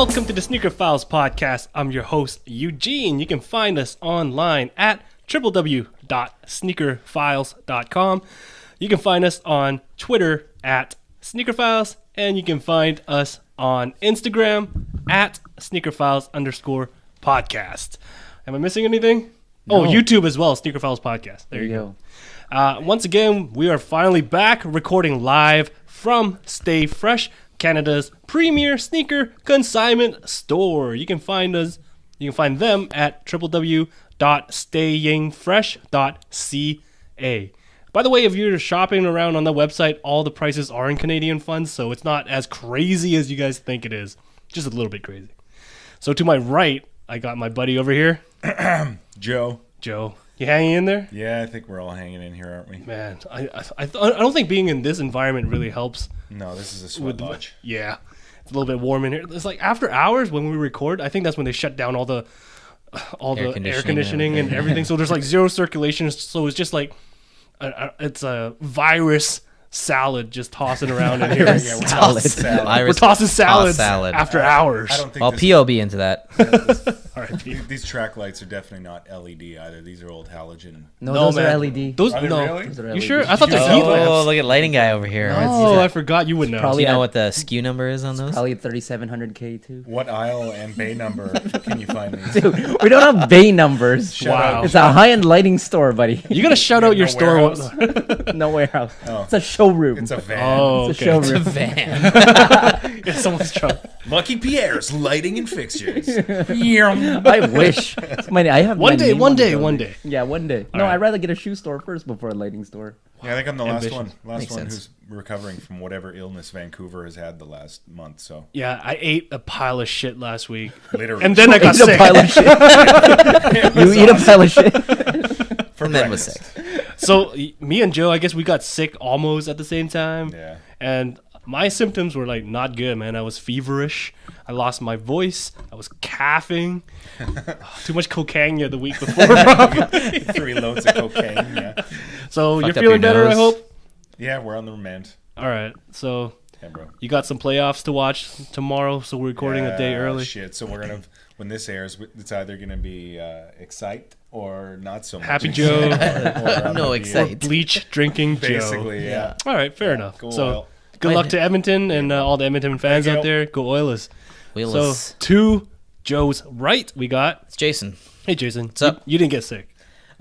Welcome to the Sneakerphiles podcast. I'm your host, Eugene. You can find us online at www.sneakerphiles.com. You can find us on Twitter at Sneakerphiles, and you can find us on Instagram at Sneakerphiles_podcast. Am I missing anything? No. Oh, YouTube as well, Sneakerphiles podcast. There you go. Once again, we are finally back recording live from Stay Fresh, Canada's premier sneaker consignment store. You can find them at www.stayingfresh.ca. By the way, if you're shopping around on the website, all the prices are in Canadian funds, so it's not as crazy as you guys think it is. Just a little bit crazy. So to my right, I got my buddy over here. Joe. You hanging in there? Yeah, I think we're all hanging in here, aren't we? Man, I don't think being in this environment really helps. No, this is a sweat lodge. Yeah. It's a little bit warm in here. It's like after hours when we record, I think that's when they shut down all the air conditioning and everything. So there's like zero circulation. So it's just like it's a virus salad just tossing around in here. Yeah, we're tossing salads after hours. I don't think P.O. be into that. All right, these track lights are definitely not LED either. These are old halogen. No, those man. are LED. Those are they really? Those are You LED. sure? I thought they're heat lamps. Oh, look at lighting guy over here. Oh, I forgot you would know. Do you know what the SKU number is on those? Probably 3700K too. What aisle and bay number can you find these? Dude, we don't have bay numbers. Wow. It's a high-end lighting store, buddy. You gotta shout out your No store. warehouse? No warehouse. Oh. It's a showroom. It's a van. Oh, It's a okay. showroom. Van. It's someone's truck. Lucky Pierre's lighting and fixtures. I wish. I have One my day. name on the building. Yeah, one day. No, right. I'd rather get a shoe store first before a lighting store. Yeah, I think I'm the last Ambitions. one. Makes sense. Who's recovering from whatever illness Vancouver has had the last month. So Yeah, I ate a pile of shit last week. literally, And then I got Eat a sick. pile of shit. You eat a pile of shit. And then was sick. So me and Joe, I guess we got sick almost at the same time. Yeah. And my symptoms were like not good, man. I was feverish. I lost my voice. I was coughing. Too much cocaine the week before. 3 loads of cocaine. Yeah, So Fucked you're up feeling your better, I nose. hope. yeah, we're on the mend. All right. So Yeah, bro. you got some playoffs to watch tomorrow. So we're recording a day Yeah, early. Shit. So we're gonna when this airs, it's either gonna be excite or not so much. Happy Joe. Or I'm No, gonna be, excite. Bleach drinking Joe. Basically, yeah. All right. Fair enough. Go so Oil. good luck to Edmonton and all the Edmonton fans Thank you. out there. Go Oilers. Wheelless. So to Joe's right, we got. It's Jason. Hey, Jason. What's up? You didn't get sick.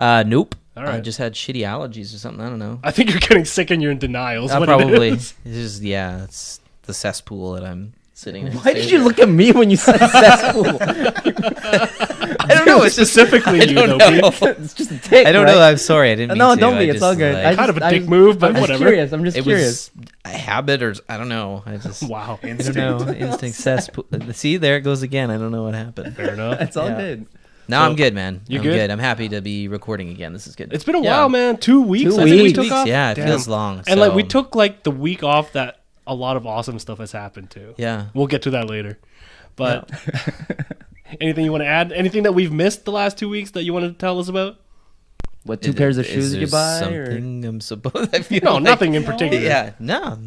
Nope. All right. I just had shitty allergies or something. I don't know. I think you're getting sick and you're in denial. is what it Probably. is. It's just, yeah, it's the cesspool that I'm sitting in. Why did you look at me when you said cesspool? I don't know. It's just Specifically I you, don't though, know. Pete. It's just a tick. I don't right? know. I'm sorry. I didn't mean No, to. don't be. I It's just, all good. like, Kind of a dick move, but I'm just whatever. curious. I'm just it curious. was a habit or I don't know. I just Wow. I don't know. Instinct cesspool. See, there it goes again. I don't know what happened. Fair enough. It's all Yeah. good. No, So, I'm good, man. you I'm good? I'm happy to be recording again. This is good. It's been a Yeah. while, man. 2 weeks. 2 I think we weeks. took off. Yeah, it Damn. feels long. And like we so- took like the week off that a lot of awesome stuff has happened too. Yeah. We'll get to that later. But anything you want to add? Anything that we've missed the last 2 weeks that you want to tell us about? What, 2 pairs of shoes did you buy? Or? Something I'm supposed. I feel No, like- nothing in particular. Yeah, no.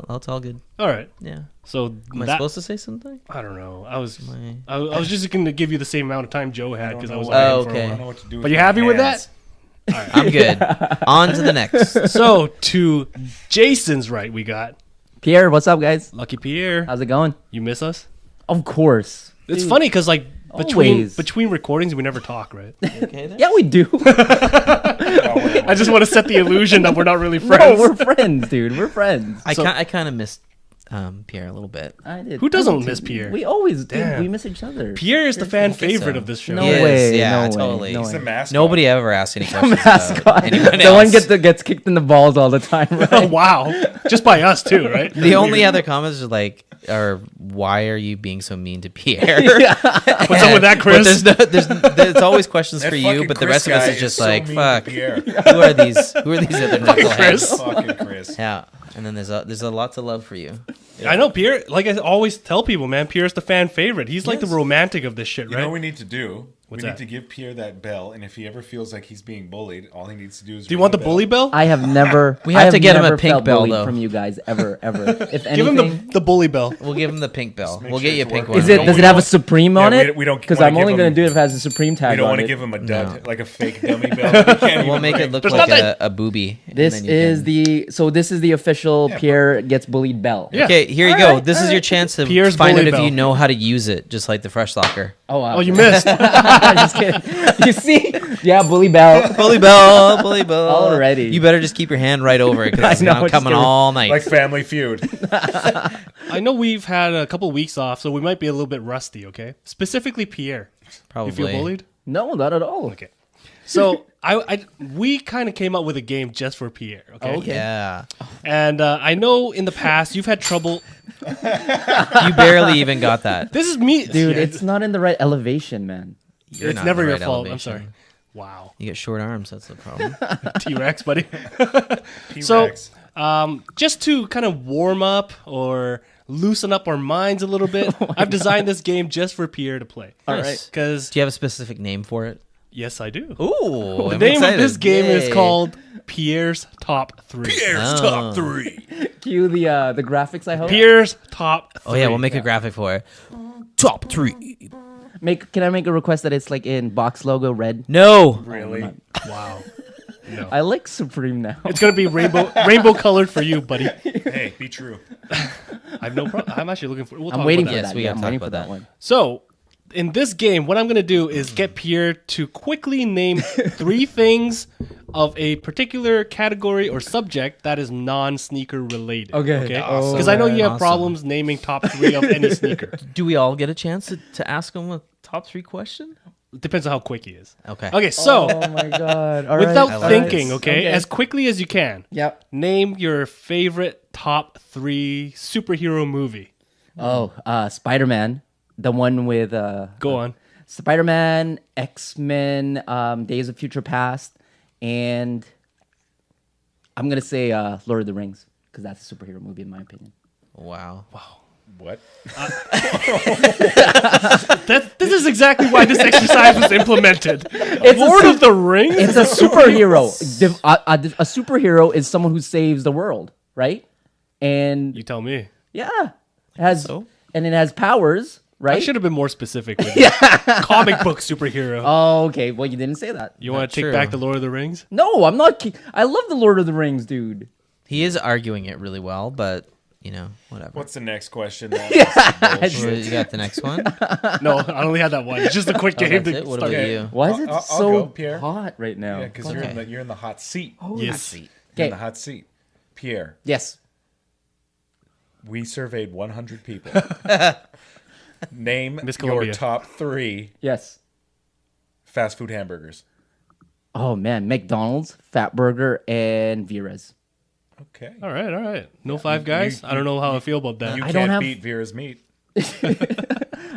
It's all good. All right. Yeah. So Am I supposed to say something? I don't know. I was My- I was just going to give you the same amount of time Joe had because I was Oh, waiting for okay. a I while. don't know what to do. But you happy with that? I'm good. On to the next. So to Jason's right, we got Pierre, what's up, guys? Lucky Pierre. How's it going? You miss us? Of course. It's Dude, funny because like always. between recordings we never talk, right? Okay, then. Yeah, we do. I just want to set the illusion that we're not really No, friends. we're friends, dude. We're friends. I So- kind of missed Pierre a little bit. I did. Who doesn't I did miss too. Pierre? We always do. Damn. We miss each other. Pierre is the fan think favorite so. of this show. No He is, way. yeah, no way, totally. No He's the way. mascot. Nobody ever asked any questions Mascot. about anyone The else. one gets kicked in the balls all the time, Oh, right? wow. Just by us too, right? The only other comments are why are you being so mean to Pierre? What's up with that, But Chris? there's always questions That for you, fucking but the Chris rest of us guy is just so like, mean to fuck. Pierre. Who are these other knuckleheads? Chris. Fucking Chris. Yeah, and then there's a lot of love for you. I know Pierre. Like I always tell people, man, Pierre's the fan favorite. He's like the romantic of this shit, You right? know what we need to do? What's we that? need to give Pierre that bell, and if he ever feels like he's being bullied, all he needs to do is. Do you want the bully bell? I have never. We have to get him a never pink felt bell, bullied though. from you guys ever. If Give him anything, the bully bell. We'll give him the pink bell. make We'll sure get you a it's pink working. one. is it? Does it have a Supreme on Yeah, it? we don't Because wanna I'm only give gonna him- do it if it has a Supreme tag We don't on want to it. give him a dud, No. like a fake dummy bell. that we can't We'll even make bring. it look There's like not a booby. and This then you is can- this is the official Pierre gets bullied bell. Yeah. Okay, here you All go. right, This all is your right. chance to Pierre's find out bully if bell. you know how to use it, just like the Fresh Locker. Oh, Oh, you missed. just kidding. You see? Yeah, bully bell. Bully bell, bully bell. Already. You better just keep your hand right over it because I know, I'm just coming kidding. all night. Like Family Feud. I know we've had a couple weeks off, so we might be a little bit rusty, okay? Specifically Pierre. Probably. You feel bullied? No, not at all. Okay. So we kind of came up with a game just for Pierre, okay? Okay. Yeah. And I know in the past you've had trouble. You barely even got that. This is me. Dude, Yeah, it's not in the right elevation, man. You're it's not never in the your right fault. elevation. I'm sorry. Wow. You get short arms. That's the problem. T-Rex, buddy. T-Rex. Just to kind of warm up or loosen up our minds a little bit, I've designed this game just for Pierre to play. All Nice. right. Because, Do you have a specific name for it? yes, I do. Ooh. The I'm name excited. of this game is Yay. called Pierre's Top 3. Pierre's Oh. top 3. Cue the graphics, I hope. Pierre's Top 3. Oh, yeah. We'll make a graphic for it. Top 3. Can I make a request that it's like in box logo red? No. Really? Wow. No. I like Supreme now. It's going to be rainbow colored for you, buddy. Hey, be true. I have no problem. I'm actually looking for we'll I'm talk waiting about for that. Yes, that. we Yeah, gotta I'm talk waiting about for that that. one. So, in this game, what I'm going to do is get Pierre to quickly name 3 things of a particular category or subject that is non-sneaker related. Okay. Awesome. Because I know you have Awesome. problems naming top 3 of any sneaker. Do we all get a chance to ask him a top 3 question? Depends on how quick he is. Okay. Okay, so Oh my god. All right. without I like thinking, this. okay, Okay. as quickly as you can, Yep. name your favorite top 3 superhero movie. Oh, Spider-Man, the one with Go on. Spider-Man, X-Men, Days of Future Past, and I'm gonna say Lord of the Rings because that's a superhero movie in my opinion. Wow. What? This is exactly why this exercise was implemented. Lord of the Rings? It's a superhero. A superhero is someone who saves the world, right? And You tell me. yeah, it has So? and it has powers, I right? should have been more specific with comic book superhero. Oh, okay. Well, you didn't say that. You want Not to take true. back the Lord of the Rings? No, I'm not. I love the Lord of the Rings, dude. He is arguing it really well, but, whatever. What's the next question? So you got the next one? No, I only had that one. It's just a quick game That's to it? What start. about Okay. you? Why is it I'll so go, Pierre. hot right now? Yeah, because you're in the hot seat. Yes. You're in Okay. the hot seat. Pierre, Yes. we surveyed 100 people. Name Miss your Columbia. top 3 Yes. fast food hamburgers. Oh man, McDonald's, Fat Burger, and Vera's. Okay. All right. No Five Guys? I don't know how I feel about that. You I can't don't have- beat Vera's meat.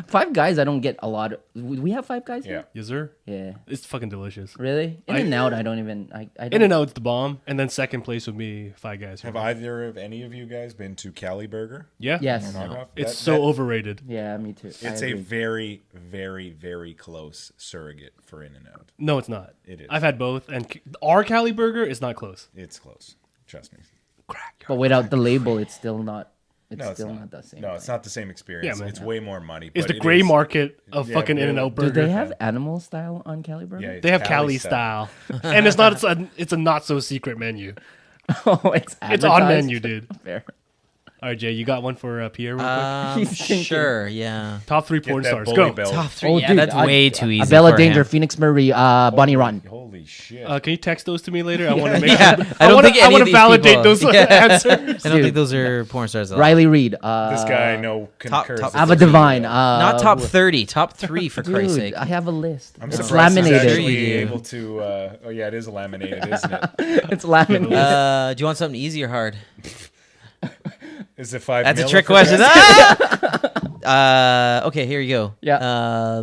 Five Guys, I don't get a lot of. We have Five Guys? Yeah. Here? Yes, sir. Yeah. It's fucking delicious. Really? In and out, I don't even. I don't. In and Out's the bomb, and then second place would be Five Guys. Have either of any of you guys been to Cali Burger? Yeah. Yes. Knockoff? It's That- so that- overrated. Yeah, me too. I It's a agree. very, very, very close surrogate for In-N-Out. No, it's not. It is. I've had both, and our Cali Burger is not close. It's close. Trust me. But without the label, it's still not. It's No, it's still not. not the same. No, it's not the same experience. Yeah, man. It's way more money. It's but the it gray is- market of Yeah, fucking really. In-N-Out Do Burger. they have animal style on Cali Burger? Yeah, it's They have Cali style, and it's not. It's a not so secret menu. Oh, it's It's on advertised? menu, dude. Fair. All right, Jay, you got one for Pierre real quick? He's thinking. Sure, yeah. Top 3 Get porn that stars. bully Go. belt. Top 3. Oh, yeah, dude, that's way too easy. Bella for Danger, him. Phoenix Marie, Bonnie Rotten. Holy shit. Can you text those to me later? I want to make Yeah, sure. I don't wanna- think any I want of to these validate people- those Yeah. answers. I don't Dude. think those are porn stars at all. Riley Reed. This guy, no, top- concurs. top- Ava Divine. Not top 30, top 3 for Christ's Dude, sake. I have a list. I'm It's surprised he's laminated. actually You do. able to. Oh yeah, it is laminated, isn't it? It's laminated. Do you want something easy or hard? Is it 5 That's a mil trick for question. that? Okay, here you go. Yeah.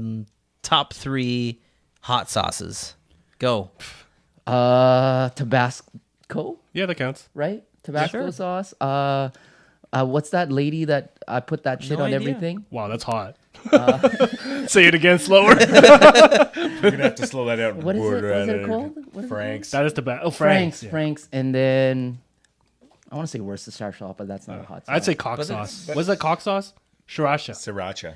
Top 3 hot sauces. Go. Tabasco, Yeah, that counts. right? Tabasco Sure. sauce. What's that lady that I put that shit No on idea. everything? Wow, that's hot. Say it again slower. We're gonna have to slow that down. What is it? What is it called? What is it Frank's. That is tobacco. Oh, Frank's. Yeah. Frank's, and then I want to say Worcestershire, but that's not a hot sauce. I'd say cock sauce. What's that cock sauce? Sriracha. Sriracha.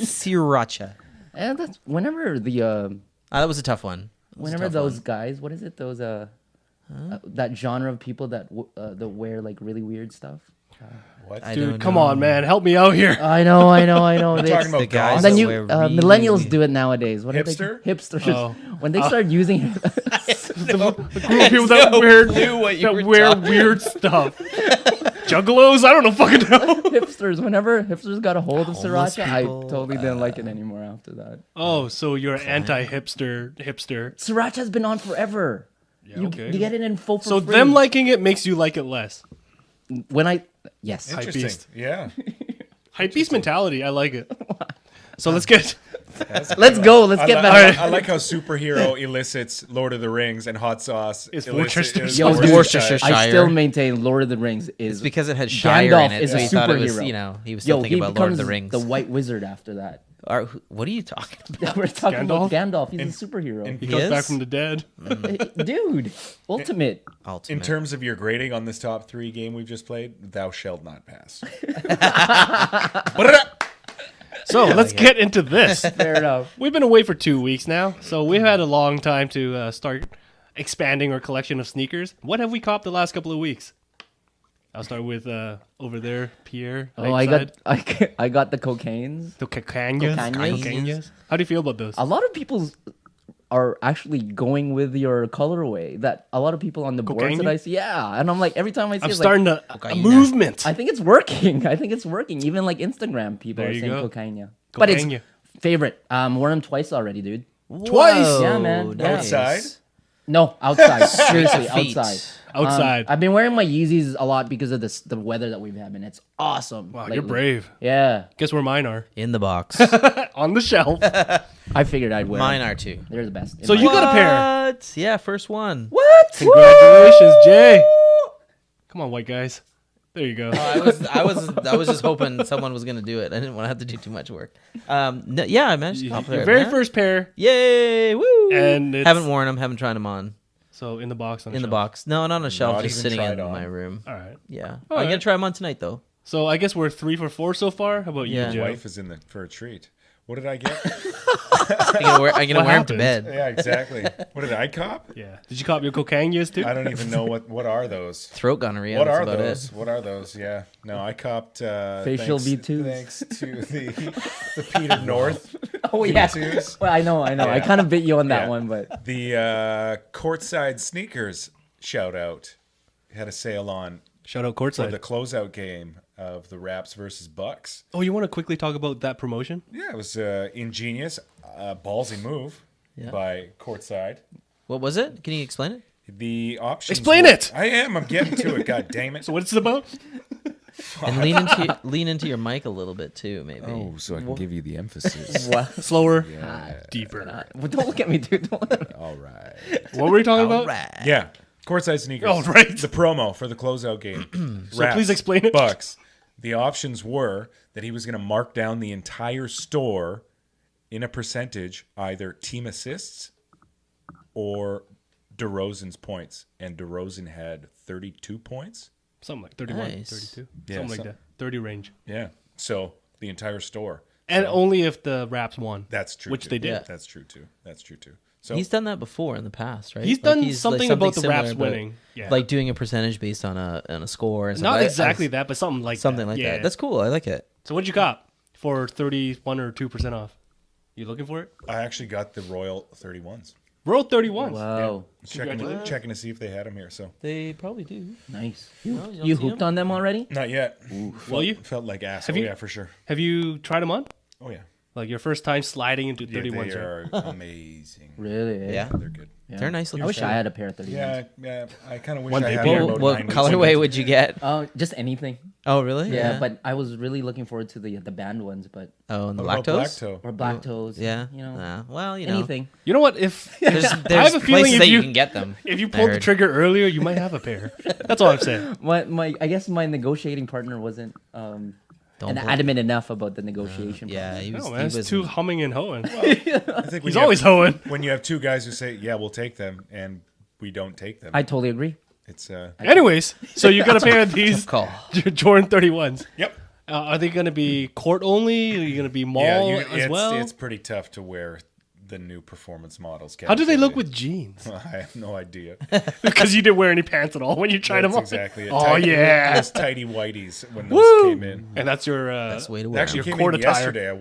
Sriracha. And that's whenever the That was a tough one. whenever those guys, what is it? Those that genre of people that that wear like really weird stuff. What? Dude, come on, man. Help me out here. I know. We're They- talking about the guys and guys. then that you wear really- millennials do it nowadays. What Hipster? are they? Hipsters. Oh. When they start using People that wear weird stuff. Juggalos? I don't know fucking know. hipsters, whenever hipsters got a hold of Homeless sriracha, people, I totally didn't like it anymore after that. Oh, so you're anti-hipster. Sriracha's been on forever. You get it in full for So free. them liking it makes you like it less. when I yes. Interesting. beast. Yeah. Hype beast mentality. I like it. So let's get. Let's go. Let's get back. I like how superhero elicits Lord of the Rings and hot sauce. It's elicits- Worcester. is Yo, dude, Worcestershire. I still maintain Lord of the Rings is Because it had Shire Gandalf in it, is so a he thought it was, superhero. he was still thinking about Lord of the becomes Rings. the White Wizard after that. What are you talking about? We're talking about Gandalf? Gandalf. He's a superhero. He He comes is? back from the dead. Dude, ultimate. In Ultimate. terms of your grading on this top 3 game we've just played, thou shalt not pass. So let's get into this. Fair enough. We've been away for 2 weeks now, so we've had a long time to start expanding our collection of sneakers. What have we copped the last couple of weeks? I'll start with over there, Pierre. Oh, I got the cocaines. the Cacanyas. Cacanyas. How do you feel about those? A lot of people are actually going with your colorway. That a lot of people on the boards Cocaine? that I see, yeah. And I'm like, every time I see, I'm it's starting like, a movement. I think it's working. I think it's working. Even like Instagram people There are you saying go. cocaine. But it's Cocaine. favorite. Worn them twice already, dude. Twice? Whoa, Yeah, man. Yeah. Outside? No, outside. Seriously, Feet. outside. Outside. I've been wearing my Yeezys a lot because of the weather that we've had, and it's awesome. Wow, lately. you're brave. Yeah, Guess where mine are? In the box. On the shelf. I figured I'd wear Mine them. are too. They're the best. So you got a pair. What? Yeah, first one. what? Congratulations, Jay. Come on, white guys. There you go. I was just hoping someone was gonna do it. I didn't want to have to do too much work. No, yeah, I managed to pop Your there, very man. first pair. Yay! Woo! And it's- haven't worn them. Haven't tried them on So in the box. On in the shelf. box. No, not on a shelf. Not Just even sitting in tried on. my room. All right. Yeah, All I'm right. gonna try them on tonight though. So I guess we're 3 for 4 so far. How about Yeah. you, Joe? Wife is in for a treat. What did I get? I'm gonna wear them to happened? bed. Yeah, exactly. What did I cop? Yeah. Did you cop your Cacanyas too? I don't even know what are those. Throat gonorrhea. What that's are about those? it. What are those? Yeah. No, I copped Facial thanks, V2s. Thanks to the Peter North Oh yeah. V2s. Well, I know. I Yeah. kind of bit you on that Yeah. one, but The courtside sneakers shout out had a sale on Shout out for courtside. the closeout game of the Raps versus Bucks. Oh, you want to quickly talk about that promotion? Yeah, it was ingenious, ballsy move Yeah. by courtside. What was it? Can you explain it? The options. Explain were- it! I am. I'm getting to it. God damn it. So what's it about? And lean into your mic a little bit too, maybe. Oh, so I can give you the emphasis. what? Slower, deeper. Well, don't look at me, dude. Don't. All right. What were we talking about? Right. Yeah. Courtside sneakers. Oh, right. The promo for the closeout game. So please explain it. Bucks. The options were that he was going to mark down the entire store in a percentage, either team assists or DeRozan's points. And DeRozan had 32 points. Something like 31, Nice. 32. Yeah, Something like some- that. 30 range. Yeah. So the entire store. And only if the Raps won. That's true. Which too. they did. Yeah. That's true too. That's true too. So He's done that before in the past, right? He's Like, done something about the similar, Raps but winning. Yeah. like doing a percentage based on a score. And stuff. Not I- exactly that, but something like something that. like Yeah. that. That's cool. I like it. So what'd you cop for 31 or 2% off? You looking for it? I actually got the Royal 31s. Royal 31s. Wow. Congratulations. Checking to see if they had them here. So They probably do. Nice. you don't You see hooped them? on them already? not yet. Will you? Felt like ass. Have Oh you- yeah, for sure. Have you tried them on? Oh yeah. Like your first time sliding into Yeah, 31s, they right? are amazing. Really? eh? Yeah, They're good. Yeah. they're nice. I looking wish shoes. I had a pair of 31s. Yeah. I kind of wish One I day had beer. them What, about what 9 weeks colorway ago. would you get? Just anything. Oh, really? Yeah, but I was really looking forward to the band ones, but Oh, and the What about lactose. Black Toe? or black toes. Yeah. You know, Well, you know, anything. You know what? If There's I have a feeling places if that you you can get them. if you I pulled the heard. trigger earlier, you might have a pair. That's all I'm saying. I guess my negotiating partner wasn't and adamant enough about the negotiation. Yeah, he was. No, he man, it's was too humming and hoeing. I think He's always hoeing. when you have two guys who say, "Yeah, we'll take them," and we don't take them. I totally agree. It's Anyways, so you got a pair of these call. Jordan 31s. yep. Are they going to be court only? Are you going to be mall as well? It's pretty tough to wear the new performance models. How do they look casually. with jeans? I have no idea. Because you didn't wear any pants at all when you tried That's them on. exactly it. Oh, yeah. Those tighty whities when those Woo! came in. And that's your Best way to They wear actually them. came court in attire. yesterday. I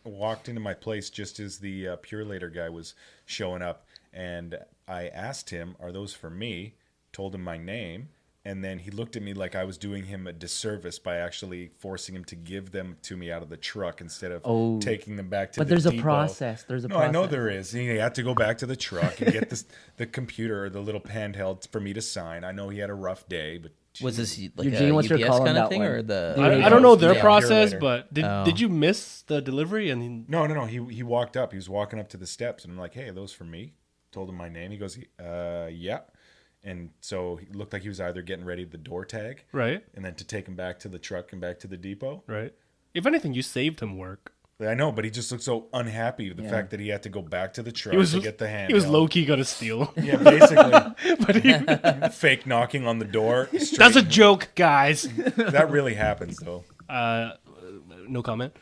walked into my place just as the Pure Later guy was showing up, and I asked him, "Are those for me?" Told him my name, and then he looked at me like I was doing him a disservice by actually forcing him to give them to me out of the truck instead of taking them back to. But the there's a depot. process. There's a No, process. I know there is. He had to go back to the truck and get the computer or the little handheld for me to sign. I know he had a rough day, but Was this like Eugene, a what's your UPS call on kind of that thing one? or the? I don't know their Yeah, process, Pure but did you miss the delivery? And No. He walked up. He was walking up to the steps, and I'm like, "Hey, are those for me?" Told him my name. He goes, "Yeah." And so he looked like he was either getting ready the door tag, right, and then to take him back to the truck and back to the depot. right. If anything, you saved him work. I know, but he just looked so unhappy with the fact that he had to go back to the truck He was to get the hand. He was low key gonna steal. Yeah, basically. But he, Fake knocking on the door. that's a joke, guys. That really happens, though. No comment.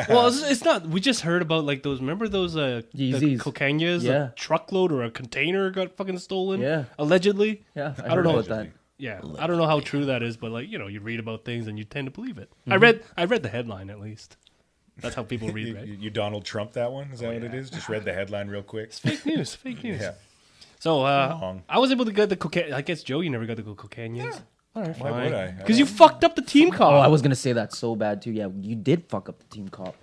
Well, it's not. We just heard about like those. Remember those the Yeezys. cocaignas? Yeah. A truckload or a container got fucking stolen. Yeah. Allegedly. Yeah, I don't know about that. Yeah, I don't know how true that is, but like you read about things and you tend to believe it. Mm-hmm. I read the headline at least. That's how people read, right? You Donald Trump that one? Is that what it is? Just read the headline real quick. Fake news. Fake news. Yeah. So Wrong. I was able to get the cocaine. I guess Joe, you never got the cocaignas. Why would I? Because you fucked up the team call. Oh, I was gonna say that so bad too. Yeah, you did fuck up the team cop.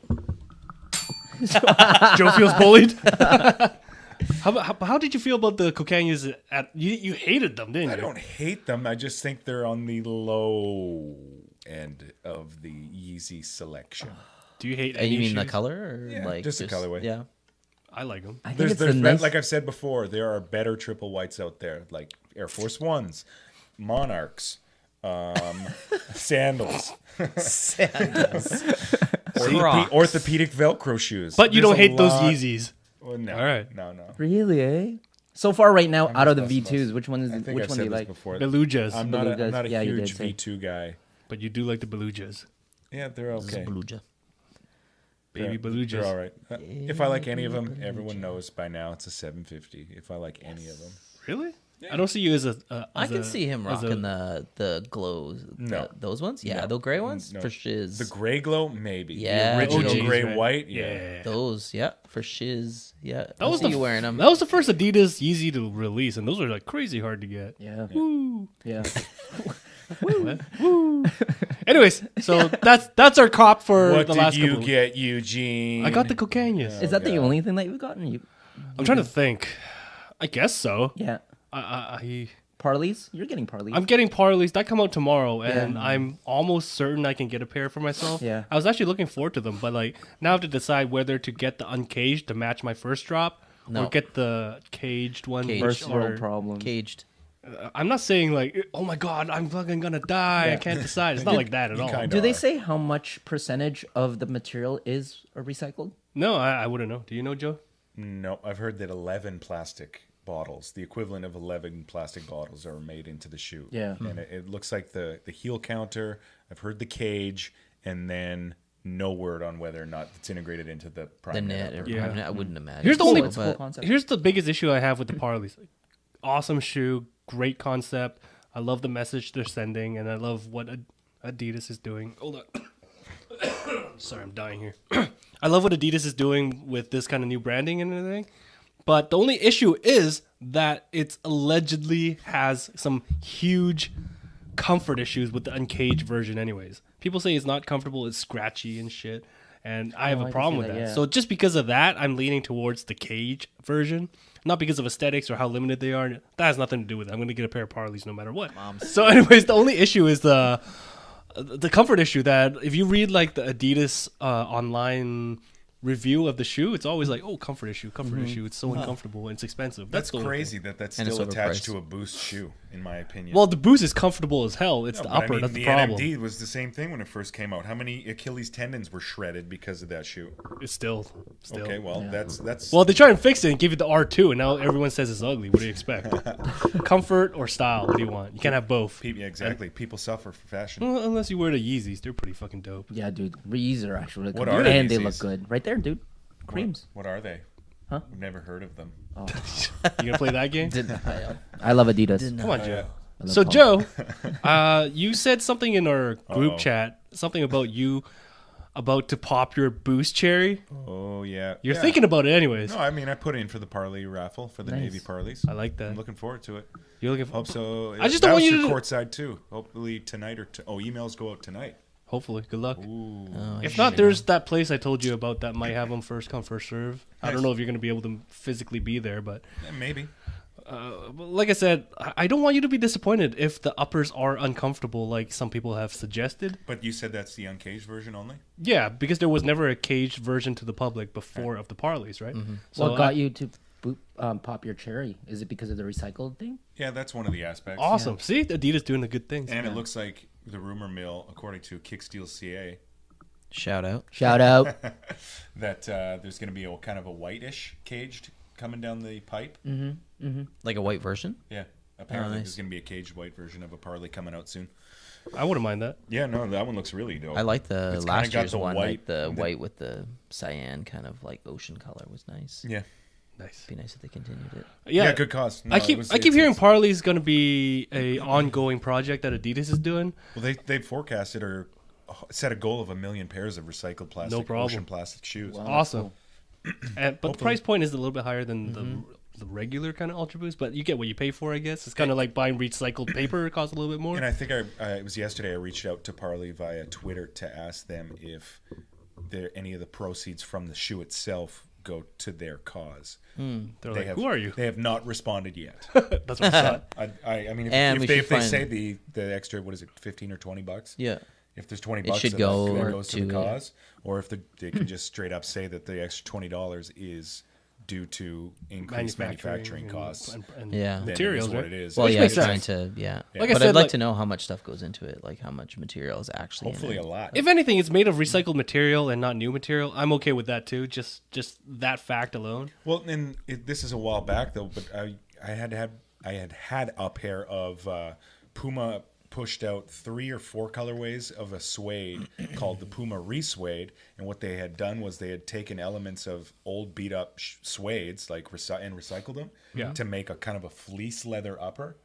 Joe feels bullied. How did you feel about the cocaignas? You hated them, didn't you? I don't hate them. I just think they're on the low end of the Yeezy selection. Do you hate? You any mean the shoes? color or Yeah, like just the colorway. Yeah. I like them. I think There's it's the nice. like I've said before, there are better triple whites out there, like Air Force Ones, Monarchs, sandals, Crocs. orthopedic Velcro shoes. But you There's don't a hate those lot- Yeezys. Well, no, All right. no. Really, eh? So far, right now, out of the just V2s, which one is I think which I've one do said you this like? before. Belugas. I'm not a Yeah, you huge did say. V2 guy. But you do like the Belugas. Yeah, they're okay. Beluga. Baby They're Belugas. all right. If I like any of them, everyone knows by now it's a 750. If I like any of them, Really? I don't see you as a. I can see him as a- rocking the glows. No. Those ones? Yeah, No. the gray ones? No. For shiz. the gray glow, maybe. Yeah, the original OGs, gray right? white. Yeah. Those, yeah, for shiz. Yeah. That was I see the you wearing them. That was the first Adidas Yeezy to release, and those were like crazy hard to get. Yeah, Woo. yeah. Woo. Anyways, so that's our cop for What the did last you couple. get, Eugene? I got the cocaignas. Is that the God. only thing that you've gotten? I'm trying to think. I guess so. Yeah. Parleys? You're getting Parleys. I'm getting Parleys that come out tomorrow, and I'm almost certain I can get a pair for myself. Yeah. I was actually looking forward to them, but like now I have to decide whether to get the uncaged to match my first drop, No. or get the caged one. Caged. First or- world problem. Caged. I'm not saying like, oh my god, I'm fucking gonna die. I can't decide. It's not like that at all. kind Do they say how much percentage of the material is recycled? No, I wouldn't know. Do you know, Joe? No, I've heard that 11 plastic bottles, the equivalent of 11 plastic bottles, are made into the shoe. Yeah. And it looks like the heel counter. I've heard the cage, and then no word on whether or not it's integrated into the prime The net. net. Or, Yeah. I, mean, I wouldn't imagine. Here's the so, only- It's a cool but concept. Here's the biggest issue I have with the Parleys. Awesome shoe, great concept. I love the message they're sending, and I love what Adidas is doing. Hold on. Sorry, I'm dying here. I love what Adidas is doing with this kind of new branding and everything. But the only issue is that it's allegedly has some huge comfort issues with the uncaged version anyways. People say it's not comfortable, it's scratchy and shit. And I have I a can problem see with that, that. yeah. So just because of that, I'm leaning towards the cage version. Not because of aesthetics or how limited they are. That has nothing to do with it. I'm going to get a pair of Parleys no matter what. So anyways, the only issue is the comfort issue that if you read like the Adidas online review of the shoe, it's always like, oh, comfort issue. It's so uncomfortable and it's expensive. That's the only crazy thing. that's And it's still attached overpriced. to a Boost shoe, in my opinion. Well, the Boost is comfortable as hell. It's No, the but I upper mean, that's the the problem. NMD was the same thing when it first came out. How many Achilles tendons were shredded because of that shoe? It's still. Okay, well, that's Well, they try and fix it and give it the R2, and now everyone says it's ugly. What do you expect? Comfort or style? What do you want? You can't have both. yeah, exactly. People suffer for fashion. Well, unless you wear the Yeezys, they're pretty fucking dope. Yeah, dude. These are actually really What good. are And they Yeezys? look good. Right there, dude. Creams. What are they? Huh? I've never heard of them. You gonna play that game? I love Adidas. Come on, Joe. I love So, Paul. Joe, you said something in our group Uh-oh. chat, something about you about to pop your Boost cherry. Oh yeah, You're Yeah. thinking about it anyways. No, I mean I put in for the Parley raffle for the Nice. Navy Parleys. I like that. I'm looking forward to it. You're looking for. Hope so. I just that don't want was you your to- courtside too. Hopefully tonight or emails go out tonight. Hopefully, good luck. Ooh. Oh, If not, there's that place I told you about that might have them first come first serve. I don't Nice. know if you're gonna be able to physically be there, but Maybe. but like I said, I don't want you to be disappointed if the uppers are uncomfortable, like some people have suggested. But you said that's the uncaged version only. Yeah, because there was never a caged version to the public before of the Parleys, right? So What got you to pop your cherry? Is it because of the recycled thing? Yeah, that's one of the aspects. awesome. See, Adidas doing the good things. And it looks like the rumor mill, according to Kicksteel CA, Shout out. Shout out. that there's going to be a kind of a whitish caged coming down the pipe. Like a white version? Yeah, apparently nice. there's going to be a caged white version of a Parley coming out soon. I wouldn't mind that. Yeah, no, that one looks really dope. I like the It's kinda last got year's the one, white- like the white with the cyan kind of like ocean color was nice. Yeah, Nice. Be nice if they continued it. Yeah, good cause. No, I keep it I keep hearing it's- Parley's going to be a ongoing project that Adidas is doing. Well, they forecasted or set a goal of 1 million pairs of recycled plastic, No problem. ocean plastic shoes. Awesome. But the price point is a little bit higher than the regular kind of Ultra Boost, but you get what you pay for, I guess. It's kind of like buying recycled paper. It costs a little bit more. And I think it was yesterday I reached out to Parley via Twitter to ask them if any of the proceeds from the shoe itself go to their cause. They're like, who are you? They have not responded yet. That's what I thought. I mean, And we if they should say find- the extra, what is it, 15 or 20 bucks? Yeah. If there's 20 It bucks, should that go that goes to the to- cause, or if they can just straight up say that the extra $20 is due to increased manufacturing costs. and Yeah. Then materials, it is what right? it is. Well, Which yeah, makes trying sense. to, yeah. Like I But said, I'd like like- to know how much stuff goes into it, like how much material is actually Hopefully in a it. lot. If anything, it's made of recycled material and not new material. I'm okay with that too. Just that fact alone. Well, and this is a while back though, but I had a pair of Puma pushed out 3 or 4 colorways of a suede called the Puma Re-Suede, and what they had done was they had taken elements of old beat up suedes and recycled them to make a kind of a fleece leather upper.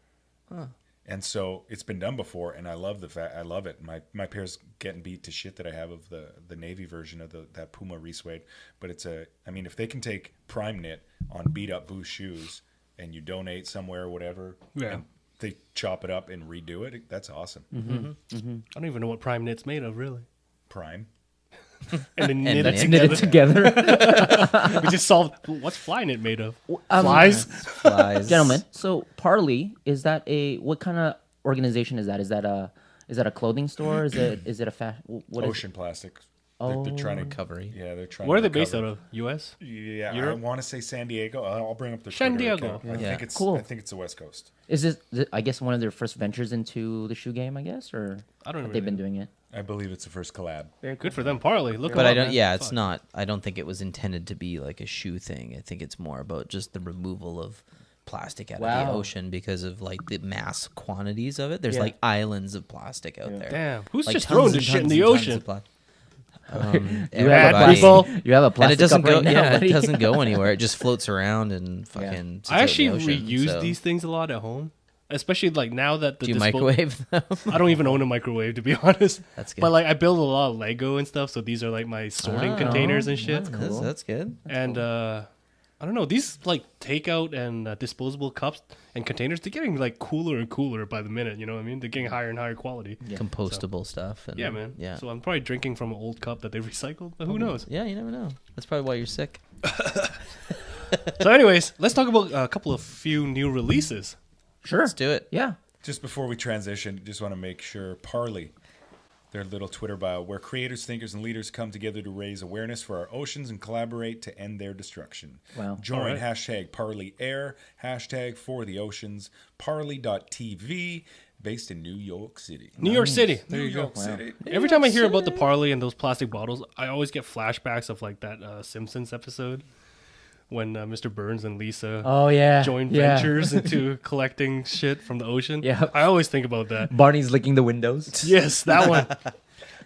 And so it's been done before, and I love I love it. My pair's getting beat to shit that I have of the navy version of that Puma Re-Suede, but I mean, if they can take prime knit on beat up Boost shoes and you donate somewhere or whatever, and they chop it up and redo it, that's awesome. I don't even know what prime knit's made of, really. Prime. And then knit then it Knit it together. together. We just solved what's fly knit made of. Flies. Flies. Gentlemen, so Parley, is that what kind of organization is that? Is that a clothing store? Is it a fashion? What is Ocean plastic. They're trying to Recovery. Yeah, they're trying. Where are to they based out recover. of? U.S. Yeah, Europe? I want to say San Diego. I'll bring up their San Twitter Diego. account. Yeah. Cool. I think it's the West Coast. Is this, I guess, one of their first ventures into the shoe game, I guess? Or I don't have really they been doing it? I believe it's the first collab. Very cool. Good for them, Parley. Look, But them I up, don't. man. Yeah, it's Fuck. not. I don't think it was intended to be like a shoe thing. I think it's more about just the removal of plastic out of the Wow. ocean because of like the mass quantities of it. There's Yeah. like islands of plastic out there. Damn, who's Like just tons throwing and this shit in tons the and tons ocean? of pla- You have, a Bad people. plastic, you have a and plastic it doesn't cup go. right now, Yeah, buddy. it doesn't go anywhere. It just floats around and fucking. sits I out in actually the ocean, reuse so- these things a lot at home, especially like now that the Do you microwave them? I don't even own a microwave, to be honest. That's good. But like I build a lot of Lego and stuff, so these are like my sorting containers and shit. That's good. And I don't know, these like takeout and disposable cups and containers, they're getting like cooler and cooler by the minute. You know what I mean? They're getting higher and higher quality. Compostable stuff. And, Yeah, man. Yeah. So I'm probably drinking from an old cup that they recycled, but who knows? Yeah, you never know. That's probably why you're sick. So, anyways, let's talk about a few new releases. Sure. Let's do it. Yeah. Just before we transition, just want to make sure Parley, their little Twitter bio, where creators, thinkers, and leaders come together to raise awareness for our oceans and collaborate to end their destruction. Wow. Join hashtag Parley Air, hashtag For the Oceans, Parley.tv, based in New York City. New York City. There New you go. York City. Every time I hear about the Parley and those plastic bottles, I always get flashbacks of like that Simpsons episode when Mr. Burns and Lisa Oh yeah. joined Yeah. ventures into collecting shit from the ocean. Yeah. I always think about that. Barney's licking the windows. Yes, that one.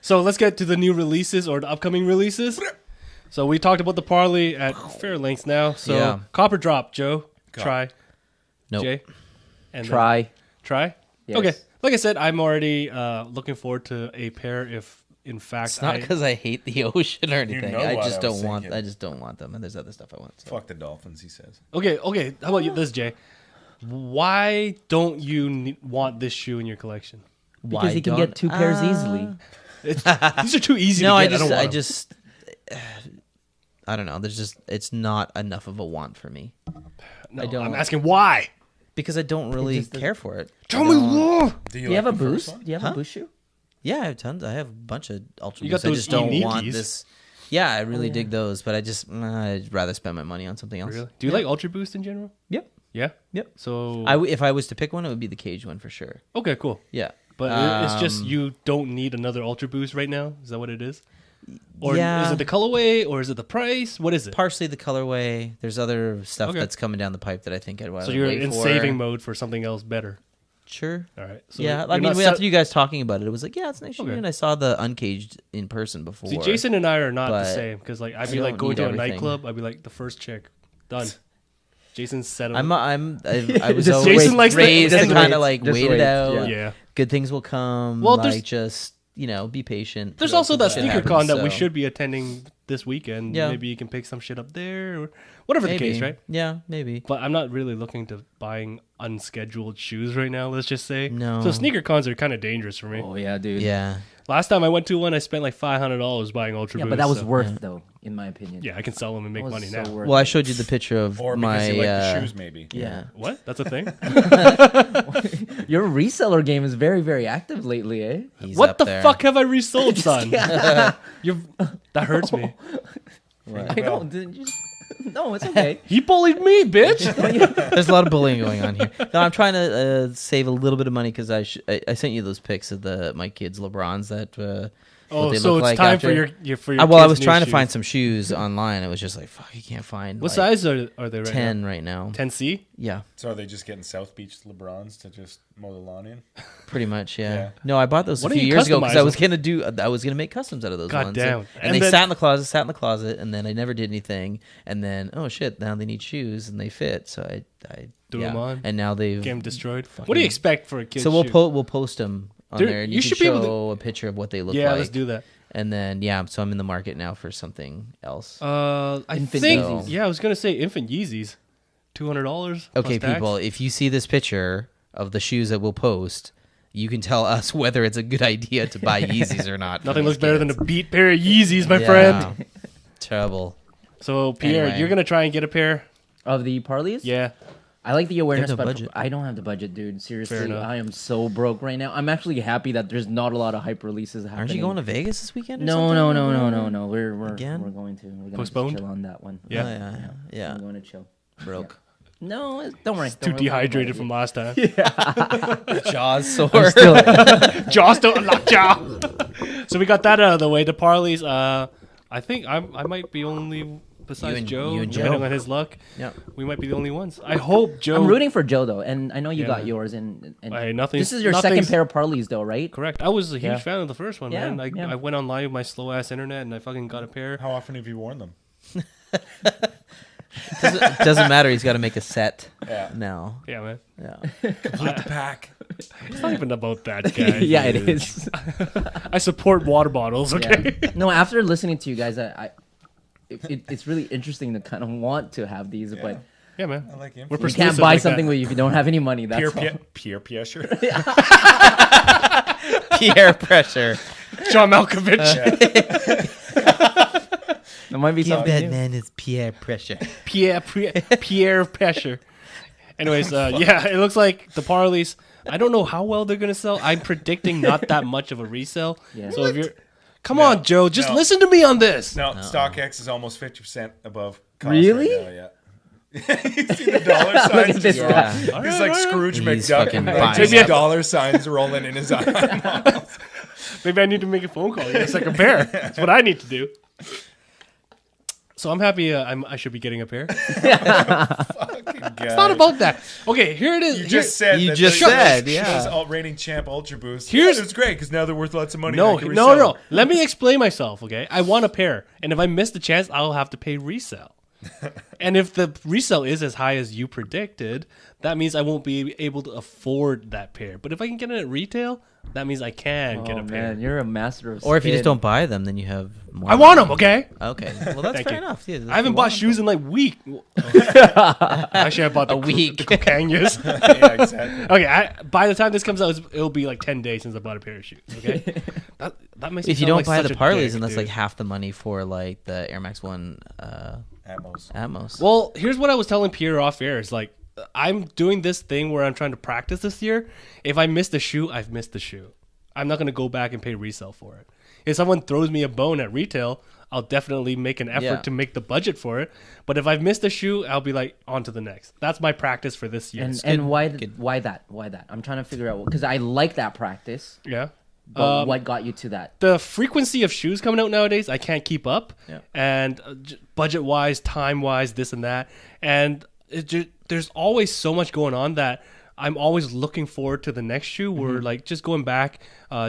So let's get to the new releases or the upcoming releases. So we talked about the Parley at fair length now. So Yeah. Copper Drop, Joe. Try. Nope. Jay. And then- Try. Try? Yes. Okay. Like I said, I'm already looking forward to a pair if, in fact, It's not because I hate the ocean or anything. know I what just I was don't want. thinking. I just don't want them, and there's other stuff I want. So. Fuck the Dolphins, he says. Okay. How about this, Jay? Why don't you want this shoe in your collection? Because he can get two pairs easily. These are too easy No, to I get. just, don't I want 'em. just, I don't know. There's just, it's not enough of a want for me No, I don't. I'm asking why. because I don't really just doesn't- care for it. Tell me why. Do Do you have a like the first boost? one? Do you have a boost shoe? Yeah, I have tons. I have a bunch of Ultra You got Boosts. I those just don't want Inikis. this. Yeah, I really dig those, but I just, I'd rather spend my money on something else. Really? Do you like Ultra Boost in general? Yep. Yeah. Yep. So If I was to pick one, it would be the Cage one for sure. okay, cool. Yeah. But it's just you don't need another Ultra Boost right now. Is that what it is? Or Yeah. is it the colorway or is it the price? What is it? Partially the colorway. There's other stuff Okay. that's coming down the pipe that I think I'd rather So you're wait in for. saving mode for something else better. Sure. All right. So Yeah, you're I mean, not after you guys talking about it, it was like, yeah, it's nice. Okay. And I saw the Uncaged in person before. See, Jason and I are not the but same because like I'd be I like don't going need to a everything. nightclub. I'd be like the first chick, done. Jason's settled. I was Just always Jason likes the- raised to just kind wait. of like Just wait wait. it out. Yeah. yeah. Good things will come. Well, there's- like just be patient. There's also that Shit sneaker happens, con that we so- should be attending this weekend. Yeah. Maybe you can pick some shit up there or whatever maybe. the case, right? Yeah, maybe. But I'm not really looking to buying unscheduled shoes right now, let's just say. No. So sneaker cons are kind of dangerous for me. Oh yeah, dude. Yeah. Last time I went to one, I spent like $500 buying Ultra Yeah, Boost. but that was so- worth though, in my opinion. Yeah, I can sell them and make That was money so now. worth Well, I it. showed you the picture of Or my. because you like the shoes, maybe. Yeah. What? That's a thing? Your reseller game is very, very active lately, eh? He's What up the there. fuck have I resold, son? That hurts me. I know. Didn't you? No, it's okay. He bullied me, bitch. There's a lot of bullying going on here. No, I'm trying to save a little bit of money because I sent you those pics of my kids' LeBrons that. Oh, what they so look it's like time after. for your Well, I kids' was new trying to shoes. find some shoes online. It was just like, fuck, you can't find. What like, size are they right 10 now? right now. 10C? Yeah, So are they just getting South Beach LeBrons to just mow the lawn in? pretty much. Yeah. Yeah. No, I bought those Why a don't few you years ago because I customize was I was gonna make customs out of those God ones. damn. And And they then- sat in the closet, and then I never did anything. And then oh shit, now they need shoes and they fit. So I Threw yeah. them on. and now they've. Game destroyed. What do you expect for a kid? So we'll shoe? we'll post them on Dude, there, and you you can should be able to- show a picture of what they look Yeah, like. let's do that. And then so I'm in the market now for something else. I Infant think. Yeezys. Yeah, I was gonna say infant Yeezys, $200. Okay, plus tax. people, if you see this picture of the shoes that we'll post, you can tell us whether it's a good idea to buy Yeezys or not. for Nothing these looks better than kids. a beat pair of Yeezys, my Yeah. friend. Terrible. So Pierre, Anyway. you're gonna try and get a pair. Of the Parleys? Yeah. I like the awareness, no but budget. I don't have the budget, dude. Seriously, enough. I am so broke right now. I'm actually happy that there's not a lot of hype releases happening. Aren't you going to Vegas this weekend? Or No, something? no. We're Again? we're going to. We're going Postponed? to chill on that one. Yeah. Oh, yeah. I'm going to chill. Broke. No, don't worry. Too dehydrated from last time. Jaws sore. Jaws don't lock jaw. So we got that out of the way. The Parleys. I think I might be only besides and- Joe, you and depending Joe. on his luck. Yeah. We might be the only ones. I hope Joe. I'm rooting for Joe though, and I know you Yeah, got man. yours. And Hey, nothing's- this is your nothing's- second pair of Parleys though, right? Correct. I was a huge Yeah. fan of the first one, Yeah, man. yeah. I went online with my slow ass internet and I fucking got a pair. How often have you worn them? Doesn't matter. He's got to make a set Yeah. now. Yeah, man. Yeah. Complete the pack. It's not even about that, guy. yeah, it is. I support water bottles. Okay. Yeah. No, after listening to you guys, it's really interesting to kind of want to have these, but Yeah, man. I like him. We're you persuasive can't buy like something that. if you don't have any money. That's Peer all. pressure. Peer pressure. John Malkovich. There might be Give something. that new. man his peer pressure. Pierre pressure. Anyways, yeah, it looks like the Parleys. I don't know how well they're gonna sell. I'm predicting not that much of a resale. Yeah. So if you're, come on, Joe, just listen to me on this. No, StockX is almost 50% above cost Really? right now, yeah. You see the dollar signs? Look at this just guy. He's like Scrooge He's McDuck. fucking Like, buying just it. dollar signs rolling in his eye. Maybe I need to make a phone call. Get a second pair. That's what I need to do. So I'm happy. I should be getting a pair. It's not about that. Okay, here it is. You just said. You that just those- said, those yeah. Reigning champ Ultra Boost. Here's- It's great because now they're worth lots of money. No, and I can no, resell no. them. Let me explain myself, okay? I want a pair, and if I miss the chance, I'll have to pay resale. And if the resale is as high as you predicted, that means I won't be able to afford that pair. But if I can get it at retail, that means I can get a pair. Man, you're a master of Or if you just spin. don't buy them, then you have more. I want them, okay? Okay. Well, that's Thank fair you. enough. Yeah, I haven't bought shoes in like week. Actually, I bought the week. the Kokanyas. Yeah, exactly. Okay, by the time this comes out, it'll be like 10 days since I bought a pair of shoes. Okay, that makes me If you sound don't like buy such the a Parleys, dick, then that's dude. like half the money for like the Air Max 1 Atmos. Well, here's what I was telling Pierre off air. Is like, I'm doing this thing where I'm trying to practice this year. If I miss the shoe, I've missed the shoe. I'm not going to go back and pay resale for it. If someone throws me a bone at retail, I'll definitely make an effort Yeah. to make the budget for it. But if I've missed a shoe, I'll be like, on to the next. That's my practice for this year. And why that? Why that? I'm trying to figure out because I like that practice. Yeah. But what got you to that? The frequency of shoes coming out nowadays, I can't keep up. Yeah. And budget-wise, time-wise, this and that. And there's always so much going on that I'm always looking forward to the next shoe. We're like just going back.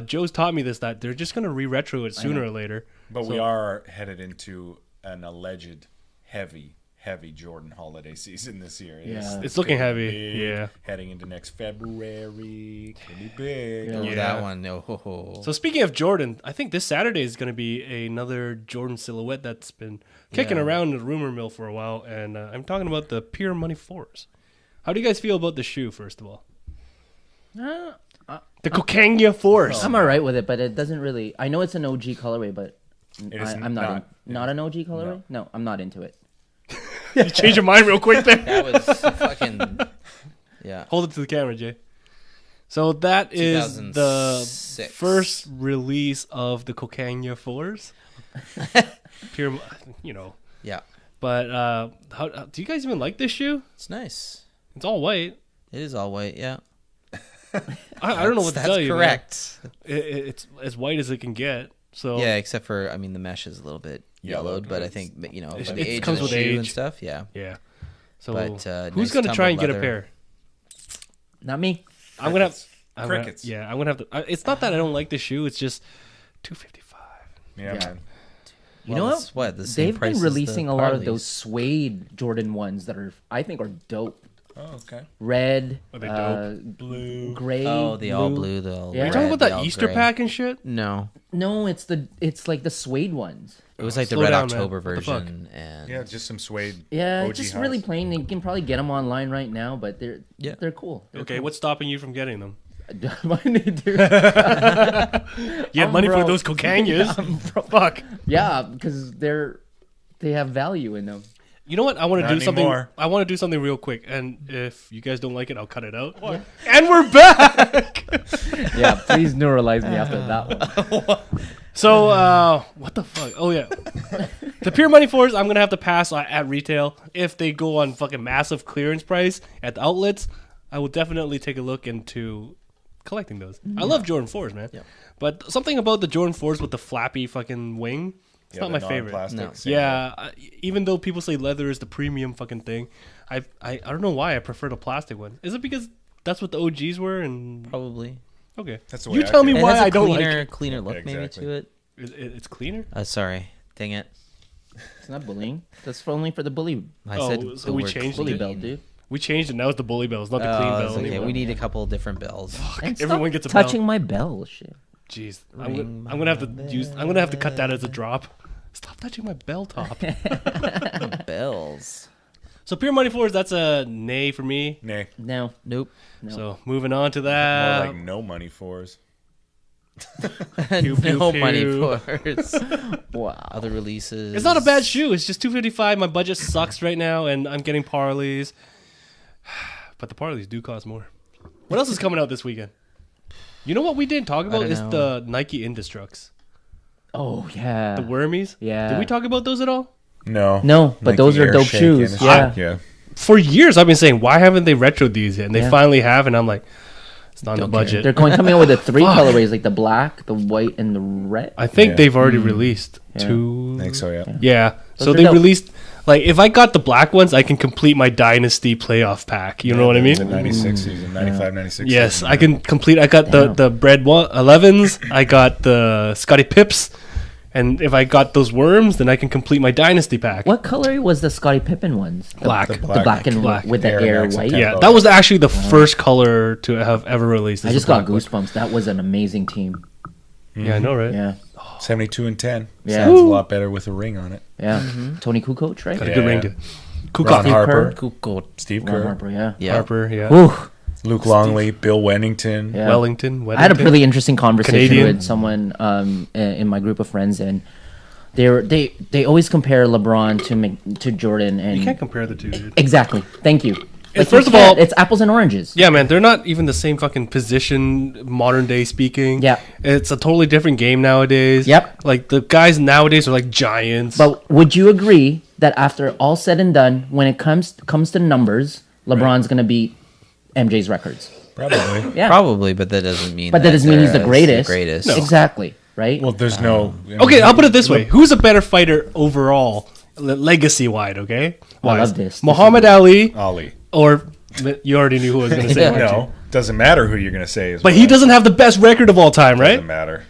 Joe's taught me this, that they're just going to re-retro it sooner or later. But we are headed into an alleged heavy Jordan holiday season this year. Yeah. It's looking gonna heavy. be Yeah. Heading into next February. Could be big. Oh, Yeah. that one. No. Ho, ho. So speaking of Jordan, I think this Saturday is going to be another Jordan silhouette that's been kicking around in the rumor mill for a while. And I'm talking about the Pure Money 4s. How do you guys feel about the shoe, first of all? The Kokanga 4s. I'm alright with it, but it doesn't really. I know it's an OG colorway, but It is I'm not an OG colorway. No, I'm not into it. You change your mind real quick there. That was fucking. Yeah. Hold it to the camera, Jay. So that is the 2006. first release of the Kokanga 4s. Pure, Yeah. But how do you guys even like this shoe? It's nice. It's all white. It is all white. Yeah. I don't know what to That's tell you. man. correct. It's as white as it can get. So Yeah, except for the mesh is a little bit yellowed, but I think by the age comes of the with shoe and age. stuff. Yeah. yeah. So But, who's nice gonna try and tumbled get a leather. pair? Not me. I'm gonna have Crickets. I'm gonna have to. It's not that I don't like the shoe. It's just $255. Yeah, man. You know it's what? the same They've price been as the releasing a lot of Parleys. those suede Jordan ones that I think are dope. Oh, okay. Red, Are they dope? Blue. gray. Oh, the all blue, the all Yeah. Are you red, talking about the that all Easter gray. pack and shit? No, No, it's like the suede ones. it was like the Slow Red down, man. October What the fuck? version, and Yeah, just some suede. Yeah, OG it's just highs. really plain. You can probably get them online right now, but they're Yeah. cool. They're Okay, what's stopping you from getting them? money, dude. You have money for broke. those Kokanyas. Fuck. Yeah, because they have value in them. You know what? I want to Not do something. anymore. I want to do something real quick, and if you guys don't like it, I'll cut it out. And we're back. Yeah, please neuralize me after that one. So, what the fuck? Oh yeah, the Pure Money 4s. I'm gonna have to pass at retail. If they go on fucking massive clearance price at the outlets, I will definitely take a look into collecting those. I love Jordan 4s, man. Yeah. But something about the Jordan 4s with the flappy fucking wing. It's not the my favorite. non-plastic No. single. Yeah, even though people say leather is the premium fucking thing, I don't know why I prefer the plastic one. Is it because that's what the OGs were? And probably okay, That's the way you I tell me feel. it why has a I don't like cleaner look maybe Exactly. to it. it's cleaner. Sorry, dang it. It's not bullying. That's only for the bully I Oh, said so the we word changed bully it. belt, dude. We changed it. Now it's the bully bells, not the clean Oh, bell it's okay. anymore. We need a couple different bells. And Everyone stop gets a touching bell. my bell, shit. Jeez, I'm gonna have to use. I'm gonna have to cut that as a drop. Stop touching my bell top. Bells. So Pure Money 4s, that's a nay for me. Nay. No. Nope. So moving on to More that. like no money fours. Pew, pew, No money pew. for Wow. other releases. It's not a bad shoe. It's just $255. My budget sucks right now, and I'm getting Parleys. But the Parleys do cost more. What else is coming out this weekend? You know what we didn't talk about is the Nike Indestructs. Oh yeah. The Wormies. Yeah. Did we talk about those at all? No, but those are dope shoes. Yeah. For years, I've been saying, why haven't they retroed these yet? And they finally have, and I'm like, it's not on the budget. They're coming out with the 3 colorways, like the black, the white, and the red. I think they've already released 2. I think so, yeah. Yeah. Those So are they dope. released, like, if I got the black ones, I can complete my Dynasty playoff pack. You know what I The mean? 96 season, 95, 96 Yes, season. I can complete. I got the Bread 11s. I got the Scotty Pips. And if I got those worms, then I can complete my Dynasty pack. What color was the Scottie Pippen ones? Black. The black and Black. with the Air air Max and white. Tempo. Yeah, that was actually the first color to have ever released. I is just the got black one. goosebumps. That was an amazing team. Yeah, I know, right? Yeah. 72 and 10. Yeah. Sounds a lot better with a ring on it. Yeah. Tony Kukoc, right? Got a good Yeah. ring to it. Ron Kukoc. Harper, Cool. Steve Ron Kerr, Harper, yeah. Yeah. Harper, yeah. Whew. Luke Longley, Bill Wennington. Yeah. Wellington. I had a really interesting conversation Canadian. with someone in my group of friends, and they always compare LeBron to Jordan, and You can't compare the two, dude. exactly. Thank you. Like, first you of all- can't. It's apples and oranges. Yeah, man, they're not even the same fucking position, modern day speaking. Yeah. It's a totally different game nowadays. Yep. Like, the guys nowadays are like giants. But would you agree that after all said and done, when it comes to numbers, LeBron's gonna beat MJ's records? Probably. Yeah. Probably, but that doesn't mean. But that doesn't mean he's the they're greatest. greatest. Exactly. Right. Well, there's no. Okay, I'll put it this way. Who's a better fighter overall, legacy-wide, okay? I love this. Muhammad Ali Ali. or... You already knew who I was going to say. Yeah. weren't you? No, doesn't matter who you're going to say. Is But what he I- doesn't have the best record of all time, right? Doesn't matter.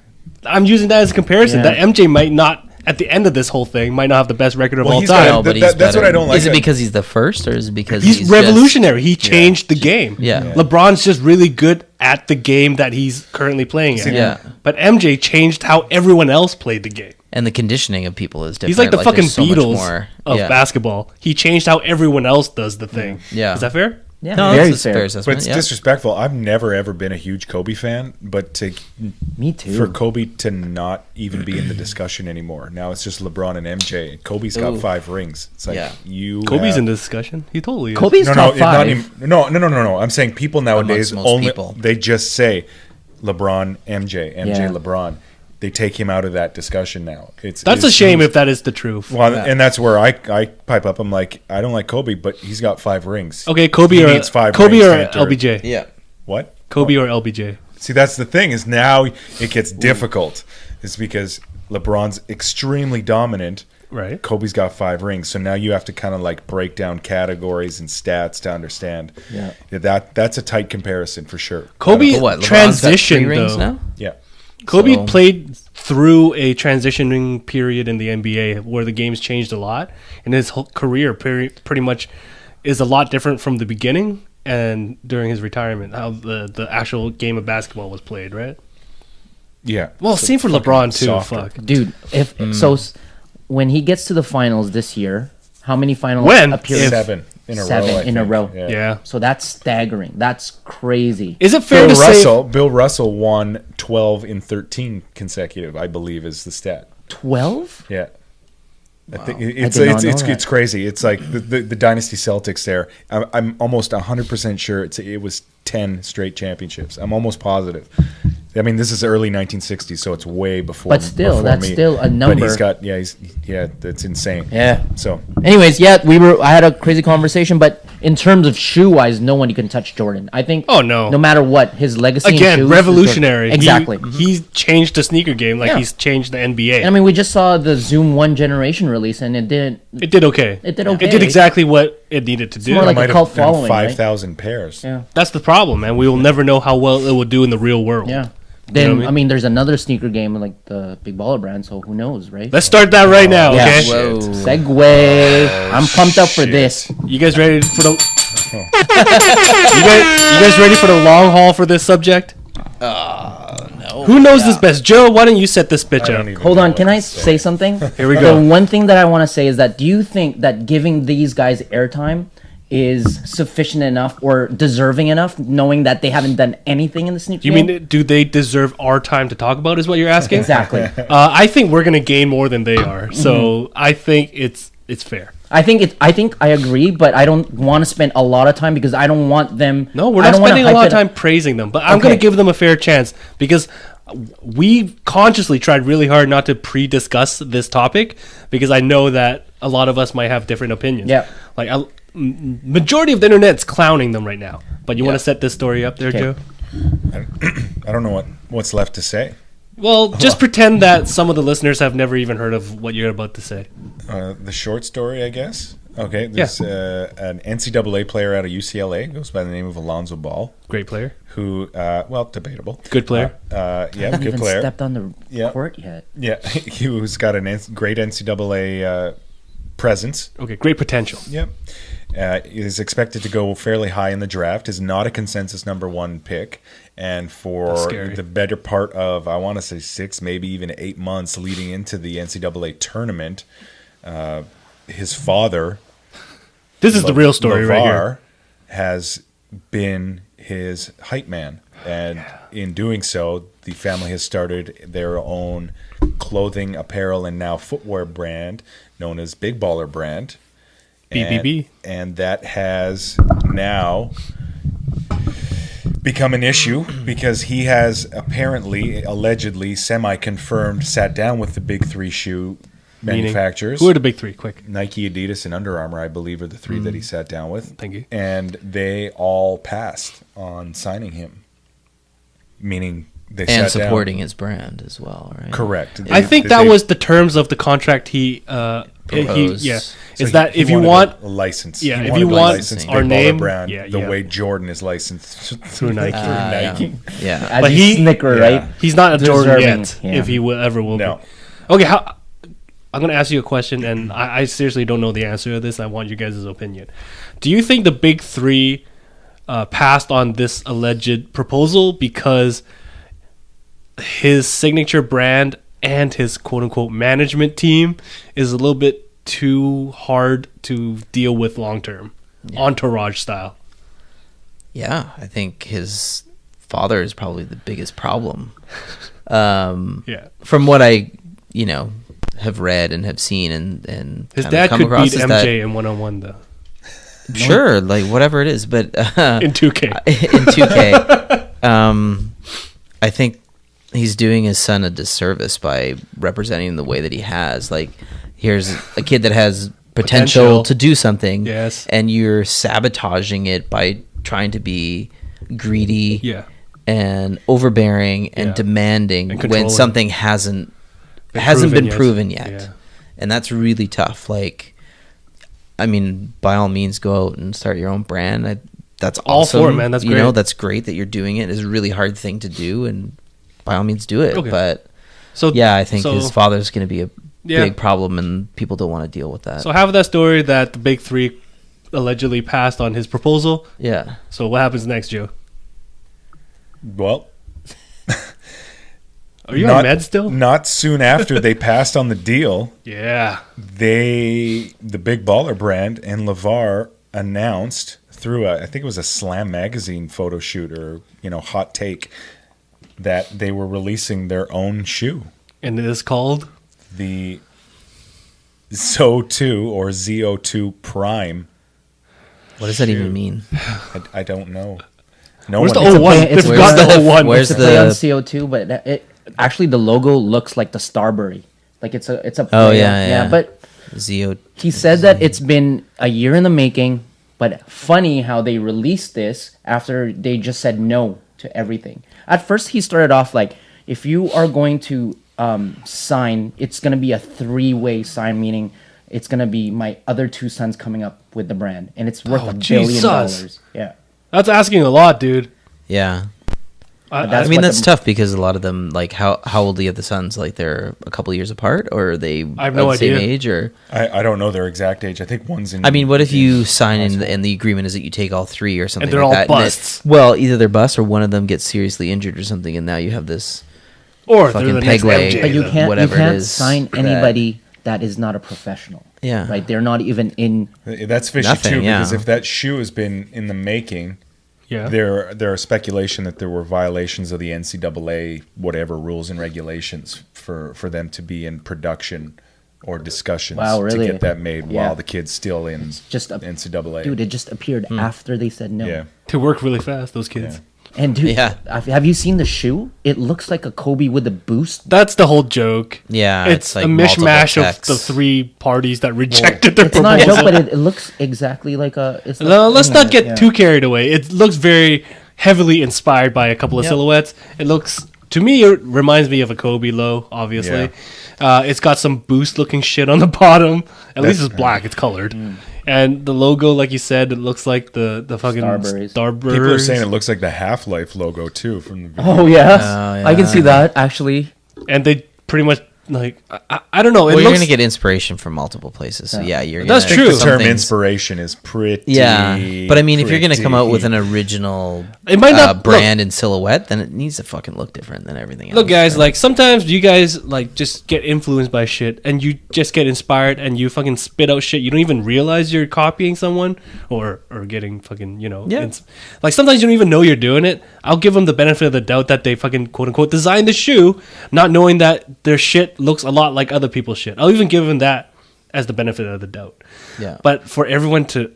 I'm using that as a comparison. Yeah. That MJ might not, at the end of this whole thing, might not have the best record of Well, all he's time. got- No, but That- he's that's what better. I don't like. Is it because he's the first, or is it because He's just- revolutionary. He changed the game. Yeah. LeBron's just really good at the game that he's currently playing in. Yeah. But MJ changed how everyone else played the game. And the conditioning of people is different. He's like the fucking there's so much Beatles more. of Yeah. basketball. He changed how everyone else does the thing. Yeah. Is that fair? Yeah. No, very that's a fair fair. But assessment. it's Yeah. disrespectful. I've never ever been a huge Kobe fan, but Me too. for Kobe to not even be in the discussion anymore. Now it's just LeBron and MJ. Kobe's got Ooh. 5 rings. It's like Yeah. you. Kobe's have- in the discussion. He totally is. Kobe's No, top not five. even, no. I'm saying people nowadays most only people. they just say LeBron, MJ, Yeah. LeBron. They take him out of that discussion now. That's a shame if that is the truth. Well, and that's where I pipe up. I'm like, I don't like Kobe, but he's got 5 rings. Okay, Kobe He or needs 5 Kobe rings or to enter. LBJ. Yeah. What? Kobe or LBJ. See, that's the thing is now it gets difficult. It's because LeBron's extremely dominant. Right. Kobe's got 5 rings, so now you have to kind of like break down categories and stats to understand. Yeah. That's a tight comparison for sure. Kobe But what, LeBron's got 3 transitioned rings though. now? Yeah. Kobe So- played through a transitioning period in the NBA where the game's changed a lot, and his whole career pretty much is a lot different from the beginning and during his retirement. How the actual game of basketball was played, right? Yeah. Well, same for LeBron too. softer. Fuck. Dude, when he gets to the finals this year, how many final When? appearances? 7 in a row. Seven I in a think. row. Yeah. So that's staggering. That's crazy. Is it fair to say? Bill Russell won 12 in 13 consecutive, I believe is the stat. 12? Yeah. I think it's did not know that. it's crazy. It's like the Dynasty Celtics there. I'm almost 100% sure it was 10 straight championships. I'm almost positive. I mean, this is early 1960s, so it's way before. But still, before that's me. still a But number. he's got that's insane. Yeah. So Anyways, I had a crazy conversation, but in terms of shoe wise, no one can touch Jordan. I think. Oh, no. No matter what, his legacy in Again, shoes is revolutionary. Exactly. He changed the sneaker game like Yeah. he's changed the NBA. And I mean, we just saw the Zoom 1 generation release, and it didn't. it did okay. It did It okay. did exactly what it needed to do. more like might a have cult done following, right? 5,000 pairs. Yeah. That's the problem, man. We will never know how well it will do in the real world. Yeah. You Then know what I mean? there's another sneaker game like the Big Baller brand, so who knows, right? Let's start that right now, Yeah. okay? Whoa. Segue. I'm pumped up for shit. this. You guys ready for the? you guys ready for the long haul for this subject? No. Who knows this best, Joe? Why don't you set this bitch I don't up? even Hold know on, what can to I say something? Here we go. The one thing that I want to say is that do you think that giving these guys airtime is sufficient enough or deserving enough, knowing that they haven't done anything in the sneaker You game? mean do they deserve our time to talk about? Is what you're asking? Exactly. I think we're gonna gain more than they are, so I think it's fair. I think I agree, but I don't want to spend a lot of time because I don't want them. No, we're I not don't wanna spending a hype lot it of up. time praising them, but I'm going to give them a fair chance because we consciously tried really hard not to pre-discuss this topic because I know that a lot of us might have different opinions. Yeah. Like majority of the internet's clowning them right now. But you want to set this story up there, Okay. Joe? I don't know what's left to say. Well, just pretend that some of the listeners have never even heard of what you're about to say. The short story, I guess. Okay, there's an NCAA player out of UCLA, goes by the name of Alonzo Ball, Great player. who, debatable. Good player. Yeah, Haven't good even player. stepped on the Yeah. court yet. Yeah, who's got a great NCAA presence. Okay, great potential. Yep. Is expected to go fairly high in the draft, is not a consensus number one pick. And That's for scary. the better part of, I want to say 6, maybe even 8 months leading into the NCAA tournament, his father, This is the real story right here. LeVar, has been his hype man. And in doing so, the family has started their own clothing, apparel, and now footwear brand known as Big Baller Brand. BBB. And that has now become an issue because he has allegedly, semi-confirmed, sat down with the big 3 shoe Meaning, manufacturers. who are the big 3? Quick. Nike, Adidas, and Under Armour, I believe, are the 3 that he sat down with. Thank you. And they all passed on signing him. Meaning they And sat supporting down. his brand as well, right? Correct. I think that was the terms of the contract he Proposed. yeah. So Is that he if you wanted want a license, Yeah, He if wanted you to want license our Big Baller name, brand yeah, the yeah. way Jordan is licensed through Nike. Nike. Yeah. As But you he- snicker, yeah. right? He's not a Jordan Deserving, yet, yeah. if he will, ever will No. be. Okay, I'm going to ask you a question, and I seriously don't know the answer to this. I want you guys' opinion. Do you think the big 3 passed on this alleged proposal because his signature brand and his quote-unquote management team is a little bit too hard to deal with long-term, entourage style? Yeah, I think his father is probably the biggest problem. Yeah. From what I, have read and have seen and His kind of dad come could across beat is that- MJ in one-on-one, though. Sure, like whatever it is, but In 2K. in 2K, I think he's doing his son a disservice by representing the way that he has. Like, here's a kid that has potential Potential. to do something, Yes. and you're sabotaging it by trying to be greedy, Yeah. and overbearing and Yeah. demanding And when controlling. something hasn't been proven yet. Yeah. And that's really tough. Like, I mean, by all means, go out and start your own brand. That's All awesome. for it, man. That's You know, great. that's great that you're doing it. It's a really hard thing to do, and by all means, do it. Okay. But So yeah, I think so- his father's going to be a Yeah. big problem, and people don't want to deal with that. So half of that story that the big 3 allegedly passed on his proposal. yeah, So what happens next, Joe? Well, Are you on med still? Not soon after they passed on the deal, Yeah. the Big Baller Brand and LeVar announced through I think it was a Slam magazine photo shoot or hot take that they were releasing their own shoe, And it is called the ZO2 or ZO2 Prime. what does that even mean? I don't know. No Where's the one. 01? it's- They where's forgot the- the 01. where's It's a the- play on CO2, but actually the logo looks like the Starbury. Like it's a Oh, play yeah, on- yeah. But ZO. he said that it's been a year in the making. But funny how they released this after they just said no to everything. At first, he started off like, if you are going to sign, it's going to be a 3-way sign, meaning it's going to be my other 2 sons coming up with the brand, and it's worth $1 billion. Jesus. Yeah. That's asking a lot, dude. Yeah, I that's I mean what that's the- tough because a lot of them, like, how old are the other sons? Like, they're a couple years apart, or are they I have no of the same idea. age? Or I don't know their exact age. I think one's in. I mean, what if you sign in and the agreement is that you take all 3 or something? they're like all that, busts. well, either they're busts or one of them gets seriously injured or something, and now you have this. or they're fucking the peg next leg. MJ. But you though. can't whatever it is sign that- anybody that is not a professional. Yeah. Right? They're not even in. That's fishy Nothing, too, because yeah. if that shoe has been in the making, Yeah. there are speculation that there were violations of the NCAA whatever rules and regulations for them to be in production or discussions Wow, really? to get that made Yeah. while the kid's still in Just NCAA. Dude, it just appeared after they said no. Yeah. To work really fast, those kids. Yeah. And dude, Yeah. have you seen the shoe? It looks like a Kobe with a boost. That's the whole joke. Yeah, It's it's like a mishmash multiple of the texts. 3 parties that rejected their It's not a proposal. joke, but it looks exactly like a. It's like, No, let's not anyway, get too carried away. It looks very heavily inspired by a couple of Yep. silhouettes. It looks, to me, it reminds me of a Kobe low, obviously. It's got some boost looking shit on the bottom. At least it's black, it's colored. And the logo, like you said, it looks like the fucking Starburst. Starburst. People are saying it looks like the Half-Life logo too from the Oh yeah. Oh, I can yeah. see that actually. And they pretty much, like, I don't know. Well, it you're looks, gonna get inspiration from multiple places. So yeah, you're. That's gonna true. the some term things- inspiration is pretty. Yeah, but I mean, if you're gonna come out with an pretty- original It might not- brand and silhouette, then it needs to fucking look different than everything else. Look, guys, like sometimes you guys like just get influenced by shit, and you just get inspired, and you fucking spit out shit. You don't even realize you're copying someone or getting fucking Yeah. like sometimes you don't even know you're doing it. I'll give them the benefit of the doubt that they fucking quote unquote designed the shoe, not knowing that their shit looks a lot like other people's shit. I'll even give them that as the benefit of the doubt. Yeah. But for everyone to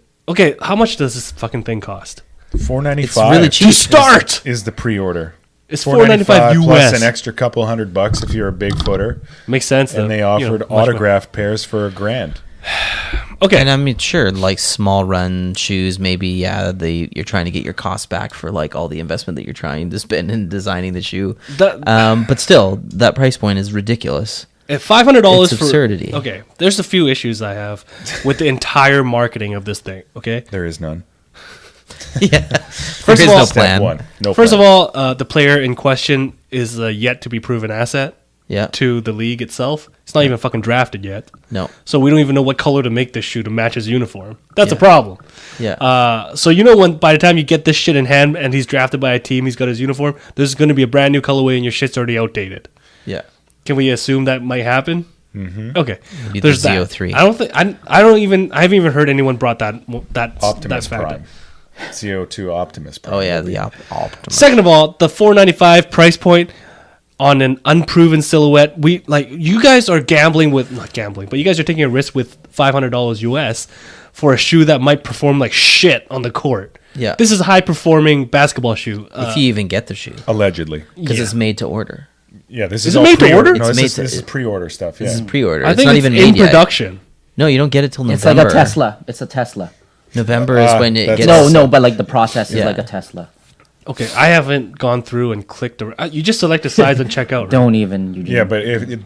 how much does this fucking thing cost? $4.95. It's really cheap. To start, Is the pre-order. it's $4.95 plus US. an extra couple $100 if you're a big footer. Makes sense. And though. they You know, offered much more. autographed pairs for $1,000. Okay, And I mean, sure, like small run shoes, maybe you're trying to get your costs back for like all the investment that you're trying to spend in designing the shoe. But still, that price point is ridiculous. At $500 It's for absurdity. Okay, there's a few issues I have with the entire marketing of this thing. Okay, There is none. Yeah, First of all, no Step plan. one. No first plan. of all, the player in question is yet to be proven asset Yeah, to the league itself. It's not even fucking drafted yet, no, so we don't even know what color to make this shoe to match his uniform. That's a Yeah. problem. yeah. So when by the time you get this shit in hand and he's drafted by a team, he's got his uniform. There's going to be a brand new colorway and your shit's already outdated. Yeah. Can we assume that might happen? Mm-hmm. Okay. Maybe the There's that. Z03. I don't think I haven't even heard anyone brought that Optimus that fact up. Prime. CO2 Optimus Prime. Oh yeah, the Optimus. Second of all, the $4.95 price point on an unproven silhouette. You guys are not gambling, but you guys are taking a risk with $500 US for a shoe that might perform like shit on the court. Yeah. This is a high performing basketball shoe. If you even get the shoe, Allegedly. because Yeah. it's made to order. Yeah, this Is is it all made to pre-order. order? No, It's this made is to- pre-order stuff. This is Yeah. pre-order. I It's think not it's even in made yet. production. No, you don't get it till It's November. like a Tesla. It's a Tesla. November is when it that's- gets. No, but like the process is Yeah. like a Tesla. Okay, I haven't gone through and clicked. You just select a size and check out. Right? Don't even. Eugene. Yeah, but if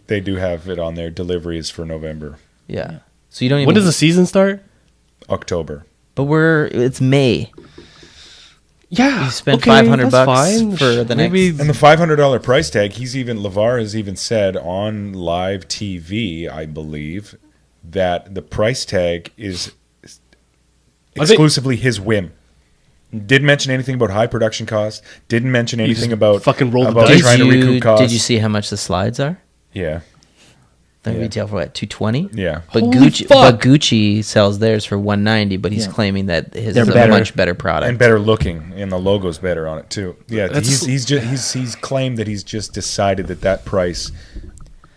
they do have it on their deliveries for November, Yeah. So you don't even. When does the season start? October. But it's May. Yeah, You spent okay, $500 that's fine. for the Maybe next. And the $500 price tag, LeVar has even said on live TV, I believe, that the price tag is exclusively his whim. Didn't mention anything about high production costs. Didn't mention anything about fucking roll the about dice. trying to recoup costs. Did you see how much the slides are? Yeah, They Yeah. retail for what, $220? yeah. But Holy Gucci, fuck. Gucci sells theirs for $190, but he's Yeah. claiming that his They're is a better. much better product. And better looking, and the logo's better on it too. Yeah, That's- he's claimed that he's just decided that price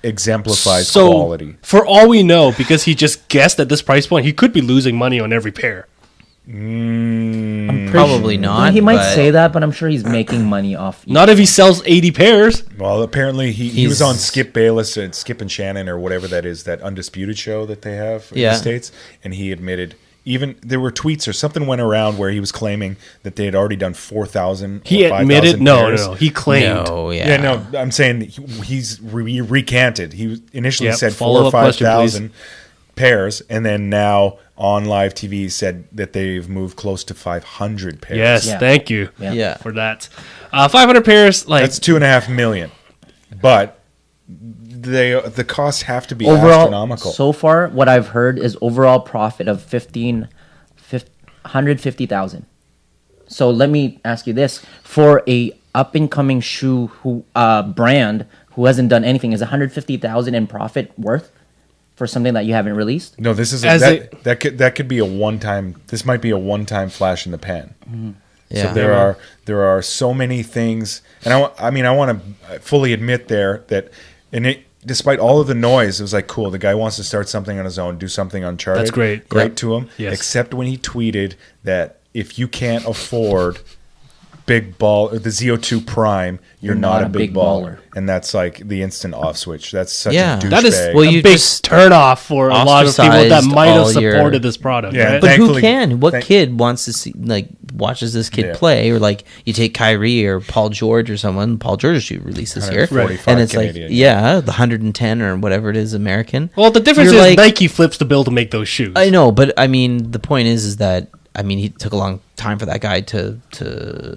exemplifies so quality. for all we know, because he just guessed at this price point, he could be losing money on every pair. I'm pretty Probably sure- not, He might but- say that, but I'm sure he's making money off. Not if he sells 80 pairs. Well, apparently he was He's- on Skip Bayless and Skip and Shannon or whatever that is, that Undisputed show that they have in Yeah. the States, and he admitted. Even there were tweets or something went around where he was claiming that they had already done 4,000. He or 5,000 admitted, pairs. no, he claimed. No, yeah. Yeah, no, I'm saying he's recanted. He initially Yep, said 4 follow-up or question, 5,000 pairs, and then now on live TV said that they've moved close to 500 pairs. Yes, Yeah. thank you Yeah. for that. 500 pairs, like That's 2.5 million, but the costs have to be Overall, astronomical. so far, what I've heard is overall profit of 150,000. So let me ask you this: for a up and coming shoe brand who hasn't done anything, is 150,000 in profit worth for something that you haven't released? No, this is As that could be a one-time. This might be a one-time flash in the pan. Yeah. So there are so many things, and I want to fully admit there that, and despite all of the noise, it was like, cool, the guy wants to start something on his own, do something uncharted. That's great. Great Yep. to him. Yes. Except when he tweeted that if you can't afford the Z02 Prime, you're not a big baller. And that's like the instant off switch. That's such a douchebag. That is a you big just turn off for a lot of people that ostracized might have all your- supported this product. Yeah, Right? But who Thankfully- can? What kid wants to see, like, watches this kid Yeah. play? Or, like, you take Kyrie or Paul George or someone. Paul George should release this year. 145 And it's Canadian, like, yeah, the 110 or whatever it is American. Well, the difference You're is like- Nike flips the bill to make those shoes. I know, but, I mean, the point is that, I mean, he took a long time for that guy to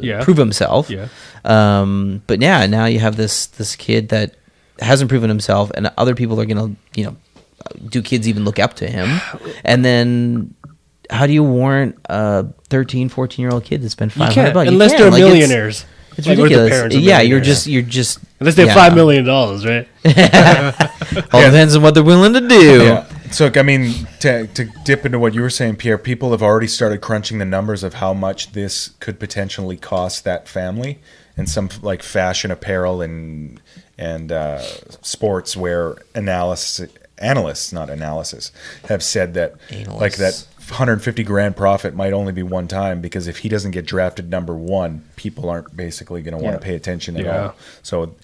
Yeah. prove himself. Yeah. But, yeah, now you have this kid that hasn't proven himself, and other people are going to, do kids even look up to him? And then how do you warrant a 13, 14-year-old kid to spend You $500? can't, You unless can't. they're Like, millionaires. It's Like, or the ridiculous. parents are Yeah, millionaires. you're just Unless they have $5 million, right? All depends on what they're willing to do. Yeah. So, I mean, to dip into what you were saying, Pierre, people have already started crunching the numbers of how much this could potentially cost that family, and some like fashion apparel and sportswear analysts, not analysis, have said that like that 150 grand profit might only be one time, because if he doesn't get drafted number one, people aren't basically going to want to pay attention at all. So,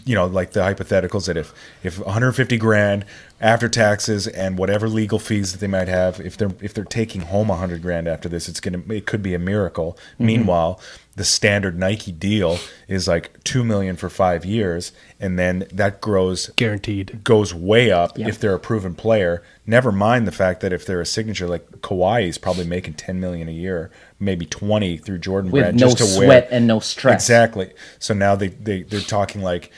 like the hypotheticals that if 150 grand after taxes and whatever legal fees that they might have, if they're taking home 100 grand after this, it could be a miracle. Mm-hmm. Meanwhile, the standard Nike deal is like $2 million for 5 years, and then that Guaranteed. goes way up if they're a proven player. Never mind the fact that if they're a signature, like Kawhi is probably making $10 million a year, maybe 20 through Jordan with Brand, no just to sweat wear. and no stress. Exactly. So now they're talking like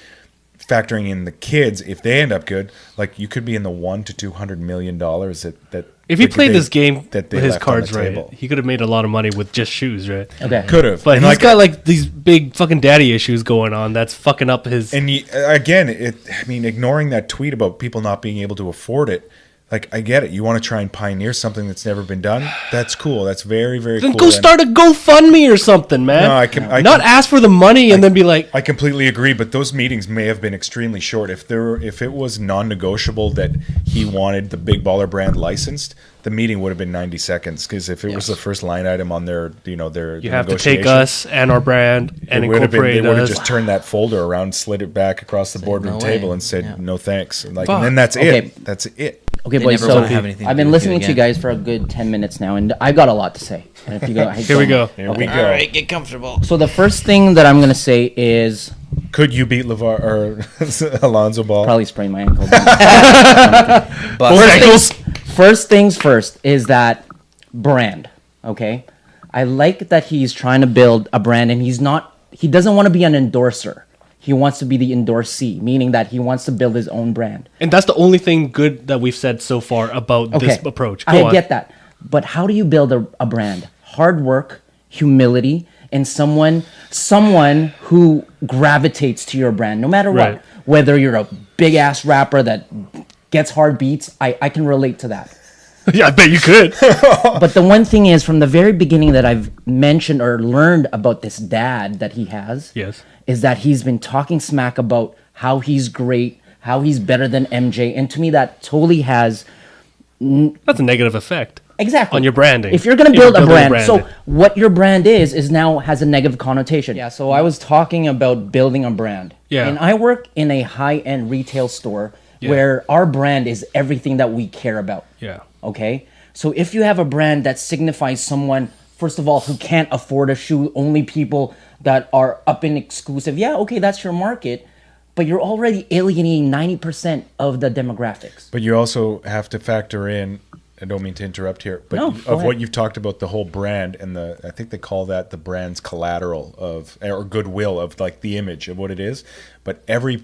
factoring in the kids. If they end up good, like you could be in the $100 to $200 million that If he played this game that they with his left on the cards right, table. he could have made a lot of money with just shoes, right? Okay. Could have, But and he's got like these big fucking daddy issues going on that's fucking up his. And again, ignoring that tweet about people not being able to afford it, like, I get it. You want to try and pioneer something that's never been done. That's cool. That's very, very Then cool. go start a GoFundMe or something, man. No, I can ask for the money and then be like, I completely agree, but those meetings may have been extremely short. If it was non-negotiable that he wanted the Big Baller brand licensed, the meeting would have been 90 seconds. Because if it was the first line item on their you have to take us and our brand and they incorporate would have us. just turned that folder around, slid it back across the boardroom no table, way. and said no thanks. And, Fuck. and then that's Okay. it. That's it. Okay, They boys. never So wanna have anything to I've do been with you listening to you again. guys for a good 10 minutes now, and I got a lot to say. And if you go, Here we go. Here we go. All right, get comfortable. So the first thing that I'm gonna say is Could you beat LeVar or Alonzo Ball? probably sprain my ankle. But First things first is that brand. Okay, I like that he's trying to build a brand, and he doesn't want to be an endorser. He wants to be the endorsee, meaning that he wants to build his own brand. And that's the only thing good that we've said so far about this approach. Go I on. get that. But how do you build a brand? Hard work, humility, and someone who gravitates to your brand, no matter what. Right. Whether you're a big ass rapper that gets hard beats, I can relate to that. Yeah, I bet you could. But the one thing is, from the very beginning that I've mentioned or learned about this dad that he has, Yes. is that he's been talking smack about how he's great, how he's better than MJ. And to me, that totally has... That's a negative effect. Exactly. On your branding. If you're going to If build you're a building a brand, brand. so what your brand is now has a negative connotation. Yeah, so I was talking about building a brand. Yeah. And I work in a high-end retail store where our brand is everything that we care about. Yeah. Okay? So if you have a brand that signifies someone, first of all, who can't afford a shoe, only people that are up in exclusive, yeah, okay, that's your market, but you're already alienating 90% of the demographics. But you also have to factor in, I don't mean to interrupt here, but No, go of ahead. what you've talked about, the whole brand and I think they call that the brand's collateral or goodwill of like the image of what it is. But every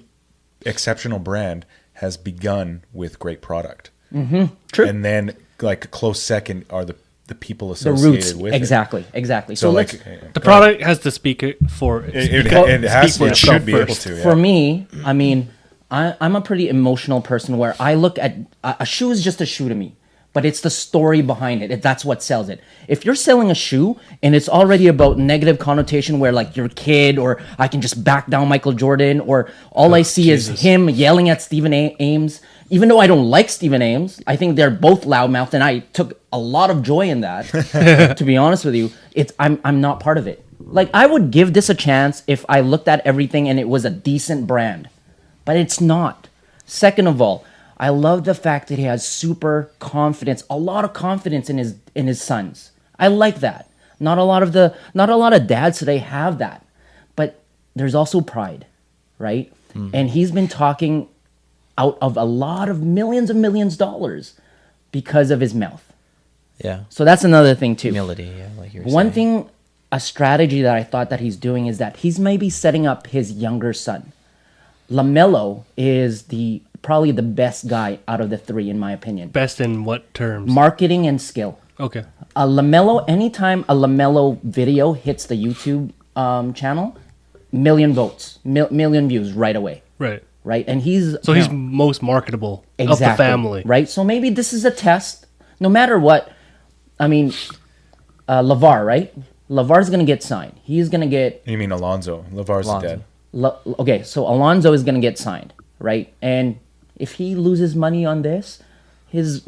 exceptional brand has begun with great product. Mm-hmm. True. And then like a close second are the people The associated roots. with Exactly. So like let's... The product has to speak for it should be able to. Yeah. For me, I mean, I'm a pretty emotional person where I look at... A shoe is just a shoe to me. but it's the story behind it. That's what sells it. If you're selling a shoe and it's already about negative connotation where like you're a kid, or I can just back down Michael Jordan, or all I see is him yelling at Stephen Ames, even though I don't like Stephen Ames, I think they're both loudmouthed, and I took a lot of joy in that. To be honest with you, I'm not part of it. Like, I would give this a chance if I looked at everything and it was a decent brand, but it's not. Second of all, I love the fact that he has super confidence, a lot of confidence in his sons. I like that. Not a lot of dads today have that, but there's also pride, right? And he's been talking out of a lot of millions of dollars because of his mouth. Yeah. So that's another thing too. Humility, yeah, like you were One saying. thing, a strategy that I thought that he's doing is that he's maybe setting up his younger son. LaMelo is probably the best guy out of the three, in my opinion. Best in what terms? Marketing and skill. Okay. Anytime a LaMelo video hits the YouTube channel, million votes, million views right away. Right. Right? And he's most marketable of exactly, the family. right? So maybe this is a test. No matter what, I mean, LeVar, right? LeVar's going to get signed. He's going to get... You mean Alonzo? LeVar's dead. Okay, so Alonzo is going to get signed, right? And if he loses money on this, his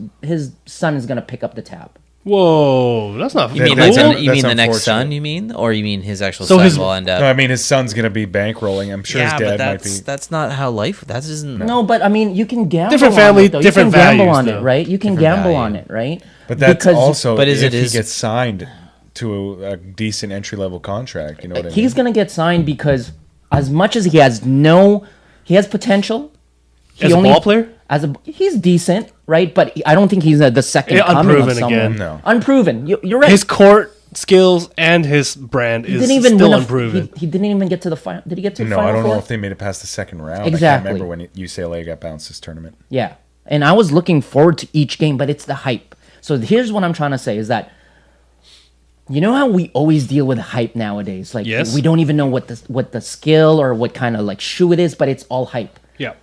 son is going to pick up the tab. Whoa, that's not You mean That's like un- you mean that's the next son? unfortunate. You mean, or you mean his actual So son his- will end up? No, I mean, his son's going to be bankrolling. I'm sure yeah, his but dad might be. that's not how life. That isn't. No, but I mean, you can gamble Different on family, it, though. different you can gamble values, on though. it, right? You can Different gamble value. on it, right? But that's Because also But is if it he his- gets signed to a decent entry-level contract. You know what I mean? he's going to get signed because as much as he has potential. As a ball player? He's decent, right? But I don't think he's the second Yeah, coming of unproven someone. again. No. Unproven. You're right. His court skills and his brand He is didn't even still win unproven. He didn't even get to the final. Did he get to the No, final? I don't know four? if they made it past the second round. I Exactly. can't remember when UCLA got bounced this tournament. Yeah. And I was looking forward to each game, but it's the hype. So here's what I'm trying to say is that, you know how we always deal with hype nowadays? Like, Yes. we don't even know what the skill or what kind of like shoe it is, but it's all hype. Yeah.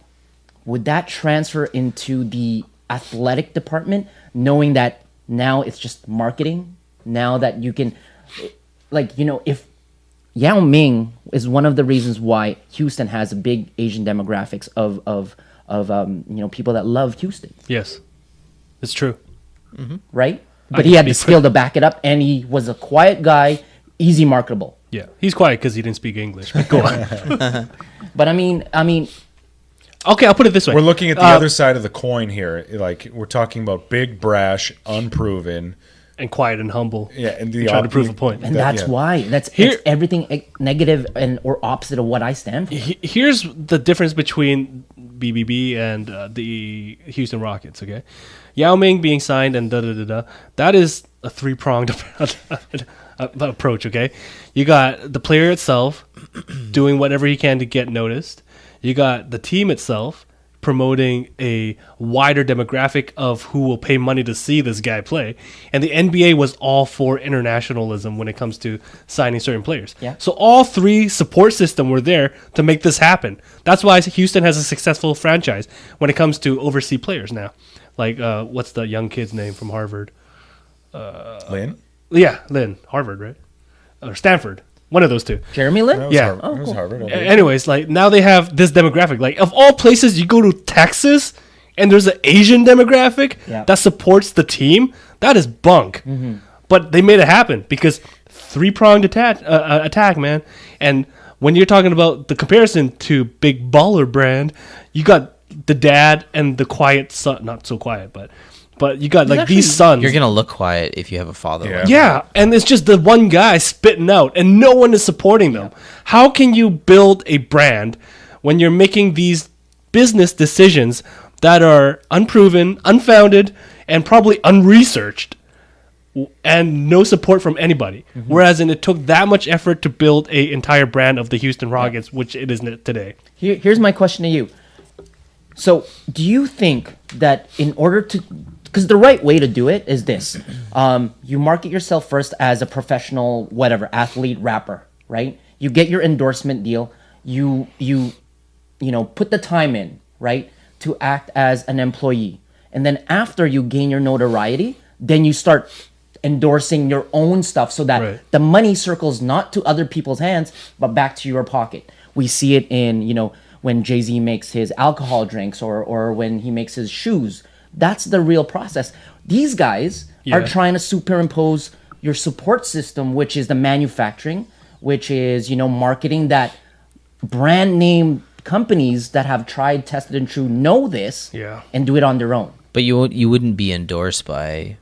Would that transfer into the athletic department, knowing that now it's just marketing? Now that you can, like, you know, if Yao Ming is one of the reasons why Houston has a big Asian demographics of you know, people that love Houston, Yes. It's true. right? I But can he had the speak skill to back it up, and he was a quiet guy, easy marketable. Yeah. He's quiet because he didn't speak English. But go on. But I mean, Okay, I'll put it this way. We're looking at the other side of the coin here. Like, we're talking about big, brash, unproven. and quiet and humble. Yeah, and the Trying to prove a point. and that's why it's everything negative and or opposite of what I stand for. Here's the difference between BBB and the Houston Rockets, okay? Yao Ming being signed and da-da-da-da. That is a three-pronged approach, okay? You got the player itself doing whatever he can to get noticed. You got the team itself promoting a wider demographic of who will pay money to see this guy play. And the NBA was all for internationalism when it comes to signing certain players. Yeah. So all three support system were there to make this happen. That's why Houston has a successful franchise when it comes to overseas players now. Like, what's the young kid's name from Harvard? Lynn? Yeah, Lynn. Harvard, right? Or Stanford. One of those two. Jeremy Lin? That was Yeah. Harvard. It was Harvard. I believe. Anyways, like now they have this demographic. Like of all places, you go to Texas and there's an Asian demographic Yeah. that supports the team. That is bunk. But they made it happen because three-pronged attack, man. And when you're talking about the comparison to Big Baller Brand, you got the dad and the quiet son. Not so quiet, but you got like these sons. You're gonna look quiet if you have a father. Yeah. like Yeah, and it's just the one guy spitting out, and no one is supporting them. How can you build a brand when you're making these business decisions that are unproven, unfounded, and probably unresearched, and no support from anybody? Whereas it took that much effort to build a entire brand of the Houston Rockets, which it isn't today. Here's my question to you. So, do you think that in order to, because the right way to do it is this, you market yourself first as a professional, whatever, athlete, rapper, right? You get your endorsement deal. You know, put the time in, right, to act as an employee. And then after you gain your notoriety, then you start endorsing your own stuff so that Right. the money circles not to other people's hands, but back to your pocket. We see it in, when Jay-Z makes his alcohol drinks or when he makes his shoes. That's the real process. These guys are trying to superimpose your support system, which is the manufacturing, which is, marketing, that brand name companies that have tried, tested, and true know this and do it on their own. But you wouldn't be endorsed by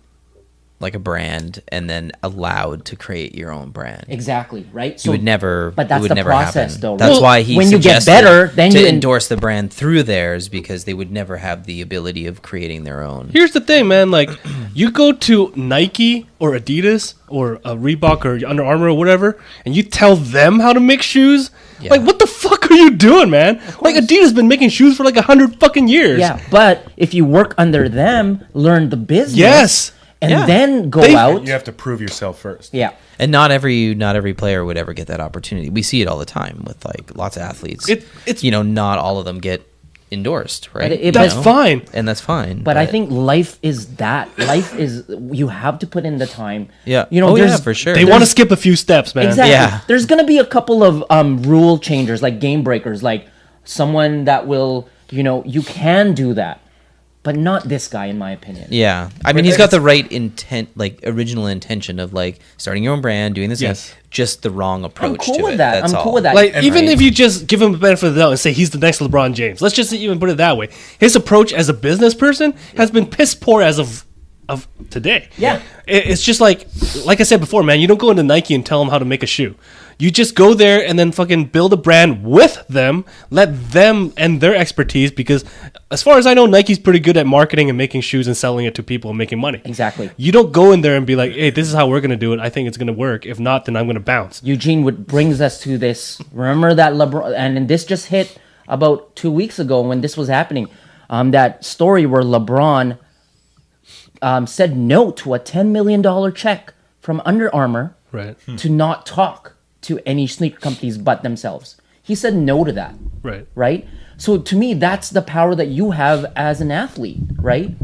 like a brand and then allowed to create your own brand. Exactly, right? You would never. But that's it would the never process, happen. though. That's Well, why he when you get suggested better, then to you endorse the brand through theirs, because they would never have the ability of creating their own. Here's the thing, man. Like, you go to Nike or Adidas or Reebok or Under Armour or whatever, and you tell them how to make shoes. Yeah. Like, what the fuck are you doing, man? Like, Adidas been making shoes for like 100 fucking years. Yeah, but if you work under them, learn the business. Yes. And then go They- out. You have to prove yourself first. Yeah. And not every player would ever get that opportunity. We see it all the time with like lots of athletes. It's not all of them get endorsed, right? But That's fine. and that's fine. But I think life is that. Life is, you have to put in the time. yeah, there's, for sure. They want to skip a few steps, man. Exactly. Yeah. There's going to be a couple of rule changers, like game breakers, like someone that will, you can do that. But not this guy, in my opinion. Yeah, I mean, he's got the right intent, like original intention of like starting your own brand, doing this. Yes. Just the wrong approach. I'm cool to with it. that. That's I'm all. cool with that. Like, even right. if you just give him the benefit of the doubt and say he's the next LeBron James, let's just even put it that way. His approach as a business person has been piss poor as of today. Yeah. It's just like I said before, man, you don't go into Nike and tell them how to make a shoe. You just go there and then fucking build a brand with them, let them and their expertise, because as far as I know, Nike's pretty good at marketing and making shoes and selling it to people and making money. Exactly. You don't go in there and be like, hey, this is how we're going to do it. I think it's going to work. If not, then I'm going to bounce. Eugene brings us to this. Remember that LeBron, and this just hit about 2 weeks ago when this was happening. That story where LeBron said no to a $10 million check from Under Armour Right. to not talk to any sneaker companies but themselves. He said no to that. Right. Right? So to me, that's the power that you have as an athlete, right?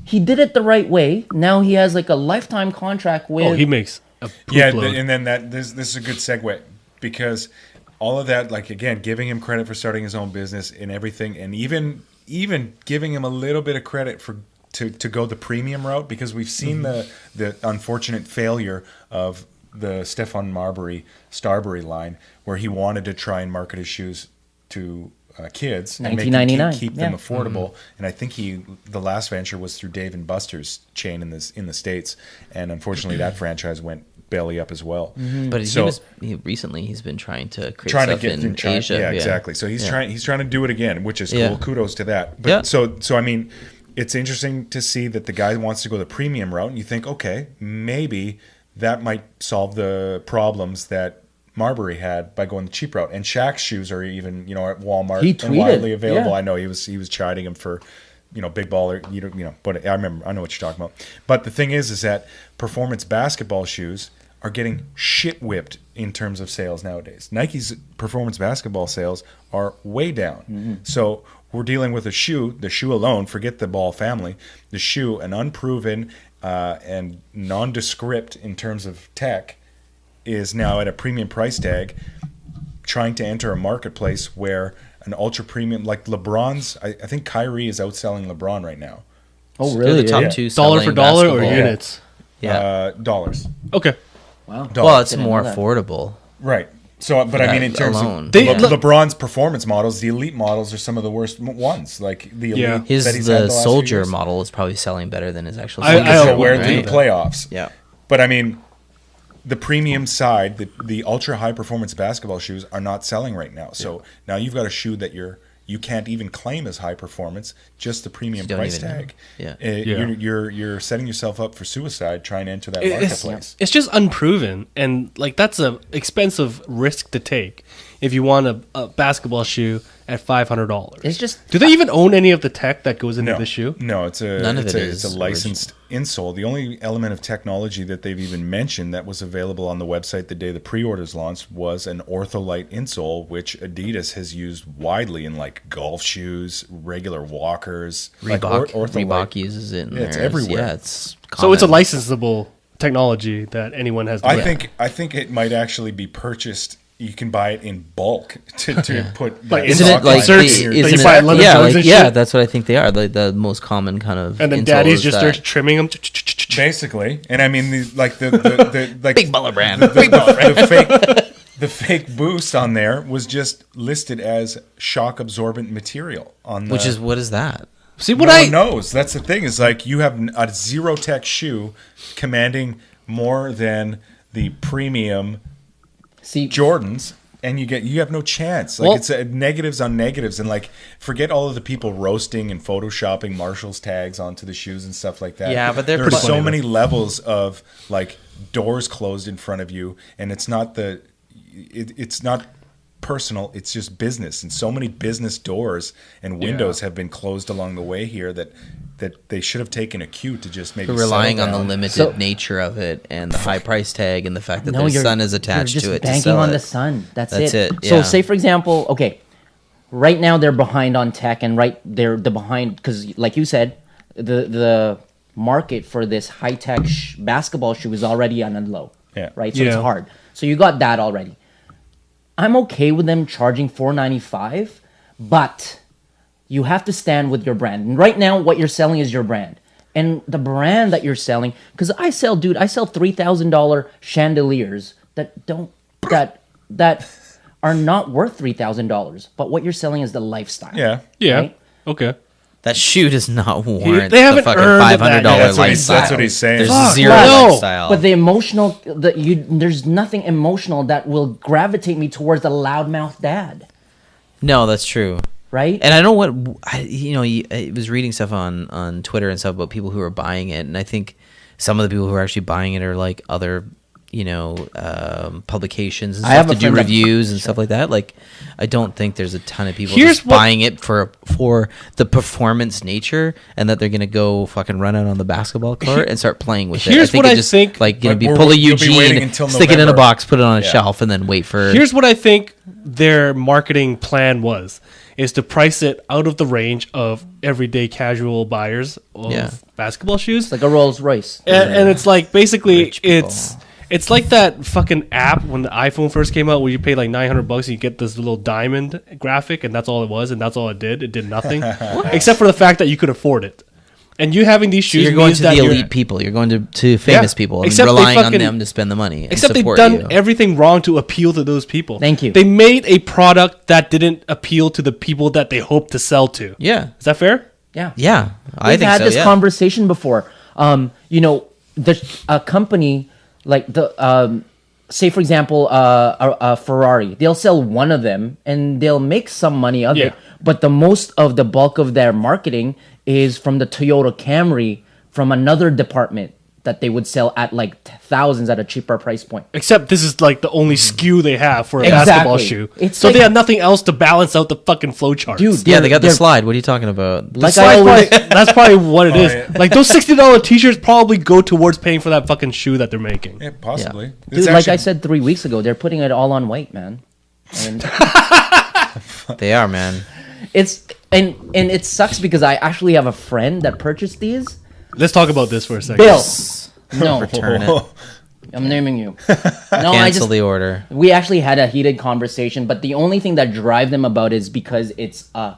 He did it the right way. Now he has like a lifetime contract with. Oh, he makes a poop Yeah, load. and then this is a good segue, because all of that, like, again, giving him credit for starting his own business and everything, and even giving him a little bit of credit for to go the premium route, because we've seen the unfortunate failure of the Stephon Marbury Starbury line, where he wanted to try and market his shoes to kids and make them $19.99, keep them yeah. affordable. And I think the last venture was through Dave and Buster's chain in the States, and unfortunately that franchise went belly up as well. But recently he's been trying to create stuff in Asia. Yeah, exactly. So he's trying to do it again, which is Yeah. cool. Kudos to that. But Yeah. so I mean, it's interesting to see that the guy wants to go the premium route, and you think, okay, maybe that might solve the problems that Marbury had by going the cheap route. And Shaq's shoes are even, at Walmart He and tweeted, widely available. yeah. I know he was chiding him for, big baller, but I know what you're talking about. But the thing is that performance basketball shoes are getting shit whipped in terms of sales nowadays. Nike's performance basketball sales are way down. Mm-hmm. So we're dealing with the shoe alone, forget the ball family, the shoe, an unproven and nondescript in terms of tech, is now at a premium price tag, trying to enter a marketplace where an ultra premium, like LeBron's, I think Kyrie is outselling LeBron right now. Oh, They're really? the top Yeah. two Dollar for selling dollar or basketball. units? Yeah. Dollars. Okay. Wow. Well, it's Didn't more know that. affordable. Right. So, but I mean, in that terms alone. of They- LeBron's performance models, the elite models are some of the worst ones. Like the elite Yeah. that he's had The the last few soldier years. model is probably selling better than his actual. I- Soldier I- So one, wear it right? through the playoffs. Yeah. But I mean, the premium side, the ultra high performance basketball shoes are not selling right now. So now you've got a shoe that you can't even claim as high performance, just the premium You don't price even know. tag. Yeah. You're setting yourself up for suicide trying to enter that It's, marketplace. it's just unproven, and like that's a expensive risk to take if you want a basketball shoe at $500. It's just Do they even own any of the tech that goes into No, the shoe? no, it's a None of it's it a, is it's a licensed insole. The only element of technology that they've even mentioned that was available on the website the day the pre-orders launched was an Ortholite insole, which Adidas has used widely in like golf shoes, regular walkers. Reebok, Ortholite. Reebok uses it. In Yeah, it's theirs. everywhere. Yeah, it's So it's a common. licensable technology that anyone has. I think it might actually be purchased. You can buy it in bulk to put. Like, that isn't Isn't it it like sock line inserts in that your- you buy at leather yeah, jugs like, and yeah, shit? that's what I think they are. Like the most common kind of. And then insole daddies is just that. start trimming them. Basically, and I mean the like Big Baller brand. the fake boost on there was just listed as shock absorbent material on the, Which is what is that? See what no I one knows. That's the thing. Is like you have a zero tech shoe commanding more than the premium see Jordans, and you have no chance. Like Well- it's negatives on negatives, and like forget all of the people roasting and photoshopping Marshall's tags onto the shoes and stuff like that. Yeah, but they're there are pretty so funny, many levels of like doors closed in front of you, and it's not it's not personal. It's just business, and so many business doors and windows have been closed along the way here that they should have taken a cue to just maybe Relying on settle the down. limited So- nature of it and the high price tag and the fact that no, the you're, sun is attached you're just to it. banking to sell on it. the sun. That's That's it, So yeah. say for example, okay, right now they're behind on tech, and they're the behind because like you said, the market for this high tech basketball shoe is already on a low. Yeah. Right. So it's Yeah. hard. So you got that already. I'm okay with them charging $495, but you have to stand with your brand. And right now, what you're selling is your brand. And the brand that you're selling, because I sell $3,000 chandeliers that are not worth $3,000. But what you're selling is the lifestyle. Yeah. yeah Right? okay. That shoe does not warrant they haven't the fucking earned $500 that yet. That's what lifestyle. he's saying. There's Fuck, zero no. lifestyle. But the emotional, there's nothing emotional that will gravitate me towards a loudmouth dad, No, that's true. right? And I don't know what I was reading stuff on Twitter and stuff about people who are buying it, and I think some of the people who are actually buying it are like other publications and I stuff have a to do friend that- reviews and stuff like that. Like, I don't think there's a ton of people Here's just what- buying it for the performance nature, and that they're gonna go fucking run out on the basketball court and start playing with it. Here's what it I just, think- like Like, be we're- pull a you'll be waiting Eugene, until stick it in a November. box, put it on a Yeah. shelf, and then wait for. Here's what I think their marketing plan was: is to price it out of the range of everyday casual buyers of Yeah. basketball shoes. It's like a Rolls Royce. And it's like basically Rich people. it's like that fucking app when the iPhone first came out where you pay like $900 and you get this little diamond graphic, and that's all it was, and that's all it did. It did nothing except for the fact that you could afford it. And you having these So shoes you're going means to that the you're- elite people. You're going to famous Yeah. people and Except they relying on fucking- them to spend the money. And Except they've support done you. everything wrong to appeal to those people. Thank you. They made a product that didn't appeal to the people that they hoped to sell to. Yeah, Is that fair? Yeah. yeah. I We've think had so. this Yeah. conversation before. A company like say for example, a Ferrari, they'll sell one of them and they'll make some money of Yeah. it. But the most of the bulk of their marketing is from the Toyota Camry from another department that they would sell at like thousands at a cheaper price point. Except this is like the only SKU they have for a Exactly. basketball shoe. It's So like- they have nothing else to balance out the fucking flow charts. Dude, Yeah, they got the they're- slide. What are you talking about? Like That's I always, probably what it is. yeah. Like those $60 t-shirts probably go towards paying for that fucking shoe that they're making. Yeah, possibly. dude, It's like actually- I said 3 weeks ago, they're putting it all on white, man. And They are, man. and it sucks because I actually have a friend that purchased these. Let's talk about this for a second. Bill, no, Return it. I'm naming you. No, Cancel the order. we actually had a heated conversation, but the only thing that drive them about is because it's a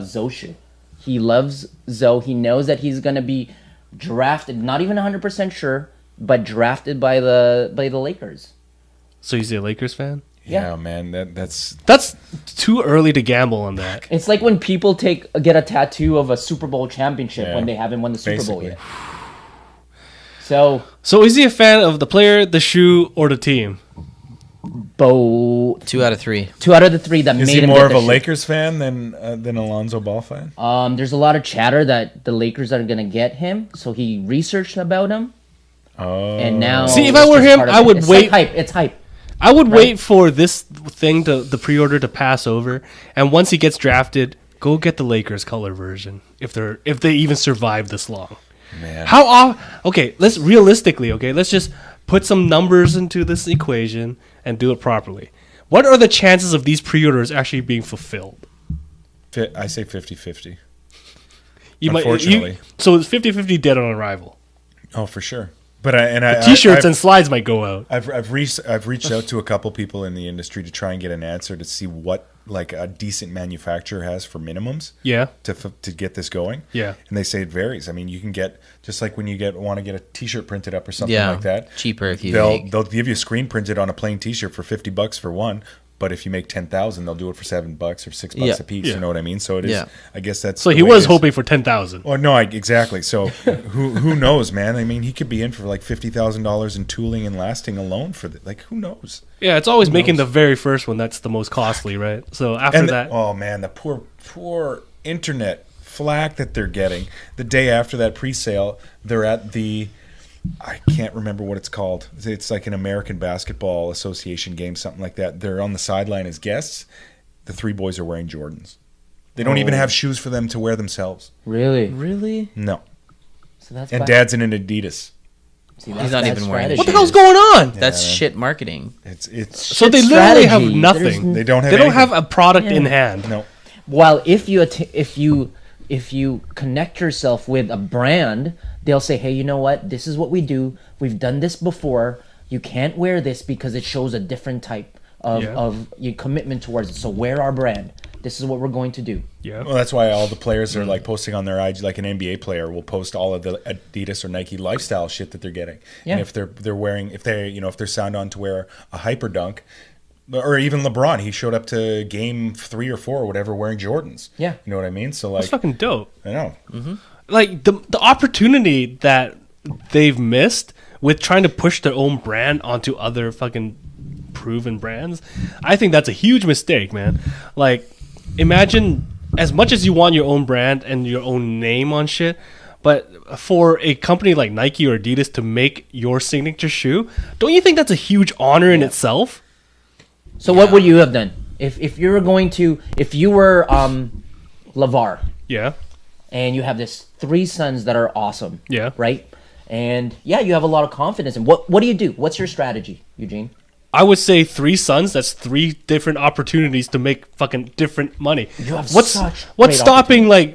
Zoe shoe. He loves Zoe. He knows that he's gonna be drafted. Not even 100% sure, but drafted by the Lakers. So you say a Lakers fan? Yeah, man, that's That's too early to gamble on that. It's like when people get a tattoo of a Super Bowl championship Yeah, when they haven't won the Super Bowl basically. yet. So, So is he a fan of the player, the shoe, or the team? 2 out of 3. 2 out of the 3 that Is made he him more get of the a shoe. Lakers fan than a Lonzo Ball fan? There's a lot of chatter that the Lakers are gonna get him, so he researched about him, Oh, and now See, if I it's were just him, part of I it. would It's wait- Like hype. It's hype. I would wait for this thing the pre-order to pass over, and once he gets drafted, go get the Lakers color version if they even survive this long. Man. Okay, let's just put some numbers into this equation and do it properly. What are the chances of these pre-orders actually being fulfilled? I say 50-50. Unfortunately. So it's 50-50 dead on arrival. Oh, for sure. But T-shirts and slides might go out. I've reached out to a couple people in the industry to try and get an answer to see what like a decent manufacturer has for minimums. Yeah. To get this going. Yeah. And they say it varies. I mean, you can get just like when you want to get a T-shirt printed up or something like that. Cheaper if you they'll give you a screen printed on a plain T-shirt for $50 for one. But if you make 10,000, they'll do it for $7 or $6 a piece. Yeah. You know what I mean? So it is. Yeah. I guess that's. So he was hoping for 10,000. Oh no, exactly. So who knows, man? I mean, he could be in for like $50,000 in tooling and lasting alone for who knows? Yeah, it's always making the very first one that's the most costly, right? So after that, oh man, the poor internet flack that they're getting the day after that pre-sale. They're at I can't remember what it's called. It's like an American Basketball Association game, something like that. They're on the sideline as guests. The three boys are wearing Jordans. They don't even have shoes for them to wear themselves. Really? No. So that's Dad's in an Adidas. See, he's not even wearing. What the hell's going on? That's shit marketing. It's so they literally have nothing. They don't have a product in hand. No. While if you connect yourself with a brand, they'll say, hey, you know what? This is what we do. We've done this before. You can't wear this because it shows a different type of your commitment towards it. So wear our brand. This is what we're going to do. Yeah. Well, that's why all the players are like posting on their IG. Like an NBA player will post all of the Adidas or Nike lifestyle shit that they're getting. Yeah. And if they're wearing, if they're signed on to wear a Hyper Dunk, or even LeBron, he showed up to game 3 or 4 or whatever wearing Jordans. Yeah. You know what I mean? So like, that's fucking dope. I know. Mm-hmm. Like the opportunity that they've missed with trying to push their own brand onto other fucking proven brands, I think that's a huge mistake, man. Like, imagine as much as you want your own brand and your own name on shit, but for a company like Nike or Adidas to make your signature shoe, don't you think that's a huge honor in itself? So what would you have done if you were LeVar? Yeah. And you have this 3 sons that are awesome. Yeah. Right? And you have a lot of confidence. And what do you do? What's your strategy, Eugene? I would say 3 sons. That's 3 different opportunities to make fucking different money. You have what's stopping like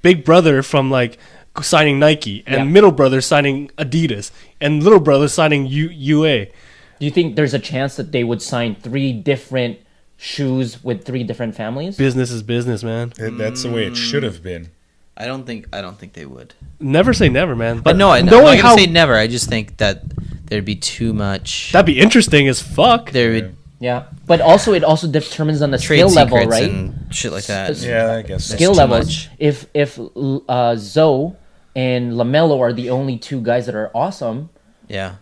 big brother from like signing Nike and middle brother signing Adidas and little brother signing UA? Do you think there's a chance that they would sign 3 different shoes with 3 different families? Business is business, man. That's the way it should have been. I don't think they would. Never say never, man. But no, I'm not gonna say never. I just think that there'd be too much. That'd be interesting as fuck. There would. Yeah, but also it also determines on the skill level, right? And shit like that. Yeah, I guess skill levels. If Zoe and LaMelo are the only 2 guys that are awesome,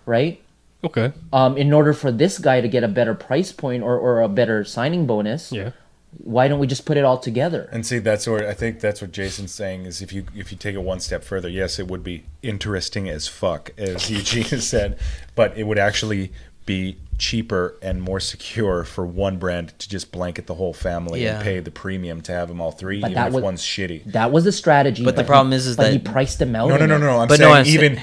right? Okay. In order for this guy to get a better price point or a better signing bonus, why don't we just put it all together? And see, I think that's what Jason's saying is if you take it one step further, yes, it would be interesting as fuck, as Eugene has said, but it would actually be cheaper and more secure for one brand to just blanket the whole family and pay the premium to have them all 3, but even if one's shitty. That was the strategy. But the problem is that he priced them out. No. I'm saying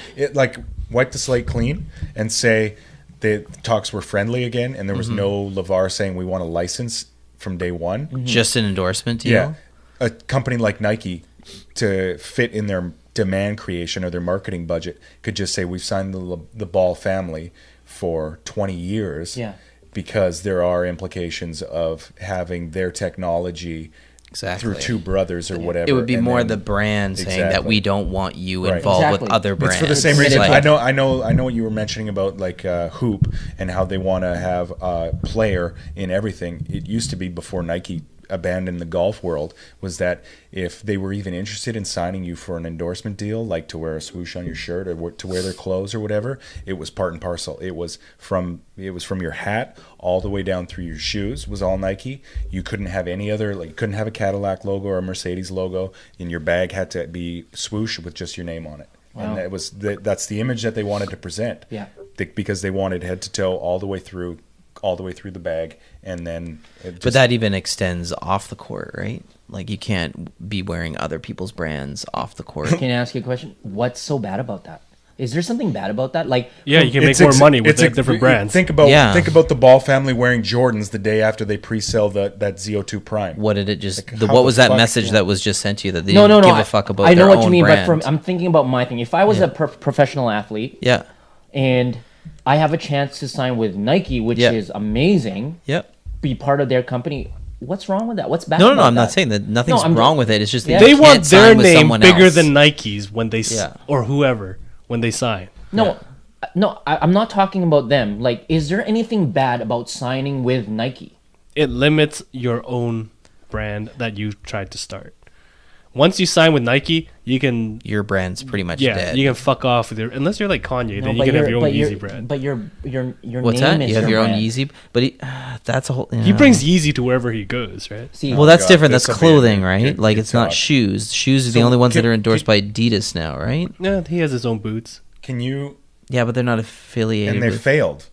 wipe the slate clean and say the talks were friendly again, and there was no LeVar saying we want a license from day one. Just an endorsement deal? Yeah. A company like Nike, to fit in their demand creation or their marketing budget, could just say we've signed the Ball family for 20 years because there are implications of having their technology through 2 brothers or whatever. It would be more the brand saying that we don't want you involved with other brands. It's for the same reason. I know what you were mentioning about like Hoop and how they want to have a player in everything. It used to be before Nike abandoned the golf world, was that if they were even interested in signing you for an endorsement deal, like to wear a swoosh on your shirt or to wear their clothes or whatever, it was part and parcel. It was from your hat all the way down through your shoes was all Nike. You couldn't have any other, like you couldn't have a Cadillac logo or a Mercedes logo, and your bag had to be swoosh with just your name on it. Wow. And that's the image that they wanted to present. Yeah. Because they wanted head to toe all the way through all the way through the bag, and then. But that even extends off the court, right? Like you can't be wearing other people's brands off the court. Can I ask you a question? What's so bad about that? Is there something bad about that? Like, Yeah, you can make more money with different brands. Think about the Ball family wearing Jordans the day after they pre-sell that Z02 Prime. What did it just? Like, what was that message that was just sent to you that they no, didn't give a fuck about? I know their what you own mean, brand? but I'm thinking about my thing. If I was a professional athlete, Yeah. and I have a chance to sign with Nike, which is amazing, Yep. be part of their company. What's wrong with that? What's bad? No, about I'm that? not saying that nothing's I'm wrong with it. It's just that They you want can't their sign with name someone bigger else. than Nike's when they Yeah. or whoever when they sign. No, I'm not talking about them. Like, is there anything bad about signing with Nike? It limits your own brand that you tried to start. Once you sign with Nike, you can Your brand's pretty much dead. you can fuck off with your unless you're like Kanye, then you can have your own Yeezy brand. But your What's name that? is You have your own brand. Yeezy, but that's a whole. He brings Yeezy to wherever he goes, right? See, Well, that's God, different. this That's will be a clothing, good- right? good- Like good it's not talk. shoes. Shoes are the So only ones that can- are endorsed by Adidas now, right? Yeah, he has his own boots. Can you? Yeah, but they're not affiliated. And they with... failed.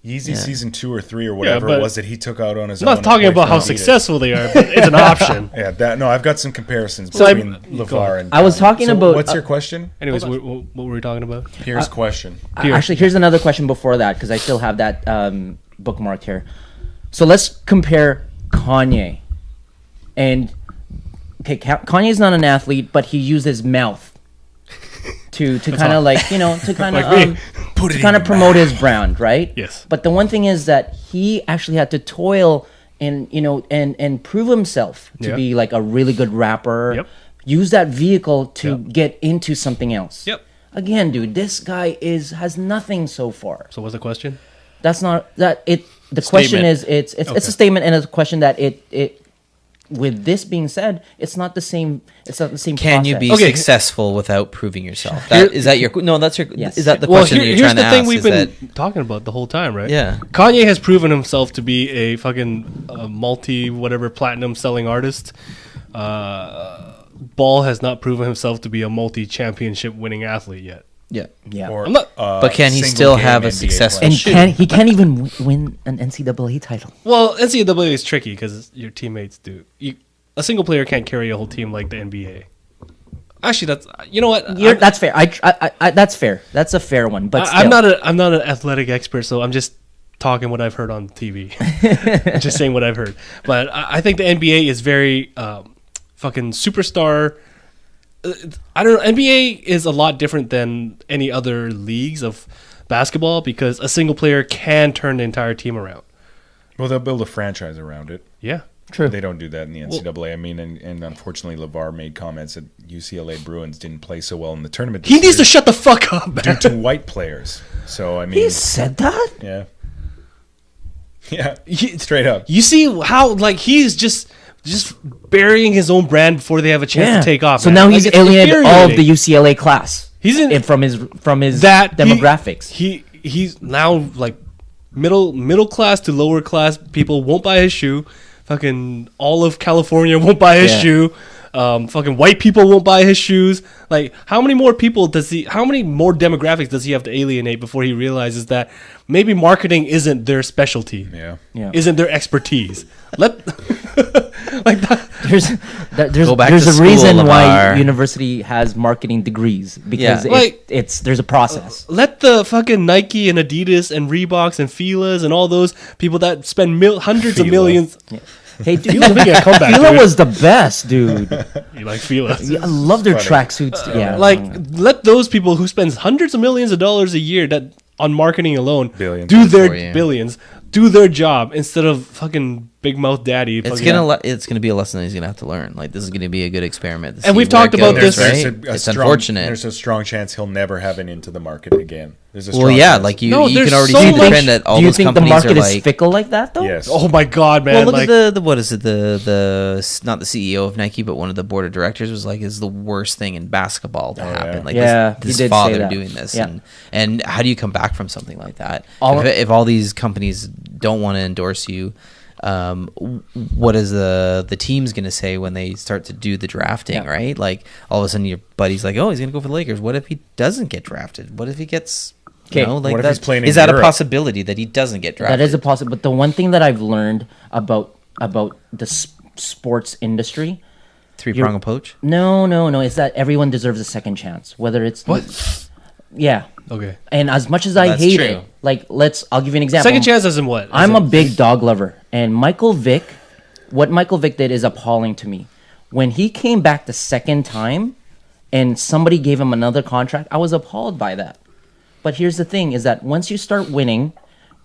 Yeezy Yeah. season 2 or 3 or whatever but it was that he took out on his I'm own. not talking and played about how for Adidas. successful they are, but it's an option. Yeah, I've got some comparisons So between go LeVar on. and. I was talking So about- What's your question? Anyways, what were we talking about? Here's question. Actually, here's another question before that because I still have that bookmarked here. So let's compare Kanye. And okay, Kanye's not an athlete, but he used his mouth to kind of like to kind of Like me. Put it in kind of your promote his brand, right? Yes. But the one thing is that he actually had to toil and and prove himself to Yeah. be like a really good rapper. Yep. Use that vehicle to Yep. get into something else. Yep. Again, dude, this guy has nothing so far. So what's the question? That's not that it. The question is it's a statement and it's a question that it. With this being said, it's not the same. It's not the same. Can you process. be Okay. successful without proving yourself? Here- Is that your? No, that's your. Yes. Is that the Well, question that you're here's trying the to thing ask? we've Is been that talking about the whole time, right? Yeah. Kanye has proven himself to be a fucking multi whatever platinum selling artist. Ball has not proven himself to be a multi championship winning athlete yet. yeah. Yeah. Or, I'm not- But can he single still game have a NBA successful player. And shoe? he can't even win an NCAA title. Well, NCAA is tricky because your teammates do. A single player can't carry a whole team like the NBA. Actually, that's you know what. That's fair. That's fair. That's a fair one. But I'm still. I'm not an athletic expert, so I'm just talking what I've heard on TV. I'm just saying what I've heard. But I think the NBA is very fucking superstar. I don't know. NBA is a lot different than any other leagues of basketball because a single player can turn the entire team around. Well, they'll build a franchise around it. Yeah. True. They don't do that in the NCAA. I mean, and unfortunately, LeVar made comments that UCLA Bruins didn't play so well in the tournament. He this needs to year shut the fuck up, man. due to white players. So I mean, He said that? yeah, yeah, He- straight up. You see how like he's just burying his own brand before they have a chance to take off. So man. now Like, he's it's alienated all of the infuriating. UCLA class. He's in from his that demographics. He's now like middle class to lower class people won't buy his shoe. Fucking all of California won't buy his shoe. Fucking white people won't buy his shoes. Like, how many more demographics does he have to alienate before he realizes that maybe marketing isn't their specialty? Yeah. Isn't their expertise? Let like that. Go back There's to a school, reason why Lamar. university has marketing degrees because Yeah. Like- there's a process. Let the fucking Nike and Adidas and Reeboks and Fila's and all those people that spend hundreds of Fila. millions. Hey, dude, Fila's making a comeback. Fila dude. was the best, dude. You like Fila? Yeah, I love their funny. tracksuits. Yeah, Like, let those people who spend hundreds of millions of dollars a year that on marketing alone Billions. do For their you. billions, do their job instead of fucking big mouth daddy. It's fucking- gonna be a lesson that he's gonna have to learn. Like this is gonna be a good experiment. to And see we've where talked it about goes, this- Right? It's unfortunate. There's a strong chance he'll never have an into the market again. There's a Well, strong yeah, chance. like you No, can there's already so see the much- trend that all do you those think the companies market are is like. fickle like that though? Yes. Oh my god, man! Well, look like, at the what is it the not the CEO of Nike, but one of the board of directors was like, "Is the worst thing in basketball to happen." yeah. Like Yeah, he this did say father that. doing this, Yeah. and how do you come back from something like that? All- If all these companies don't want to endorse you, what is the team's going to say when they start to do the drafting? Yeah. Right, like all of a sudden your buddy's like, "Oh, he's going to go for the Lakers." What if he doesn't get drafted? What if he gets You Okay. know, like What if he's playing in is that a Europe? possibility that he doesn't get drafted? That is a possibility. But the one thing that I've learned about the sports industry, three-prong approach. no, is that everyone deserves a second chance. Whether it's yeah. Okay. And as much as I That's hate true. it, like I'll give you an example. Second chance as in what? I'm a big dog lover, and what Michael Vick did is appalling to me. When he came back the second time, and somebody gave him another contract, I was appalled by that. But here's the thing: is that once you start winning,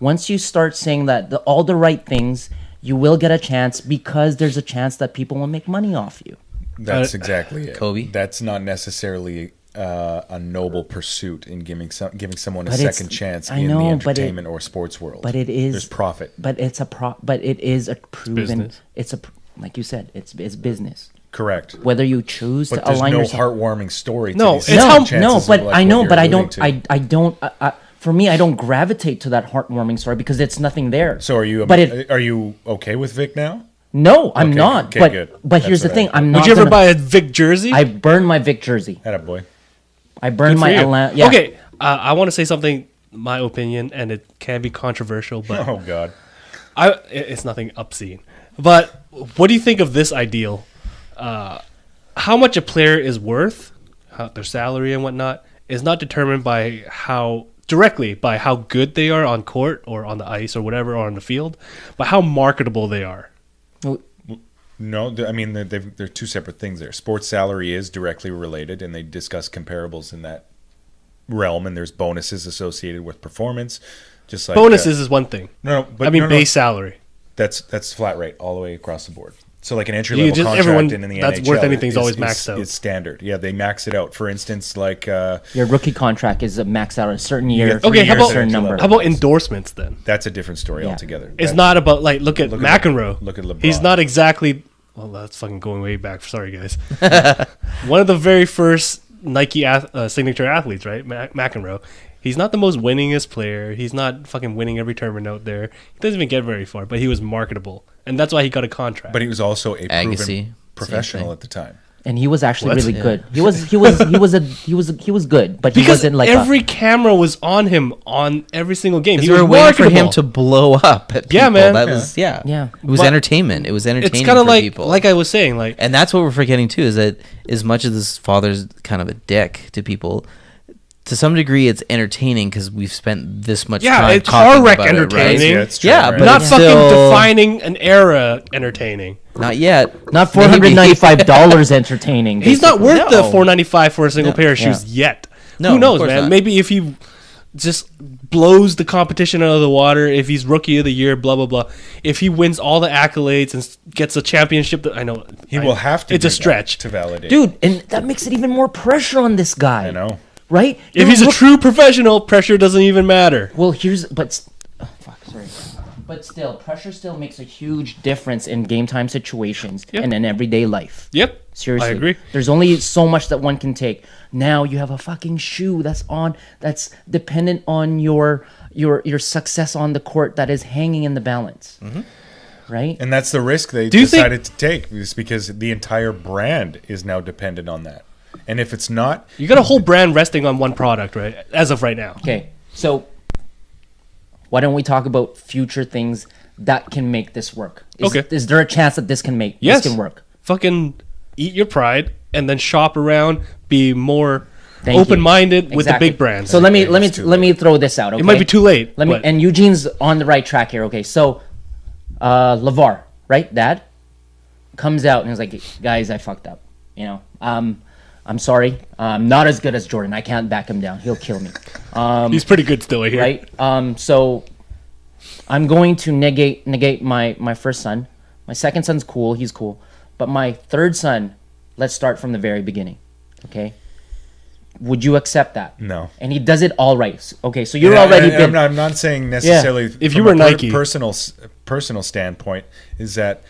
once you start saying that all the right things, you will get a chance because there's a chance that people will make money off you. That's exactly it. Kobe? That's not necessarily a noble pursuit in giving someone a But it's- second chance I in know, the but entertainment or sports world. But it is There's profit. But it is a proven. business. Like you said, it's business. Correct. Whether you choose But to there's align no yourself. heartwarming story. To No, these it's second how- chances No, of, but like, I what know, you're but I alluding don't. to. I don't. For me, I don't gravitate to that heartwarming story because it's nothing there. So are you? But are you okay with Vic now? no, I'm Okay, not. okay, but good. but here's That's the what thing: I'm not. Would you ever gonna- buy a Vic jersey? I burned my Vic jersey. Atta boy. I burned Good for my you. Atlanta. Yeah. Okay, I want to say something, my opinion, and it can be controversial, but Oh God. it's nothing obscene. But what do you think of this ideal? How much a player is worth, their salary and whatnot, is not determined by directly by how good they are on court or on the ice or whatever or on the field, but how marketable they are. No, I mean they're two separate things there. Sports salary is directly related, and they discuss comparables in that realm. And there's bonuses associated with performance, just like Bonuses is one thing. No, but I mean no, base salary. That's flat rate all the way across the board. So like an entry You level just- contract everyone in the that's NHL worth anything is always maxed out. It's standard. Yeah, they max it out. For instance, like Your rookie contract is maxed out a certain year. get 3 Okay, how years about at entry level. how about endorsements then? That's a different story Yeah. altogether. It's That- not about look at Look at McEnroe. look at LeBron. He's not exactly. Well, that's fucking going way back. Sorry, guys. One of the very first Nike signature athletes, right? McEnroe. He's not the most winningest player. He's not fucking winning every tournament out there. He doesn't even get very far, but he was marketable, and that's why he got a contract. But he was also a Agassi, proven same professional thing. at the time. And he was actually What? really Yeah. good. He was good, but he because wasn't like every camera was on him on every single game. He We was were waiting for him marketable. to blow up at people. Yeah, man. That was Yeah. It was But entertainment. It was entertaining It's kind of for like people. I was saying, like And that's what we're forgetting too, is that as much as this father's kind of a dick to people, to some degree it's entertaining because we've spent this much Yeah, time it's car talking wreck about it, right? entertaining. Yeah, it's true, Yeah, right? but not it's fucking still- defining an era entertaining. Not yet. not $495 entertaining. He's not basically. worth the No. $495 for a single pair of Yeah. shoes yet. No, Who of knows, course man? not. Maybe if he just blows the competition out of the water, if he's rookie of the year, blah blah blah. If he wins all the accolades and gets a championship, I know He will have to. It's do a that stretch, to validate. Dude, and that makes it even more pressure on this guy. I know. Right? If You're he's a rook- true professional, pressure doesn't even matter. Well, sorry. But still, pressure still makes a huge difference in game time situations Yep. and in everyday life. Yep, Seriously. I agree. There's only so much that one can take. Now you have a fucking shoe that's dependent on your success on the court that is hanging in the balance. Right? And that's the risk they Do you think- decided to take, is because the entire brand is now dependent on that. And if it's not, You got a whole brand resting on one product, right? As of right now. Okay. So why don't we talk about future things that can make this work? Okay. Is there a chance that this can Yes. this can work? Fucking eat your pride and then shop around. Be more Thank you. open-minded with the Exactly. big brands. So let me It's too let me throw this out. Okay? it might be too late. Let me but- and Eugene's on the right track here. Okay, so LeVar, right, Dad, comes out and is like, "Guys, I fucked up. You know, I'm sorry. I'm not as good as Jordan. I can't back him down. He'll kill me. he's pretty good still here. Right? So I'm going to negate my first son. My second son's cool. He's cool. But my third son, let's start from the very beginning. Okay? Would you accept that? no. And he does it all right. Okay, so you're Yeah, already and been... I'm not saying necessarily. If from you were a Nike. personal standpoint, is that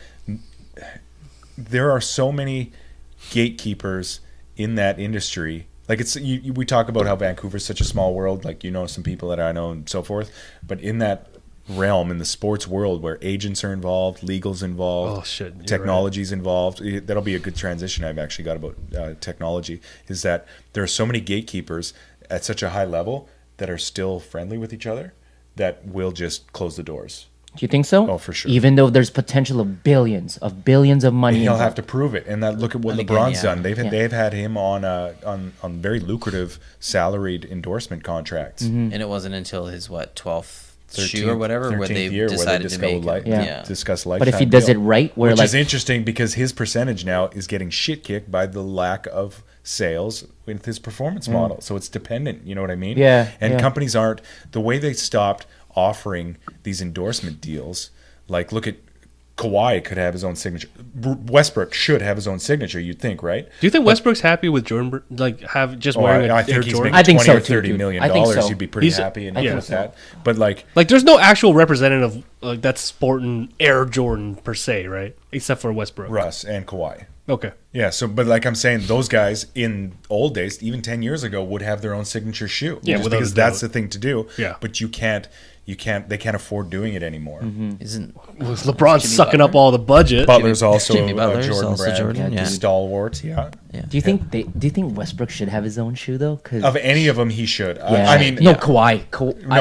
there are so many gatekeepers in that industry. Like we talk about how Vancouver's such a small world. Like some people that I know and so forth. But in that realm, in the sports world, where agents are involved, legals involved, Oh, shit, you're technology's involved. That'll be a good transition I've actually got about technology. Is that there are so many gatekeepers at such a high level, that are still friendly with each other that will just close the doors. Do you think so? Oh, for sure. Even though there's potential of billions of money. He'll involved. have to prove it, and that look at what And again, LeBron's yeah. done. They've had him on very lucrative salaried endorsement contracts. And it wasn't until his 12th 13th shoe or whatever where they year decided to make it. Yeah. discuss lifetime. But if he does deal. it right, where which like is interesting because his percentage now is getting shit kicked by the lack of sales with his performance model. So it's dependent. You know what I mean? Yeah, And yeah. companies aren't the way they stopped offering these endorsement deals. Like, look at Kawhi could have his own signature. Westbrook should have his own signature. You'd think, right? Do you think Westbrook's happy with Jordan? Like, have just wearing I Air think he's Jordan? making I think 20 so or too, 30 dude. million I think dollars. so. You'd be pretty He's- happy and I with think that. But like, Like, there's no actual representative that's sporting Air Jordan per se, right? Except for Westbrook. Russ and Kawhi. Okay. Yeah, so but like I'm saying, those guys in old days, even 10 years ago, would have their own signature shoe. Yeah, just without because a that's doubt. the thing to do. Yeah. But they can't afford doing it anymore. Isn't Well, LeBron's Jimmy sucking Butler? up all the budget. Butler's also Jimmy a Butler's Jordan also brand. Jordan, yeah. Stalwart, yeah. do you think Westbrook should have his own shoe though? Because Of any of them, he should. yeah. I mean, no Kawhi.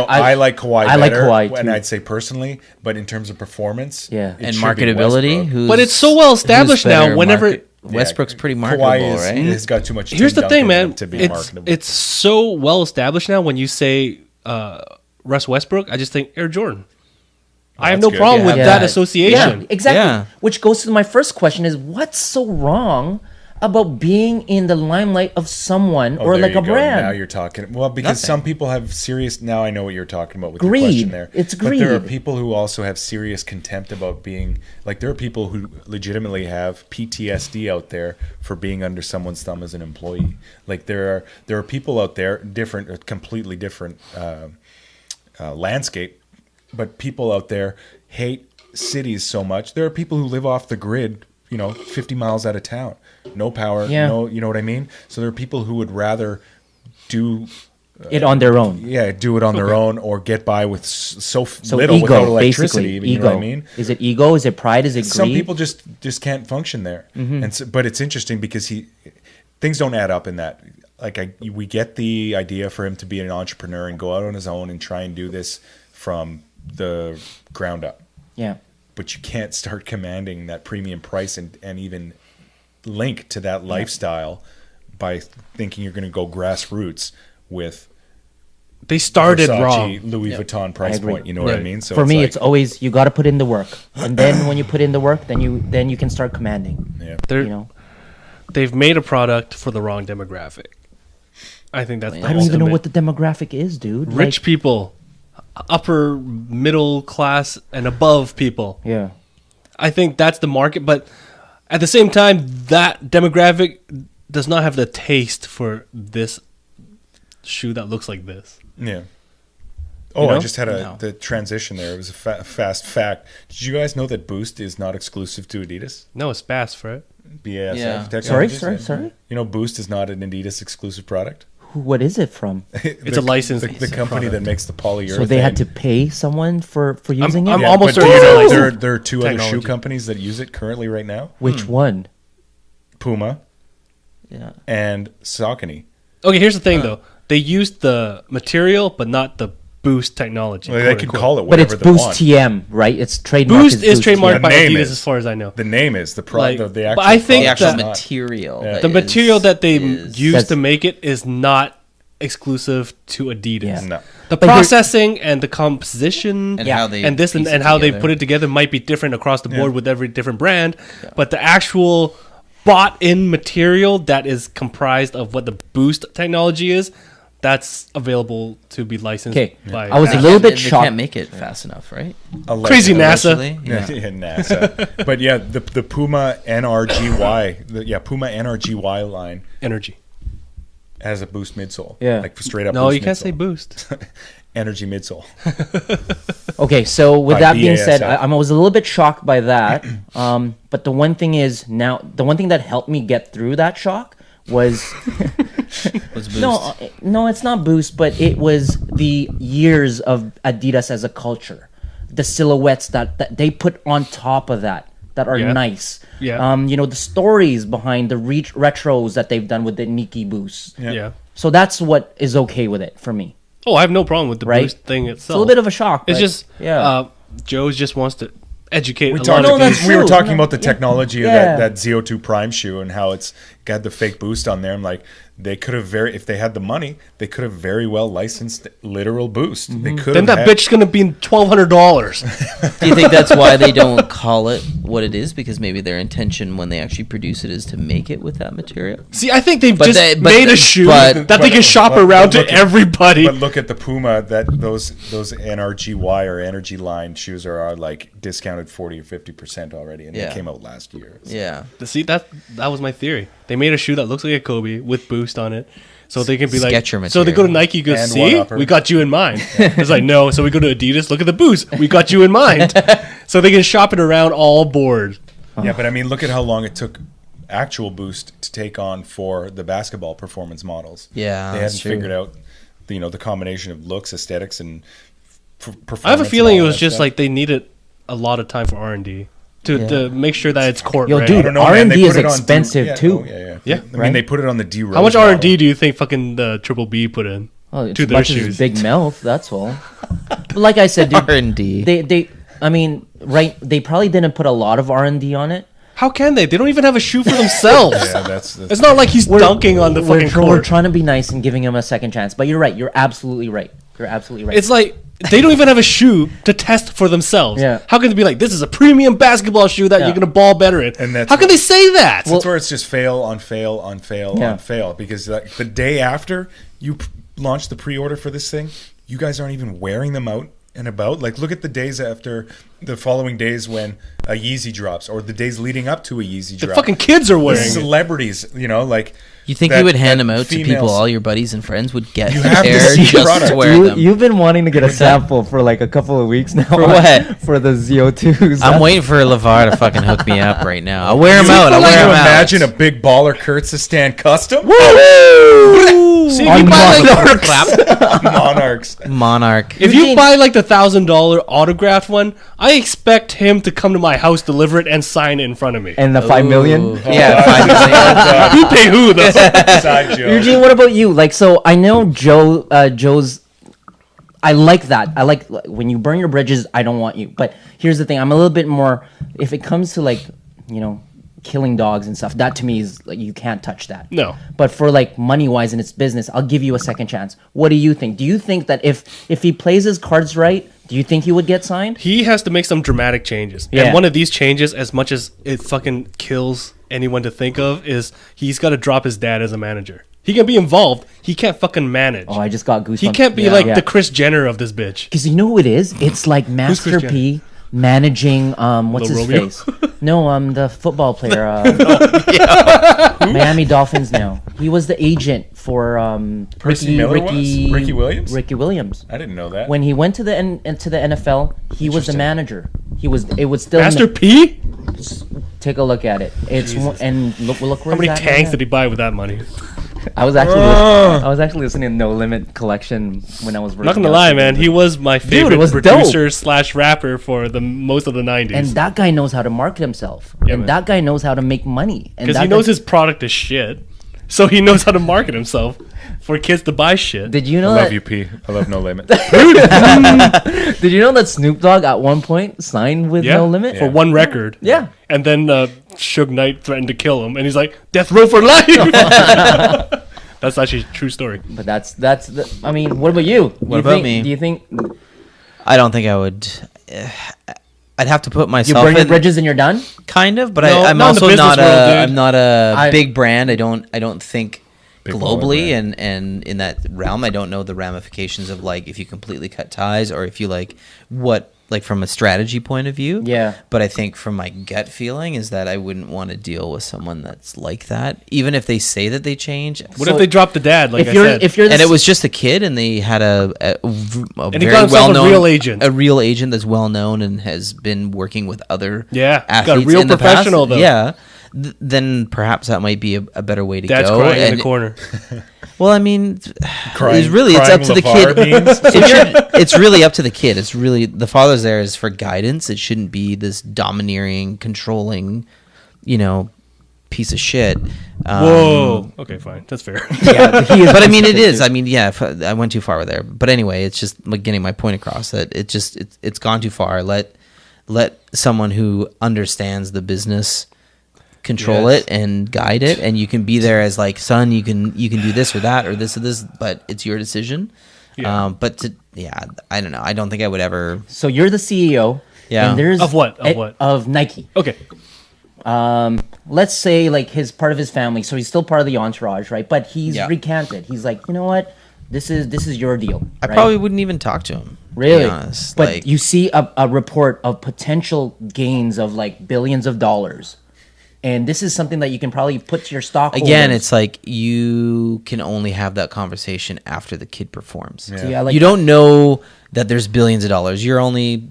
I like Kawhi I like better, Kawhi, and too. I'd say personally, but in terms of performance, Yeah. it and should be marketability? Westbrook. But it's so well established who's better now, whenever- Westbrook's pretty Kawhi marketable, right? has got too much. Here's Tim the thing, Duncan man. to be It's marketable. so well established now. When you say Russ Westbrook, I just think Air Jordan. I have that's no good. problem with Yeah. that Yeah, association. exactly. Yeah. Which goes to my first question: is what's so wrong about being in the limelight of someone or there like you a go. brand? Now you're talking. Well, because Nothing. some people have serious. Now I know what you're talking about with Greed. your question there. It's But there are greed. people who also have serious contempt about being like. There are people who legitimately have PTSD out there for being under someone's thumb as an employee. Like there are people out there completely different landscape, but people out there hate cities so much. There are people who live off the grid, 50 miles out of town, no power, Yeah. you know what I mean? So there are people who would rather do it on their own. do it on their own or get by with so So little without ego, electricity. basically. You Ego. know what I mean? Is it ego? Is it pride? Is it greed? Some people just can't function there, and but it's interesting because things don't add up in that. Like we get the idea for him to be an entrepreneur and go out on his own and try and do this from the ground up. Yeah. But you can't start commanding that premium price and even link to that lifestyle by thinking you're going to go grassroots with They started Versace, wrong. Louis Vuitton price agree. point. You know what I Right. mean? So For me, like, it's always you got to put in the work, and then when you put in the work, then you can start commanding. yeah. They're- You know, They've made a product for the wrong demographic. I think that's the I don't even know ultimate. what the demographic is, dude. Rich people, upper middle class and above people. Yeah. I think that's the market, but at the same time, that demographic does not have the taste for this shoe that looks like this. Yeah. Oh, You know? I just had No. the transition there. It was a fast fact. Did you guys know that Boost is not exclusive to Adidas? No, it's Bass, right? BASF Yeah. technologies? Sorry. You know, Boost is not an Adidas exclusive product. What is it from? It's a licensed The company that makes the polyurethane. So they had to pay someone for using I'm it. Yeah, almost but do certain you know it's a there, licensed there are two other shoe technology. companies that use it currently right now? Which one? Puma Yeah. and Saucony. Okay, here's the thing, though. They used the material, but not the Boost technology. Well, they quote can unquote. call it But it's whatever they Boost want. TM, right? It's trademarked. Boost is trademarked The by name Adidas, is. as far as I know. The name is the Like, the but actual. I think The product actual is not. material. Yeah. that The material that they is- use That's- to make it is not exclusive to Adidas. Yeah. No. The But here- processing and the composition And Yeah. how they and this piece and how they together. put it together might be different across the board Yeah. with every different brand, but the actual bought-in material that is comprised of what the Boost technology is, that's available to be licensed Okay. by I was a Bass. little bit They shocked. can't make it fast enough, right? Crazy Allegedly. NASA. Allegedly, Yeah, yeah. yeah, NASA. But yeah, the Puma NRGY, Puma NRGY line energy. has a Boost midsole. Yeah. Like straight up. No, Boost you can't say midsole. Boost. Energy midsole. Okay, so with By that being said, BASF. I was a little bit shocked by that. But the one thing that helped me get through that shock was Was Boost. no, it's not Boost, but it was the years of Adidas as a culture, the silhouettes that they put on top of that are Yeah. nice. Yeah. The stories behind the retros that they've done with the Nikki Boost. Yeah. So that's what is okay with it for me. Oh, I have no problem with the Right? boost thing itself. It's a little bit of a shock. It's but just yeah. Joe just wants to educate We, a talked, lot of that's these. we were true. talking No, about the yeah. technology of Yeah. that Z02 Prime shoe and how it's got the fake boost on there. I'm like, they could have if they had the money, they could have very well licensed literal boost. They could Then have that bitch's gonna be $1,200. Do you think that's why they don't call it what it is? Because maybe their intention when they actually produce it is to make it with that material. See, I think they've But just they- but made the- a shoe but- that they can shop around to look at- everybody. But look at the Puma. That those NRGY or Energy Line shoes are like discounted 40 or 50% already, and Yeah. they came out last year. So. Yeah. See, that was my theory. They made a shoe that looks like a Kobe with boost on it. So they can be like, Sketcher so they go to material. Nike, go, And see, one-upper. we got you in mind. It's like, no. So we go to Adidas, look at the boost, we got you in mind. So they can shop it around all board. Yeah, but I mean, look at how long it took actual Boost to take on for the basketball performance models. Yeah, they that's hadn't true. figured out, the combination of looks, aesthetics, and performance. I have a and feeling it all was that just stuff. like they needed a lot of time for R&D Yeah. to make sure that it's court Yo, ready. I dude, don't know, man. They R&D put is it on expensive, too. yeah. Yeah, I mean, right? they put it on the D. How much R&D do you think fucking the Triple B put in Oh, it's to as their much as shoes? his big mouth. That's all. But like I said, dude, R&D. they. I mean, right? They probably didn't put a lot of R&D on it. How can they? They don't even have a shoe for themselves. Yeah, that's It's not like he's dunking on the fucking We're court. trying to be nice and giving him a second chance. But you're right. You're absolutely right. You're absolutely right. It's like they don't even have a shoe to test for themselves. Yeah. How can they be like, this is a premium basketball shoe that Yeah. you're gonna ball better in? And that's How can what- they say that? That's where it's just fail on fail on fail Yeah. on fail, because like, the day after you launch the pre-order for this thing, you guys aren't even wearing them out and about. Like, look at the days after, the following days when a Yeezy drops, or the days leading up to a Yeezy the drop. fucking kids are The wearing it. celebrities, like. You think that- you would hand that them out to people, females- all your buddies and friends would get You a have to pair see the just product. to wear them? You've been wanting to get a sample for like a couple of weeks now. For what? For the Z02s. I'm waiting for LeVar to fucking hook me up right now. I'll wear them out. I'll Can wear you them out. imagine a big baller Kyrgyzstan custom? See, if On you buy like Monarchs. Monarch. if you Eugene- buy like the $1,000 autographed one, I expect him to come to my house, deliver it, and sign it in front of me. and the 5 million. Ooh. Yeah, 5 million. You pay who though? Side joke. Eugene, what about you? Like, so I know Joe's. I like that. I like when you burn your bridges. I don't want you. But here's the thing. I'm a little bit more. If it comes to like, killing dogs and stuff, that to me is like you can't touch that. No. But for like money wise and it's business, I'll give you a second chance. What do you think? Do you think that if he plays his cards right, do you think he would get signed? He has to make some dramatic changes. Yeah. And one of these changes, as much as it fucking kills anyone to think of, is he's got to drop his dad as a manager. He can be involved. He can't fucking manage. Oh, I just got goosebumps. He can't be Yeah. like Yeah. the Chris Jenner of this bitch. Because you know who it is? It's like Master Chris Jenner? P managing what's Lil his Romeo? face? No, the football player. Miami Dolphins now. He was the agent for Percy Miller was? Ricky Williams? Ricky Williams. I didn't know that. When he went to the NFL, he was the Interesting. manager. It was still Master P? Take a look at it. It's and look where How many it's at right tanks now. did he buy with that money? I was actually listening to No Limit Collection when I was I'm not gonna lie, man. He was my favorite it was producer / rapper for the most of the 90s. and that guy knows how to market himself, Yeah, and man. that guy knows how to make money, and Because that he knows guy- his product is shit. So he knows how to market himself for kids to buy shit. Did you I know love that? you, P. I love No Limit. Did you know that Snoop Dogg at one point signed with Yeah, No Limit? for one record. Yeah. And then Suge Knight threatened to kill him, and he's like, "Death row for life." That's actually a true story. But that's the. I mean, what about you? What about me? Do you think I don't think I would. I'd have to put you myself burn your in, bridges and you're done? kind of, but No, I'm not in the also business not world, a. dude. I'm not a I- big brand. I don't think Big baller globally brand. and in that realm. I don't know the ramifications of like if you completely cut ties or if you like what like from a strategy point of view. Yeah. But I think from my gut feeling is that I wouldn't want to deal with someone that's like that, even if they say that they change. What if they dropped the dad? Like if I you're said, if you're And the it was just a kid, and they had a he very got himself a well-known real agent. a real agent that's well known and has been working with other Yeah, got a athletes real in the professional, past. though. Yeah, then perhaps that might be a better way to dad's go. crying in And- the corner. Well, I mean, Crying- it's really it's crying up to the LeVar kid. means? It's really up to the kid. It's really the father's there is for guidance. It shouldn't be this domineering, controlling, piece of shit. Whoa. Okay, fine. That's fair. Yeah, he is But I mean, it is. I mean, yeah, I went too far there. But anyway, it's just like getting my point across that it's gone too far. Let someone who understands the business control Yes. it and guide it, and you can be there as like, son, you can do this or that or this or this, but it's your decision. Yeah. I don't know. I don't think I would ever. So you're the CEO. Yeah. And there's Of what? Of what? Of Nike. Okay. Let's say like his part of his family, so he's still part of the entourage, right? But he's Yeah. recanted. He's like, you know what? This is your deal. I right? probably wouldn't even talk to him. To really, be honest. but Like, you see a report of potential gains of like billions of dollars, and this is something that you can probably put to your stockholders. again, it's like you can only have that conversation after the kid performs. Yeah. So, yeah, like, You don't know that there's billions of dollars. You're only,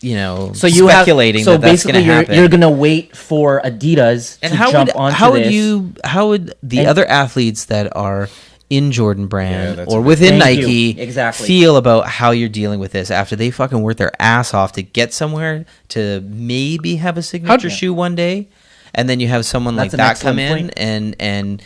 so you speculating so that that's basically going to happen. you're gonna wait for Adidas And to how jump would onto how would this. how would the And- other athletes that are in Jordan brand that's or a- within Thank Nike you. Exactly. feel about how you're dealing with this after they fucking worked their ass off to get somewhere to maybe have a signature shoe one day, and then you have someone That's like an that come excellent in point. and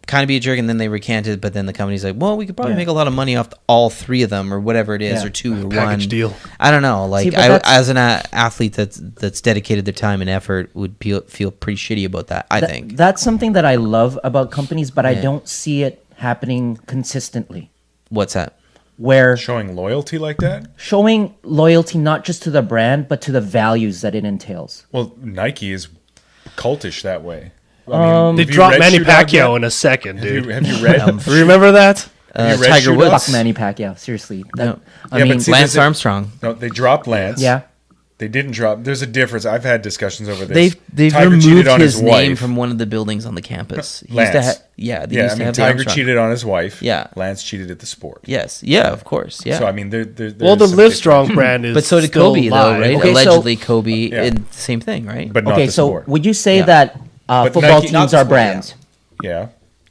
kind of be a jerk, and then they recanted, but then the company's like, well, we could probably Yeah. make a lot of money off all three of them or whatever it is, Yeah. or two or Package one deal. I don't know. Like but I, that's- as an athlete that's dedicated their time and effort would feel pretty shitty about that. I think. That's something that I love about companies, but I Yeah. don't see it happening consistently. What's that? Where Showing loyalty like that? showing loyalty not just to the brand, but to the values that it entails. Well, Nike is cultish that way. They have you dropped read Manny Shoot Dog Pacquiao yet? in a second, Have dude. you, have you read? Remember that? Have you read Tiger Shoot Woods. Dog? Fuck Manny Pacquiao, seriously. That, No. I Yeah, but mean, see, Lance there's a- Armstrong. No, they dropped Lance. yeah. They didn't drop. There's a difference. I've had discussions over this. They've Tiger removed cheated on his name wife. from one of the buildings on the campus. He Lance. used to yeah, they Yeah, used I to mean, have the Tiger Armstrong. cheated on his wife. Yeah. Lance cheated at the sport. Yes, yeah, of course, yeah. So I mean, there. Well, the there's some Livestrong difference. brand is but so did still Kobe, though, live. right? Okay, so- Allegedly, Kobe, Yeah. the same thing, right? But not Okay, the so sport. would you say Yeah. that But football Nike- not teams the are sport, brands? Yeah.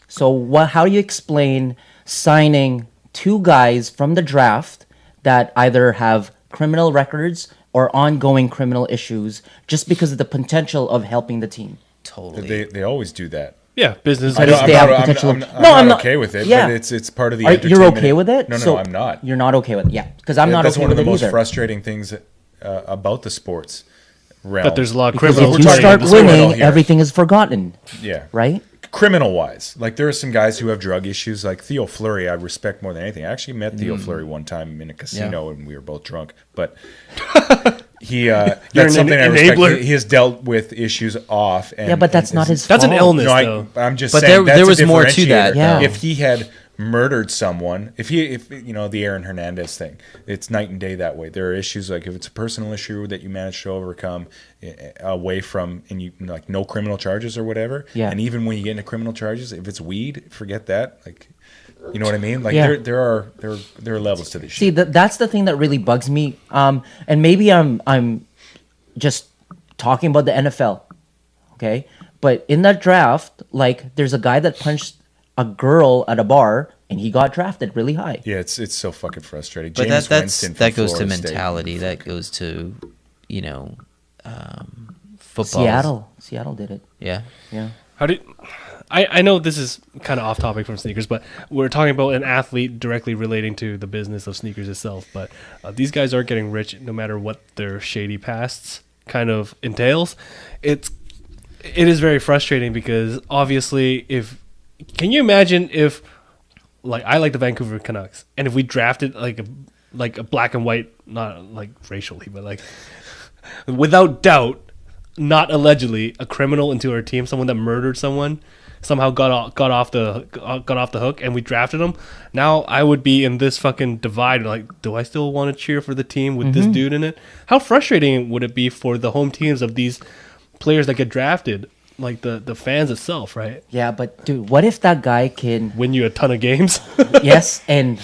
So how do you explain signing two guys from the draft that either have criminal records or ongoing criminal issues just because of the potential of helping the team? Totally. They always do that. Yeah, business. So I does don't- they I'm have not- potential? I'm No, not okay with it, Yeah. but it's part of the You're entertainment. okay with it? No, So I'm not. You're not okay with it. Yeah, because I'm not That's okay one of with the it most either. frustrating things about the sports realm. But there's a lot of Because criminal if you talking start about the sport winning, here. everything is forgotten, Yeah. right? Criminal wise, like there are some guys who have drug issues, like Theo Fleury. I respect more than anything. I actually met Theo Fleury one time in a casino, and we were both drunk. But he, You're that's an something I respect. enabler. He has dealt with issues off. And, Yeah, but that's and not is- his That's an fault. illness, No, though. I'm just But saying there that's was a more to that, differentiator. though. If he had murdered someone, if the Aaron Hernandez thing, it's night and day that way. There are issues like if it's a personal issue that you manage to overcome away from, and you like no criminal charges or whatever. Yeah. And even when you get into criminal charges, if it's weed, forget that. Like, you know what I mean? Like Yeah. there are levels to this See, shit. that's the thing that really bugs me. And maybe I'm just talking about the NFL, okay? But in that draft, like, there's a guy that punched a girl at a bar, and he got drafted really high. Yeah, it's so fucking frustrating. But James that Winston from that goes to Florida State. mentality. That goes to football. Seattle did it. Yeah. Yeah. How did I know this is kind of off topic from sneakers, but we're talking about an athlete directly relating to the business of sneakers itself. But these guys are getting rich no matter what their shady pasts kind of entails. It is very frustrating because obviously, can you imagine if like I like the Vancouver Canucks, and if we drafted like a black and white, not like racially, but like without doubt, not allegedly a criminal into our team, someone that murdered someone, somehow got off the hook, and we drafted him. Now I would be in this fucking divide. Like, do I still want to cheer for the team with this dude in it? How frustrating would it be for the home teams of these players that get drafted, like the fans itself, right? Yeah, but dude, what if that guy can Win you a ton of games. yes and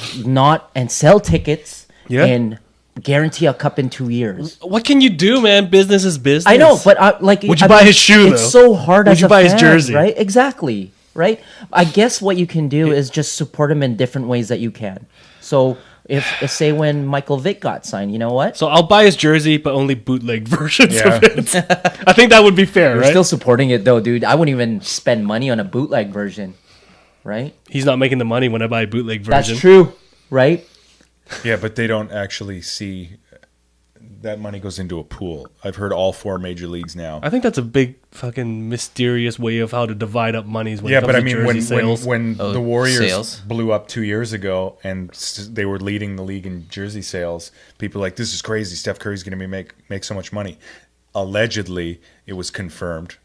sell tickets Yeah. and guarantee a cup in 2 years? What can you do, man? Business is business. I know, but like, Would you I buy mean, his shoe, It's though? so hard Would as you a buy his fan, jersey? right? Exactly, right. I guess what you can do is just support him in different ways that you can. So, If say when Michael Vick got signed, you know what? So I'll buy his jersey, but only bootleg versions Yeah. of it. I think that would be fair, You're right? still supporting it though, dude. I wouldn't even spend money on a bootleg version, right? He's not making the money when I buy a bootleg version. That's true, right? Yeah, but they don't actually see that money goes into a pool. I've heard all 4 major leagues now. I think that's a big fucking mysterious way of how to divide up monies when Yeah, it comes but I to mean, jersey sales. when Oh, the Warriors sales. blew up 2 years ago and they were leading the league in jersey sales, people were like, this is crazy. Steph Curry's going to make so much money. Allegedly, it was confirmed,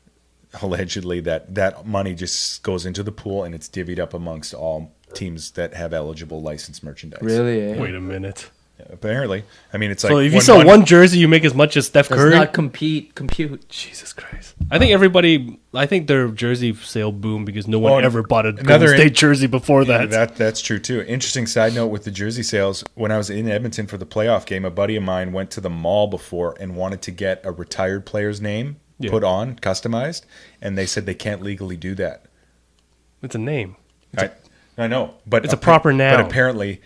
allegedly, that money just goes into the pool and it's divvied up amongst all teams that have eligible licensed merchandise. Really? Wait a minute. Yeah, apparently. I mean, it's like... So if you when sell one jersey, you make as much as Steph Does Curry? not compute. Jesus Christ. I think their jersey sale boomed because no one Oh, ever bought a another Golden State jersey before that. That's true too. Interesting side note with the jersey sales. When I was in Edmonton for the playoff game, a buddy of mine went to the mall before and wanted to get a retired player's name put on, customized, and they said they can't legally do that. It's a name. I know, but It's a proper noun. But apparently,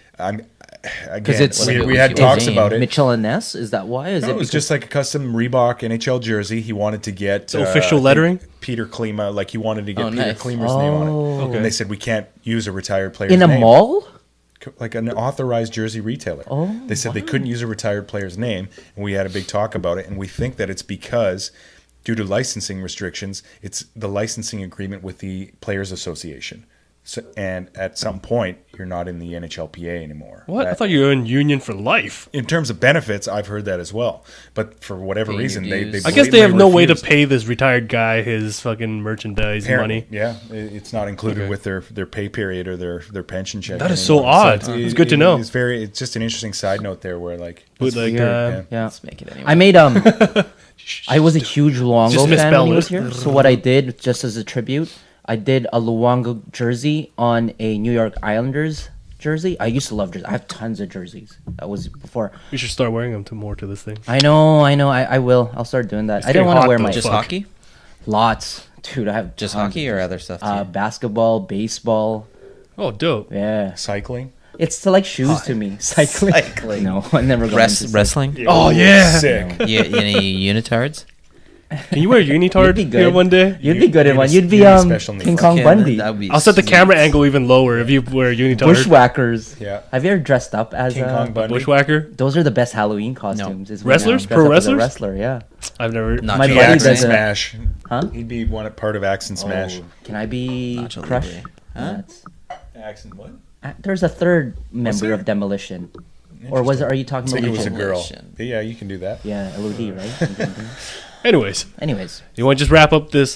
Because it's we had talks about it. Mitchell and Ness. Is that why? Is No, it was just like a custom Reebok NHL jersey. He wanted to get official I think lettering? Peter Klima, like he wanted to get Oh, Peter nice. Klima's name on it. Okay. And they said we can't use a retired player's in a name. mall? Like an authorized jersey retailer. They said they couldn't use a retired player's name, and we had a big talk about it, and we think that it's because due to licensing restrictions, it's the licensing agreement with the Players Association. So, and at some point, you're not in the NHLPA anymore. What? I That- thought you were in union for life. in terms of benefits, I've heard that as well. But for whatever Paying reason, your they dues. I guess they have blatantly no way to refused. pay this retired guy his fucking merchandise Apparently, money. Yeah, it's not included Okay. with their pay period or their pension check. That is so anymore. odd. It's good to know. It's just an interesting side note there where like Bootleg weird. time. Yeah. Let's make it anyway. I made I was a huge Luongo Just fan when he misspell was it. here. So what I did, just as a tribute, I did a Luongo jersey on a New York Islanders jersey. I used to love jerseys. I have tons of jerseys. That was before. You should start wearing them to this thing. I know. I will. I'll start doing that. It's I didn't getting want to hot, wear though. my Just Fuck. hockey? lots, dude. I have Just tons. hockey or other stuff too? Basketball, baseball. Oh, dope. Yeah, cycling. it's to like shoes to me. Cycling. Cycling. No, I never got into Wrestling? Oh, yeah. Sick. Any unitards? Can you wear a unitard You'd be here good. one day? You'd be good in one. You'd be you'd be special needs. King Kong Okay, Bundy. that would be I'll set the sweet. camera angle even lower if you wear a unitard. Bushwhackers. Yeah. Have you ever dressed up as King Kong Bundy. Bushwhacker? Those are the best Halloween costumes. Is when, Wrestlers? dress Pro up as a wrestlers? wrestler, yeah. I've never. Not My He'd be buddy Axe and does it. Smash. Huh? He'd be part of Axe and Smash. Oh, can I be Nacho Crush? Libre. Huh? That's- Axe and what? There's a third member there? of Demolition. Or was it? Are you talking I think about it was a Legion? girl. Demolition. Yeah, you can do that. Yeah, LOD, right? Anyways, Anyways, you want to just wrap up this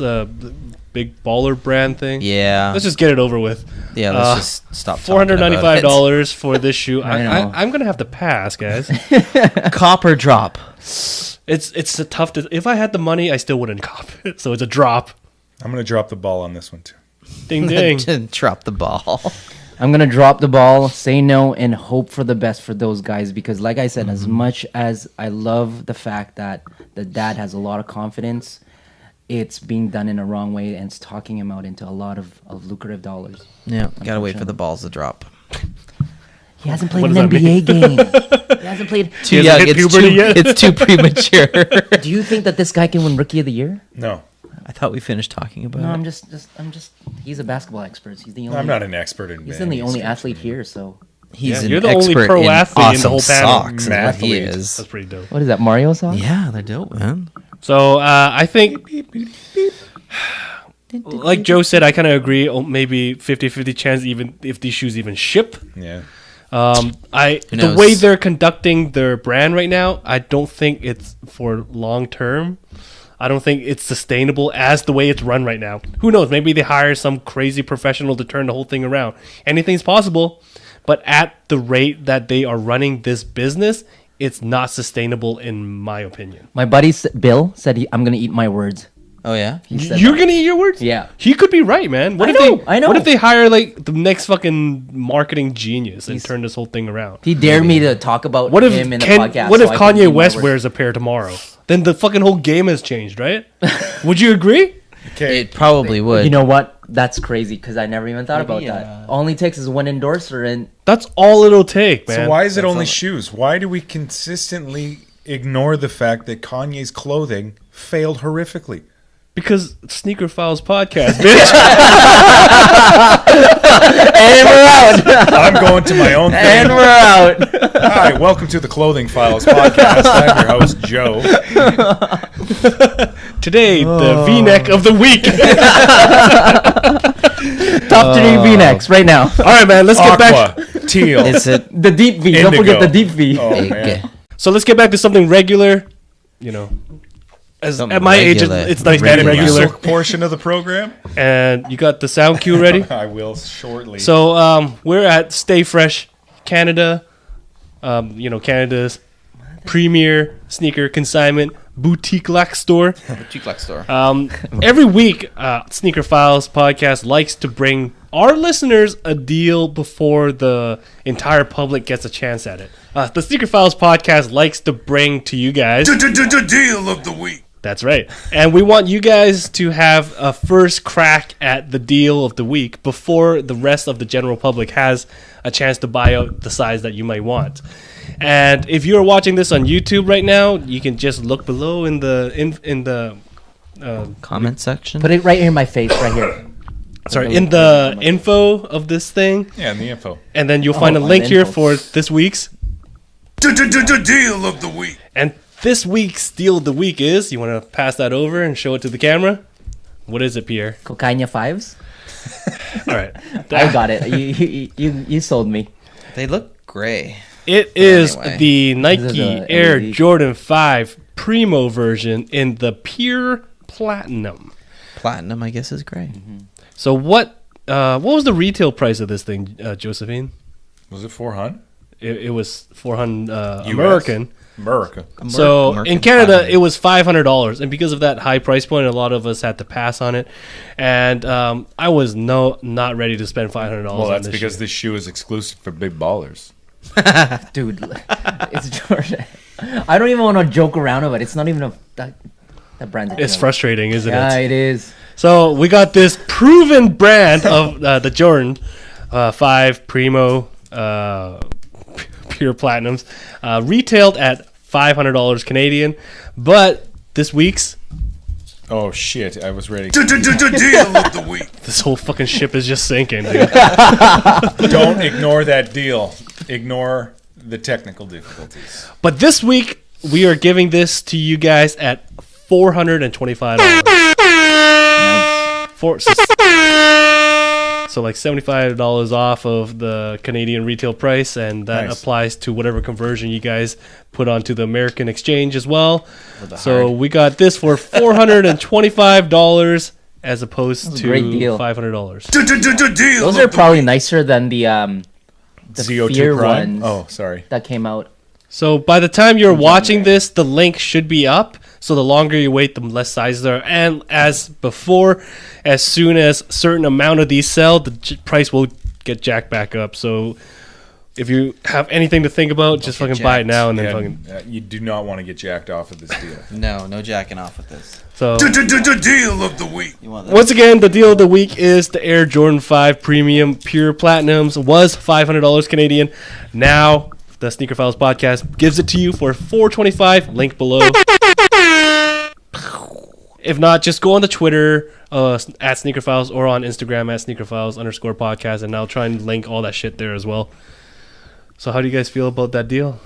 big baller brand thing? Yeah. Let's just get it over with. Yeah, let's just stop talking $495 about for this shoe. I know. I'm gonna have to pass, guys. it. Copper drop. it's a tough. If I had the money, I still wouldn't cop it. So it's a drop. I'm gonna drop the ball on this one too. Ding ding. Drop the ball. I'm gonna drop the ball, say no, and hope for the best for those guys because, like I said, as much as I love the fact that the dad has a lot of confidence, it's being done in a wrong way and it's talking him out into a lot of lucrative dollars. Yeah, gotta wait for the balls to drop. He hasn't played What an does that NBA game. He hasn't played. Too hasn't young. hit It's puberty too, yet? it's too premature. Do you think that this guy can win Rookie of the Year? No, I thought we finished talking about No, it. I'm just. He's a basketball expert. He's the only. I'm not an expert in. He's the any only skills. athlete here. So He's Yeah, an you're the only expert pro in athlete in the awesome whole panel. socks. Is what he Athlete. is. That's pretty dope. what is that? Mario song? Yeah, they're dope, man. So I think, like Joe said, I kind of agree. Maybe 50-50 chance, even if these shoes even ship. Yeah. The knows? way they're conducting their brand right now, I don't think it's for long term. I don't think it's sustainable as the way it's run right now. Who knows? Maybe they hire some crazy professional to turn the whole thing around. Anything's possible, but at the rate that they are running this business, it's not sustainable in my opinion. My buddy Bill said, "I'm gonna eat my words." Oh yeah. He said You're that. gonna eat your words? Yeah. He could be right, man. What I if know, they? I know. What if they hire like the next fucking marketing genius and He's- turn this whole thing around? He dared me to talk about What if him in the Ken, podcast. what if so I can eat Kanye my West words. wears a pair tomorrow? Then the fucking whole game has changed, right? Would you agree? Okay. It probably would. You know what? That's crazy because I never even thought Maybe, about that. All it takes is one endorser, and That's all it'll take, man. So why is it That's only all- shoes? Why do we consistently ignore the fact that Kanye's clothing failed horrifically? Because Sneakerphiles podcast, bitch. and we're out. I'm going to my own And thing. we're out. Hi, welcome to the Clothing Files podcast. I'm your host, Joe. Today, the V-neck of the week. Top 3 V-necks right now. All right, man. Let's get back. Aqua, teal. Is it The deep V. Don't forget Indigo. the deep V. Oh, big? man. So let's get back to something regular. You know, as Something at my age, regular. it's nice to be That regular. music portion of the program? And you got the sound cue ready. I will shortly. So we're at Stay Fresh Canada. Canada's premier sneaker consignment boutique lac store. G-Flex store? Every week, Sneaker Files podcast likes to bring our listeners a deal before the entire public gets a chance at it. The Sneaker Files podcast likes to bring to you guys Deal of the week. That's right. And we want you guys to have a first crack at the deal of the week before the rest of the general public has a chance to buy out the size that you might want. And if you're watching this on YouTube right now, you can just look below in the Comment section? Put it right in my face, right here. in the info of this thing, Yeah, in the info. and then you'll find a on link the here info. for this week's. Deal of the week. And this week's deal of the week is, you want to pass that over and show it to the camera? What is it, Pierre? Cocaina 5s. All right. I got it. You sold me. They look gray. It is Anyway. the This Nike is a Air LED. Jordan 5 Primo version in the pure platinum. Platinum, I guess, is gray. So what was the retail price of this thing, Josephine? Was it 400? It was 400 American. America. So American in Canada, 500. it was $500, and because of that high price point, a lot of us had to pass on it. And I was not ready to spend $500. Well, on that's this because shit. this shoe is exclusive for big ballers. Dude, it's Jordan. I don't even want to joke around about it. It's not even that brand. It's frustrating, isn't Yeah, it? it is. So we got this proven brand of the Jordan 5 Primo pure platinums, retailed at $500 Canadian, but this week's Oh, shit. I was ready. Deal of the week. this whole fucking ship is just sinking, dude. Don't ignore that deal. Ignore the technical difficulties. But this week we are giving this to you guys at $425. So like $75 off of the Canadian retail price, and that Nice. applies to whatever conversion you guys put onto the American exchange as well. So hard. we got this for $425 as opposed a to great deal. $500. Deal Those of are the probably nicer than the ZO2 Fear Prime. ones. Oh, sorry. that came out. So by the time you're watching this, the link should be up. So the longer you wait, the less sizes there are. And as before, as soon as a certain amount of these sell, the price will get jacked back up. So if you have anything to think about, just get fucking buy it jacked. now and then Yeah, fucking. you do not want to get jacked off of this deal. No jacking off with this. So Deal of the week. You want that? once again, the deal of the week is the Air Jordan 5 Premium Pure Platinums was $500 Canadian. Now the Sneaker Files podcast gives it to you for $425. Link below. If not, just go on the Twitter at Sneaker Files or on Instagram at SneakerFiles_podcast, and I'll try and link all that shit there as well. So how do you guys feel about that deal?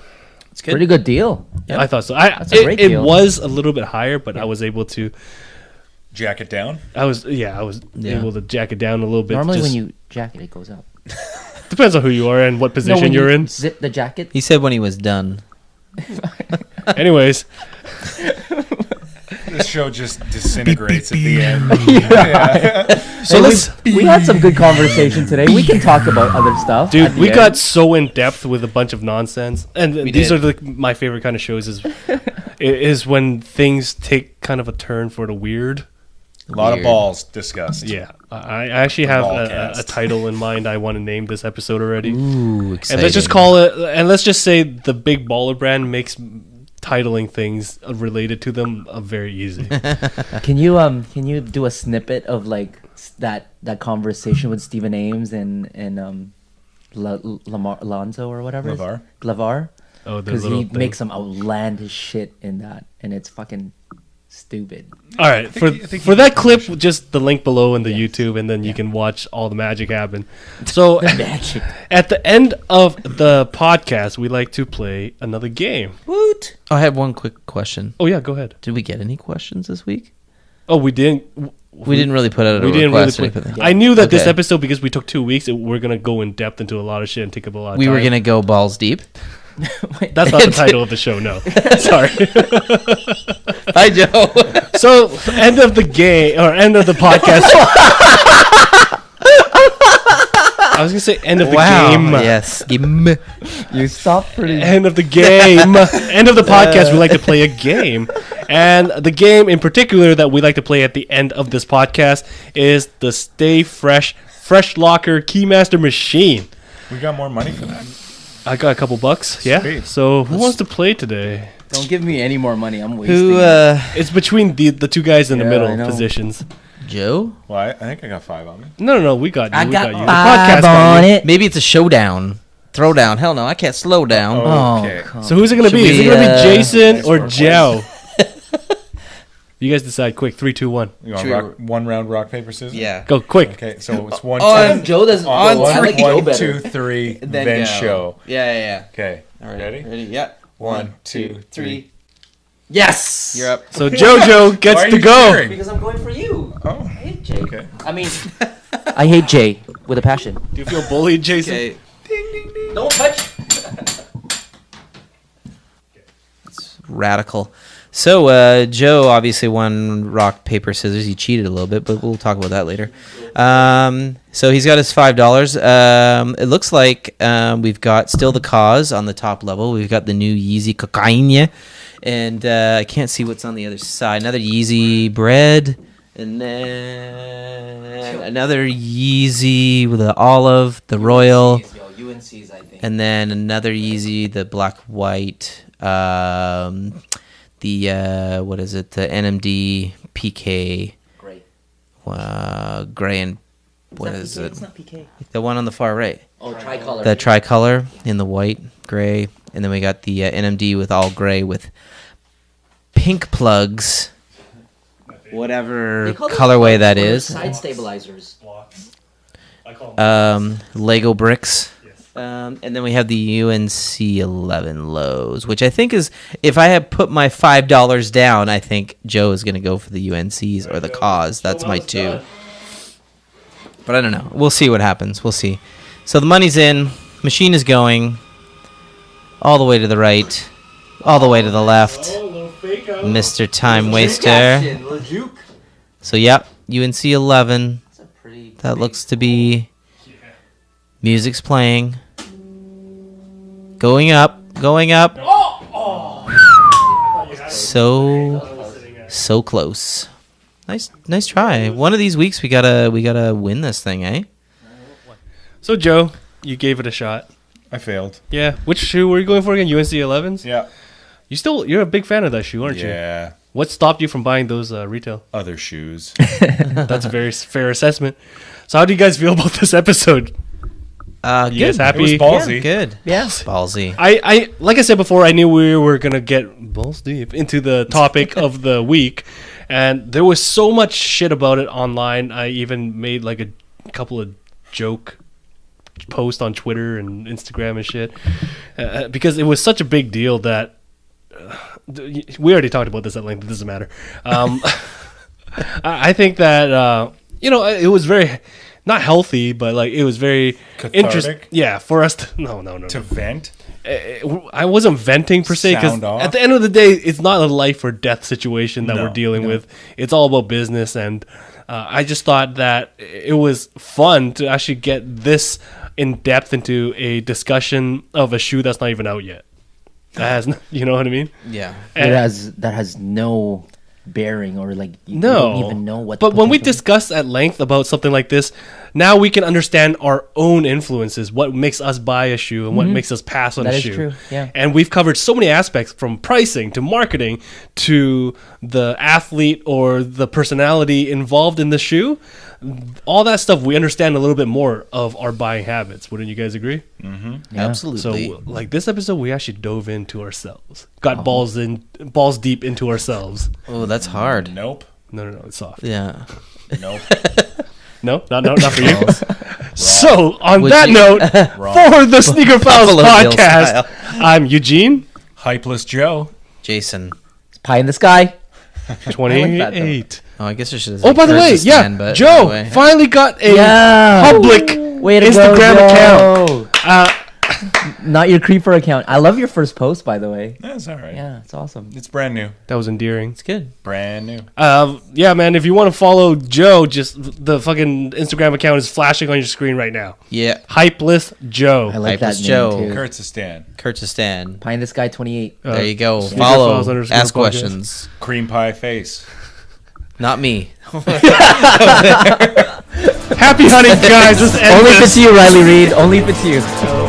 It's good. Pretty good deal. I thought so. That's a great It deal. was a little bit higher, but I was able to. Jack it down. I was able to jack it down a little bit. Normally, Just when you jacket, it goes up. depends on who you are and what position when you're you in. Zip the jacket. He said when he was done. Anyways, This show just disintegrates at the end. so let's. We had some good conversation today. We can talk about other stuff. Dude, at the we end. got so in depth with a bunch of nonsense, and these did. are my favorite kind of shows. Is when things take kind of a turn for the weird. A lot of Weird. balls discussed. Yeah, I actually have Ballcast. a title in mind. I want to name this episode already, Ooh, and let's just call it. And let's just say the Big Baller brand makes titling things related to them very easy. Can you do a snippet of like that conversation with Stephen Ames and Alonso or whatever? Lavar. Oh, the Because little he thing. makes some outlandish shit in that, and it's fucking stupid. All right, for that clip, just the link below in the YouTube, and then you can watch all the magic happen. So Magic. at the end of the podcast, we like to play another game. Woot! Oh, I have one quick question. Oh yeah, go ahead. Did we get any questions this week? Oh, we didn't. We didn't really put out a We didn't really request or play. anything. I knew that this Okay. episode, because we took 2 weeks, we're gonna go in depth into a lot of shit and take up a lot of We time. were going to go balls deep. That's not the title of the show. No, sorry. Hi, Joe. So end of the game or end of the podcast. I was gonna say end of the game. Yes. Game. You stopped pretty. End of the game. End of the podcast. We like to play a game, and the game in particular that we like to play at the end of this podcast is the Stay Fresh FRESHLOCKER Keymaster machine. We got more money for that. I got a couple bucks. Yeah. Sweet. So who wants to play today? Don't give me any more money. I'm wasting. Who, It's between the two guys in the Yeah, middle I know. positions. Joe? Well, I think I got 5 on me. No, we got you. I we got you. The five got on you. it. Maybe it's a showdown. Throwdown. Hell no, I can't slow down. Okay. come So who's it gonna Should be? Is it we, gonna be Jason nice or work, Joe? You guys decide quick. 3, 2, 1. You want Should we- rock, 1 round rock, paper, scissors? Yeah. Go quick. Okay, so it's 1, On- 2, Joe doesn't. On I like three. Joe 1, better. 2, 3, then go. show. Yeah. Okay. All right. Ready? Ready? Yeah. 1, 2, 3. Yes. You're up. So JoJo gets Why are to you go. cheering? Because I'm going for you. Oh, I hate Jay. okay. I mean, I hate Jay with a passion. Do you feel bullied, Jason? Okay. Don't touch. Radical. So, Joe obviously won rock, paper, scissors. He cheated a little bit, but we'll talk about that later. So he's got his $5. It looks like we've got still the cause on the top level. We've got the new Yeezy cocaine, and I can't see what's on the other side. Another Yeezy bread, and then another Yeezy with the olive, the royal, UNC's, I think. and then another Yeezy, the black white. The what is it? The NMD PK Great. gray and what is it? It's not PK. The one on the far right. Oh, tricolor. The tricolor in the white, gray, and then we got the NMD with all gray with pink plugs. Whatever They call those colorway plugs that for is. Side stabilizers. I call them Lego bricks. And then we have the UNC 11 lows, which I think is, if I had put my $5 down, I think Joe is going to go for the UNCs or the cause. That's my two. But I don't know. We'll see what happens. We'll see. So the money's in. Machine is going all the way to the right, all the way to the left. Mr. Time Waster. So, yep, UNC 11. That looks to be... Music's playing. Going up. So close. Nice try. One of these weeks we gotta win this thing, eh? So Joe, you gave it a shot. I failed. Yeah. Which shoe were you going for again? UNC 11s? Yeah. You're a big fan of that shoe, aren't you? Yeah. What stopped you from buying those retail? Other shoes. That's a very fair assessment. So how do you guys feel about this episode? Good. You guys happy? It was ballsy. Yeah, good. Yeah. Ballsy. I like I said before, I knew we were gonna get balls deep into the topic of the week, and there was so much shit about it online. I even made like a couple of joke posts on Twitter and Instagram and shit, because it was such a big deal that we already talked about this at length. It doesn't matter. I think that it was very. Not healthy, but like it was very interesting. Cathartic? Yeah, for us to no. To vent. I wasn't venting per se because Sound off? at the end of the day, it's not a life or death situation that No, we're dealing with. It's all about business, and I just thought that it was fun to actually get this in depth into a discussion of a shoe that's not even out yet. That has, you know what I mean? Yeah. And- That has no bearing or like you No, don't even know what. But when we potential- discuss at length about something like this, now we can understand our own influences, what makes us buy a shoe and what makes us pass on That a is shoe. true, yeah. And we've covered so many aspects, from pricing to marketing to the athlete or the personality involved in the shoe. All that stuff we understand a little bit more of our buying habits. Wouldn't you guys agree? Yeah. Absolutely. So, like this episode, we actually dove into ourselves, got balls deep into ourselves. Oh, that's hard. Nope. No, it's soft. Yeah. Nope. No, not for you. So, on Would that you- note, for the Sneakerphiles Buffalo Bill podcast, style. I'm Eugene, Hypeless Joe. Jason. Pie in the sky. 28. Oh, I guess I should have. Oh, by the way, yeah, but Joe anyway. finally got a Yeah. public Way to Instagram go, account. Joe. Not your creeper account. I love your first post, by the way. That's all right. Yeah, it's awesome. It's brand new. That was endearing. It's good. Brand new. Yeah, man, if you want to follow Joe, just the fucking Instagram account is flashing on your screen right now. Yeah. Hypeless Joe. I like that Hypeless name Joe. too. Kyrgyzstan. Kyrgyzstan. Pie in the sky 28. There you go. Sneakerphiles Follow. _ Ask podcast. questions. Cream pie face. Not me. Happy hunting, guys. Let's end Only if this. it's you, Riley Reed. Only if it's you.